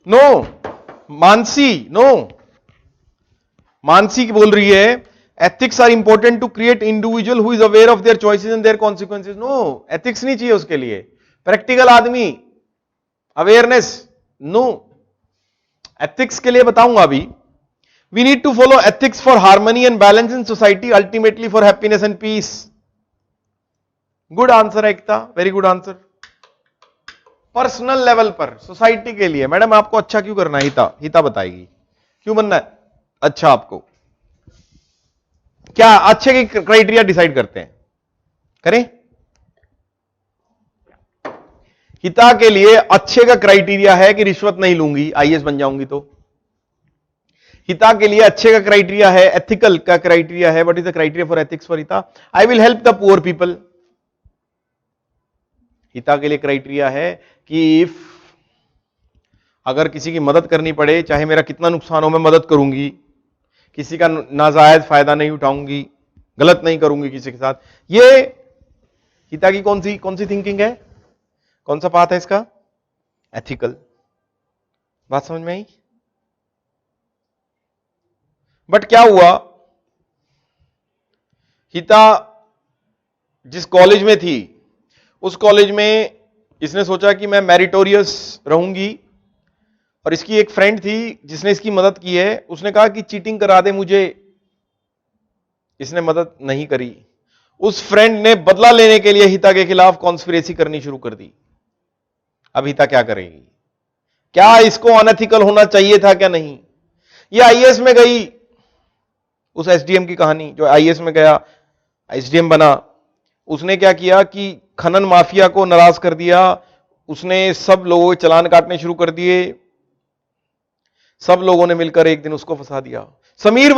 नो, मानसी नो, मानसी बोल रही है ethics are important to create individual who is aware of their choices and their consequences. No, ethics नहीं चाहिए उसके लिए, प्रैक्टिकल आदमी, अवेयरनेस नो। एथिक्स के लिए बताऊंगा अभी। We need to follow ethics for harmony and balance in society, ultimately for happiness and peace. Good answer है Ekta, very good answer. Personal level पर, सोसाइटी के लिए। मैडम आपको अच्छा क्यों करना है? हिता बताएगी क्यों बनना है अच्छा आपको। क्या अच्छे के क्राइटेरिया डिसाइड करते हैं? करें। हिता के लिए अच्छे का क्राइटेरिया है कि रिश्वत नहीं लूंगी, आईएएस बन जाऊंगी तो। हिता के लिए अच्छे का क्राइटेरिया है, एथिकल का क्राइटेरिया है। What is the criteria for ethics for Hita? I will help the poor people. Hita के लिए क्राइटेरिया है कि इफ अगर किसी की मदद करनी पड़े, चाहे मेरा कितना नुकसान हो, मैं मदद करूंगी, किसी का नाजायज फायदा नहीं उठाऊंगी, गलत नहीं करूंगी किसी के साथ। ये हिता की कौन सी थिंकिंग है? कौन सा पाथ है इसका? एथिकल। बात समझ में आई? बट क्या हुआ, हिता जिस कॉलेज में थी उस कॉलेज में इसने सोचा कि मैं मेरिटोरियस रहूंगी, और इसकी एक फ्रेंड थी जिसने इसकी मदद की है, उसने कहा कि चीटिंग करा दे मुझे, इसने मदद नहीं करी। उस फ्रेंड ने बदला लेने के लिए हिता के खिलाफ कॉन्स्पिरेसी करनी शुरू कर दी। अब हिता क्या करेगी? क्या इसको अनएथिकल होना चाहिए था क्या नहीं? ये आईएएस में गई, उस एसडीएम की कहानी, जो आईएएस में गया, एसडीएम बना, उसने क्या किया कि खनन माफिया को नाराज कर दिया। उसने सब लोगों के चालान काटने शुरू कर दिए। सब लोगों ने मिलकर एक दिन उसको फंसा दिया। समीर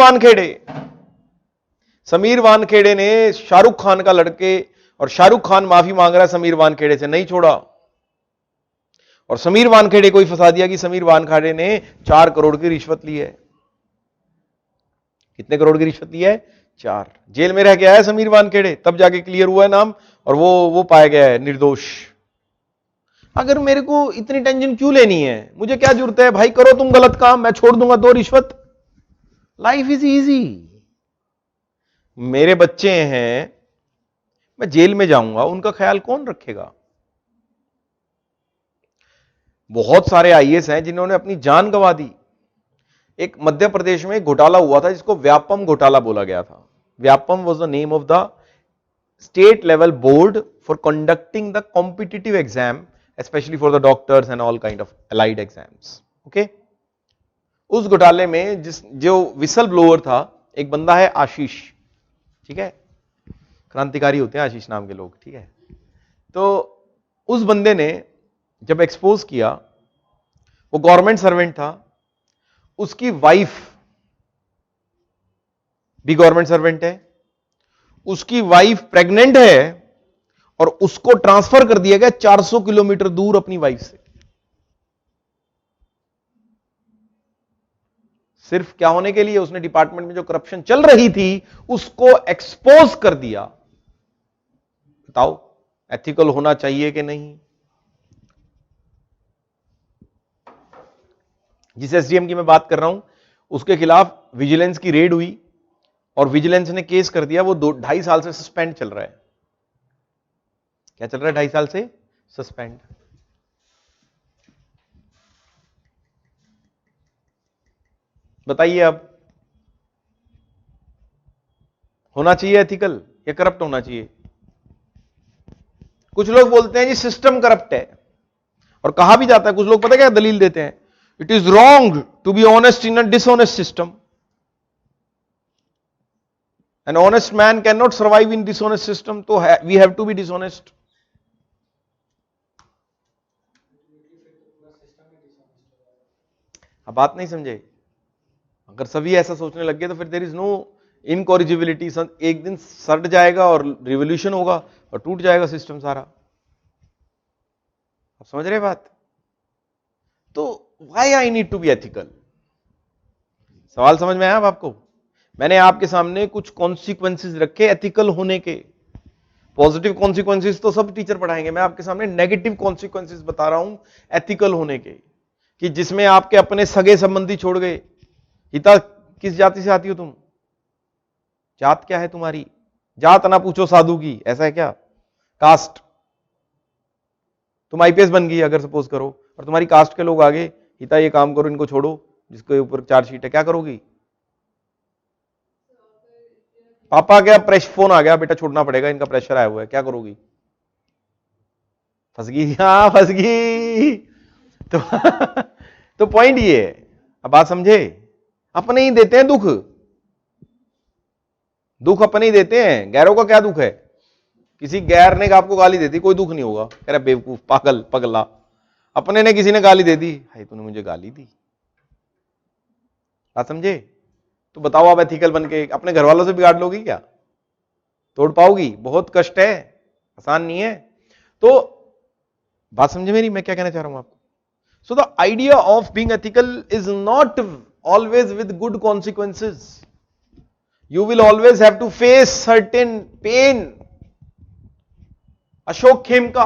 वानखेड़े ने शाहरुख खान का लड़के, और शाहरुख खान माफी मांग रहा है समीर वानखेड़े से, नहीं छोड़ा, और समीर वानखेड़े को ही फंसा दिया कि समीर वानखेड़े ने 4 करोड़ की रिश्वत ली है। कितने करोड़ की रिश्वत ली है? 4। जेल में रह के आया समीर वानखेड़े, तब जाके क्लियर हुआ है नाम, और वो पाया गया है निर्दोष। अगर मेरे को इतनी टेंशन क्यों लेनी है? मुझे क्या जरूरत है भाई, करो तुम गलत काम, मैं छोड़ दूंगा 2 रिश्वत। Life is easy. मेरे बच्चे हैं, मैं जेल में जाऊंगा, उनका ख्याल कौन रखेगा? बहुत सारे आईएएस हैं जिन्होंने अपनी जान गंवा दी। एक मध्य प्रदेश में घोटाला हुआ था जिसको व्यापम घोटाला बोला गया था। Vyapam was the name of the state level board for conducting the competitive exam, especially for the doctors and all kind of allied exams. Okay? उस घोटाले में जो विसल ब्लोअर था, एक बंदा है आशीष, ठीक है, क्रांतिकारी होते हैं आशीष नाम के लोग, ठीक है। तो उस बंदे ने जब एक्सपोज किया, वो गवर्नमेंट सर्वेंट था, उसकी वाइफ भी गवर्नमेंट सर्वेंट है, उसकी वाइफ प्रेग्नेंट है, और उसको ट्रांसफर कर दिया गया 400 किलोमीटर दूर अपनी वाइफ से। सिर्फ क्या होने के लिए? उसने डिपार्टमेंट में जो करप्शन चल रही थी उसको एक्सपोज कर दिया। बताओ एथिकल होना चाहिए कि नहीं? जिस एसडीएम की मैं बात कर रहा हूं उसके खिलाफ विजिलेंस की रेड हुई, और विजिलेंस ने केस कर दिया। वो 2.5 साल से सस्पेंड चल रहा है। क्या चल रहा है? 2.5 साल से सस्पेंड। बताइए अब, होना चाहिए एथिकल या करप्ट होना चाहिए? कुछ लोग बोलते हैं जी सिस्टम करप्ट है, और कहा भी जाता है, कुछ लोग पता क्या दलील देते हैं, it is wrong to be honest in a dishonest system, an honest man can not survive in dishonest system, तो we have to be dishonest. अब बात नहीं समझे? अगर सभी ऐसा सोचने लग गए तो फिर देयर इज नो इनकॉरिजिबिलिटी। एक दिन सड़ जाएगा और रिवोल्यूशन होगा और टूट जाएगा सिस्टम सारा। आप समझ रहे बात? तो why I need to be ethical? सवाल समझ में आया अब आपको? मैंने आपके सामने कुछ कॉन्सिक्वेंसेस रखे एथिकल होने के। पॉजिटिव कॉन्सिक्वेंसेस तो सब टीचर पढ़ाएंगे, मैं आपके सामने नेगेटिव कॉन्सिक्वेंसेस बता रहा हूं एथिकल होने के। कि जिसमें आपके अपने सगे संबंधी छोड़ गए। हिता किस जाति से आती हो तुम? जात क्या है तुम्हारी? जात ना पूछो साधु की, ऐसा है क्या? कास्ट। तुम आईपीएस बन गई अगर सपोज करो, और तुम्हारी कास्ट के लोग आगे, हिता ये काम करो, इनको छोड़ो, जिसके ऊपर चार्जशीट है, क्या करोगी? पापा क्या प्रेशर, फोन आ गया, बेटा छोड़ना पड़ेगा, इनका प्रेशर आया हुआ है, क्या करोगी? फंस गई, हाँ फंस गई। तो तो पॉइंट ये है, अब बात समझे? अपने ही देते हैं दुख, दुख अपने ही देते हैं, गैरों का क्या दुख है? किसी गैर ने आपको गाली दे दी, कोई दुख नहीं होगा, कह रहा बेवकूफ, पागल, पगला। अपने ने किसी ने गाली दे दी, हाय तूने मुझे गाली दी, बात समझे? तो बताओ आप एथिकल बन के अपने घर वालों से बिगाड़ लोगी क्या? तोड़ पाओगी? बहुत कष्ट है, आसान नहीं है। तो बात समझे मेरी, मैं क्या कहना चाह रहा हूं आपको? So the idea of being ethical is not always with good consequences. You will always have to face certain pain. Ashok Khemka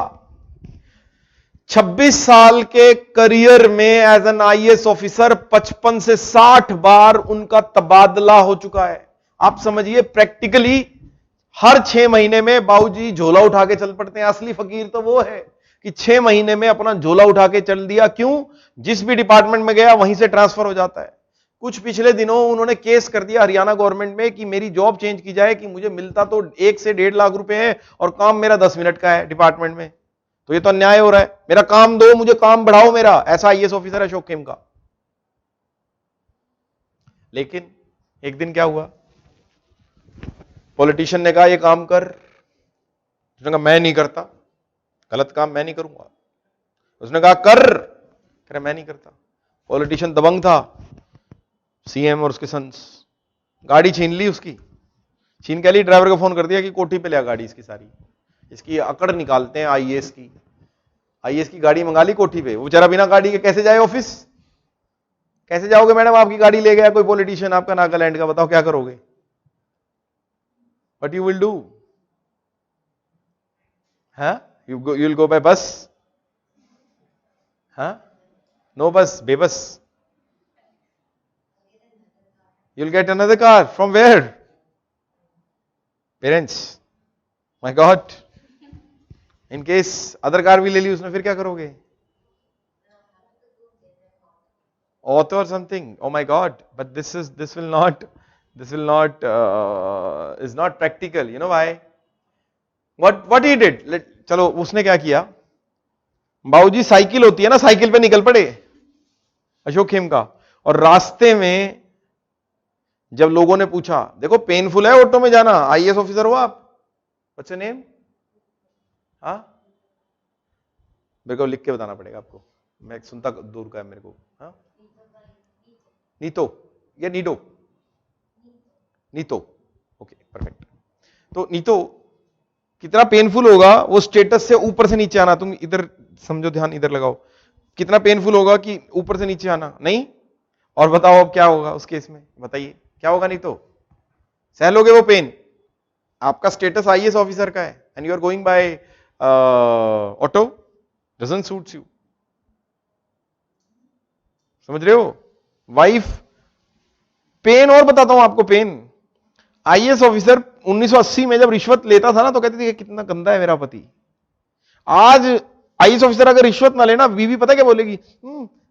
26 साल के करियर में एज एन आईएएस ऑफिसर 55 से 60 बार उनका तबादला हो चुका है. आप समझिए प्रैक्टिकली हर 6 महीने में बाबूजी झोला उठा के चल पड़ते हैं. असली फकीर तो वो है कि 6 महीने में अपना झोला उठा के चल दिया. क्यों? जिस भी डिपार्टमेंट में गया वहीं से ट्रांसफर हो जाता है. कुछ पिछले दिनों उन्होंने केस कर दिया हरियाणा गवर्नमेंट में कि मेरी जॉब चेंज की जाए, कि मुझे मिलता तो 1 से 1.5 लाख रुपए है और काम मेरा 10 मिनट का है डिपार्टमेंट में, तो ये तो अन्याय हो रहा है. मेरा काम दो, मुझे काम बढ़ाओ मेरा. ऐसा आईएएस ऑफिसर है अशोक खेमका. लेकिन एक दिन क्या हुआ, पॉलिटिशियन ने कहा ये काम कर. उसने कहा मैं नहीं करता, गलत काम मैं नहीं करूंगा. उसने कहा कर, कह रहा मैं नहीं करता. पॉलिटिशियन दबंग था, सीएम और उसके सन्स. गाड़ी छीन ली उसकी, छीन के लिए ड्राइवर को फोन कर दिया कि कोठी पे ले गाड़ी इसकी सारी, इसकी अकड़ निकालते हैं आईएएस की. आईएएस की गाड़ी मंगा ली कोठी पे. वो बेचारा बिना गाड़ी के कैसे जाए ऑफिस? कैसे जाओगे मैडम? आपकी गाड़ी ले गया कोई पॉलिटिशियन आपका नागालैंड का, बताओ क्या करोगे? What you will do? हाँ, यू विल गो बाय बस? हाँ, नो बस, बेबस. You'll get another car. From where? Parents. My God. In case other car भी ले ली उसने, फिर क्या करोगे? Auto or something. Oh my God. But this will not is not practical. You know why? What he did? चलो उसने क्या किया? बाबूजी साइकिल होती है ना, साइकिल पे निकल पड़े अशोक खेमका. और रास्ते में जब लोगों ने पूछा, देखो पेनफुल है ऑटो में जाना, आईएएस ऑफिसर हो आप, व्हाट्स योर नेम? हाँ, मेरे को लिख के बताना पड़ेगा आपको, मैं सुनता दूर का है मेरे को. हाँ, नीतो या नीडो? नीतो. Okay, perfect. तो नीतो कितना पेनफुल होगा वो स्टेटस से ऊपर से नीचे आना. तुम इधर समझो, ध्यान इधर लगाओ. कितना पेनफुल होगा कि ऊपर से नीचे आना? नहीं. और बताओ अब क्या होगा उस केस में, बताइए क्या होगा? नहीं तो सह लोगे वो पेन. आपका स्टेटस आईएएस ऑफिसर का है and you are going by auto, doesn't suits you. समझ रहे हो? Wife pain. और बताता हूं आपको पेन. आईएएस ऑफिसर 1980 में जब रिश्वत लेता था ना, तो कहती थी कितना गंदा है मेरा पति. आज आईएएस ऑफिसर अगर रिश्वत ना लेना, बीवी पता क्या बोलेगी?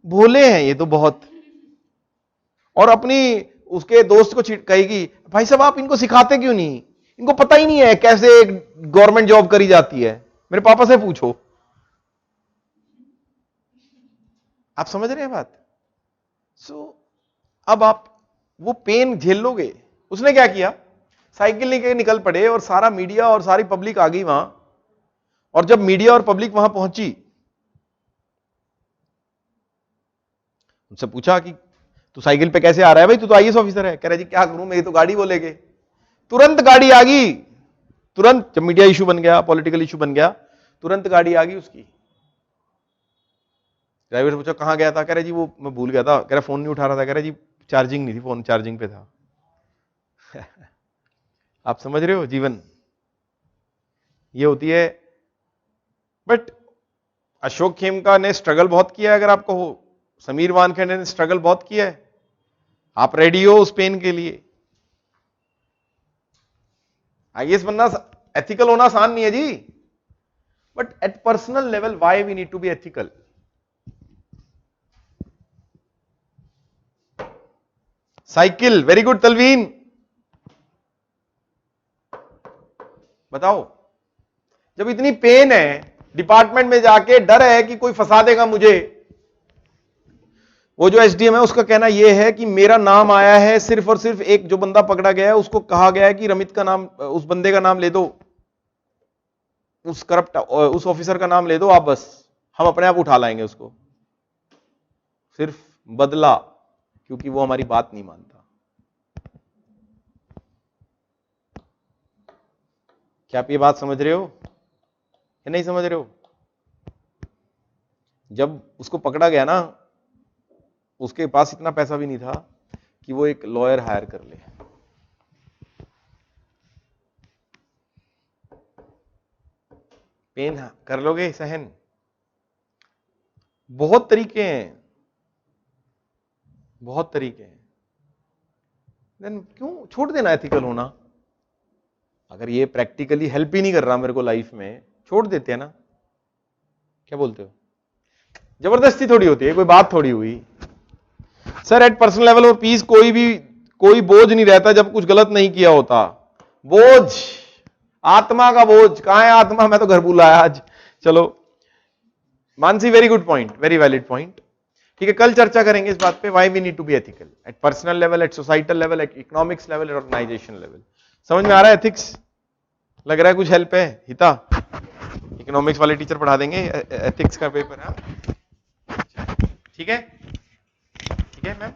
भोले हैं ये तो बहुत. और अपनी उसके दोस्त को कहेगी, भाई साहब आप इनको सिखाते क्यों नहीं? इनको पता ही नहीं है कैसे गवर्नमेंट जॉब करी जाती है, मेरे पापा से पूछो. आप समझ रहे हैं बात? अब आप वो पेन झेल लोगे. उसने क्या किया? साइकिल लेके निकल पड़े और सारा मीडिया और सारी पब्लिक आ गई वहां. और जब मीडिया और पब्लिक वहां पहुंची, उनसे पूछा कि तू साइकिल पे कैसे आ रहा है भाई, तू तो आईएएस ऑफिसर है. कह रहा जी क्या करूं, मेरी तो गाड़ी बोलेगे. तुरंत गाड़ी आ गई. तुरंत जब मीडिया इशू बन गया, पॉलिटिकल इशू बन गया, तुरंत गाड़ी आ गई उसकी. ड्राइवर से पूछा कहां गया था? कह रहा जी वो मैं भूल गया था. कह रहा फोन नहीं उठा रहा था. कह रहा जी चार्जिंग नहीं थी, फोन चार्जिंग पे था. आप समझ रहे हो जीवन ये होती है. बट अशोक खेमका ने स्ट्रगल बहुत किया. अगर आपको समीर वानखेड़े ने स्ट्रगल बहुत किया है, आप रेडी हो उस पेन के लिए। आईएएस बनना एथिकल होना आसान नहीं है जी, but at personal level why we need to be ethical? साइकिल, वेरी गुड तलवीन, बताओ। जब इतनी पेन है, डिपार्टमेंट में जाके डर है कि कोई फंसा देगा मुझे, वो जो एसडीएम है उसका कहना यह है कि मेरा नाम आया है, सिर्फ और सिर्फ एक जो बंदा पकड़ा गया है उसको कहा गया है कि रमित का नाम, उस बंदे का नाम ले दो, उस करप्ट उस ऑफिसर का नाम ले दो आप, बस हम अपने आप उठा लाएंगे उसको, सिर्फ बदला, क्योंकि वो हमारी बात नहीं मानता। क्या आप ये बात समझ रहे हो या नहीं समझ रहे हो? जब उसको पकड़ा गया ना, उसके पास इतना पैसा भी नहीं था कि वो एक लॉयर हायर कर ले। पेन कर लोगे सहन? बहुत तरीके हैं, बहुत तरीके हैं। देन क्यों छोड़ देना एथिकल होना? अगर ये प्रैक्टिकली हेल्प ही नहीं कर रहा मेरे को लाइफ में, छोड़ देते हैं ना। क्या बोलते हो? जबरदस्ती थोड़ी होती है, कोई बात थोड़ी हुई। सर एट पर्सनल लेवल और पीस कोई बोझ नहीं रहता जब कुछ गलत नहीं किया होता। बोझ, आत्मा का बोझ, कहां है आत्मा? मैं तो घर बुलाया आज। चलो Mansi, very good point, very valid point. ठीक है, कल चर्चा करेंगे इस बात पे, why we need to be ethical at personal level, at societal level, at economics level, at organisation level. समझ में आ रहा है एथिक्स? लग रहा है कुछ हेल्प है? हिता, इकोनॉमिक्स वाले टीचर पढ़ा देंगे एथिक्स का पेपर है। ठीक है, ठीक है मैम।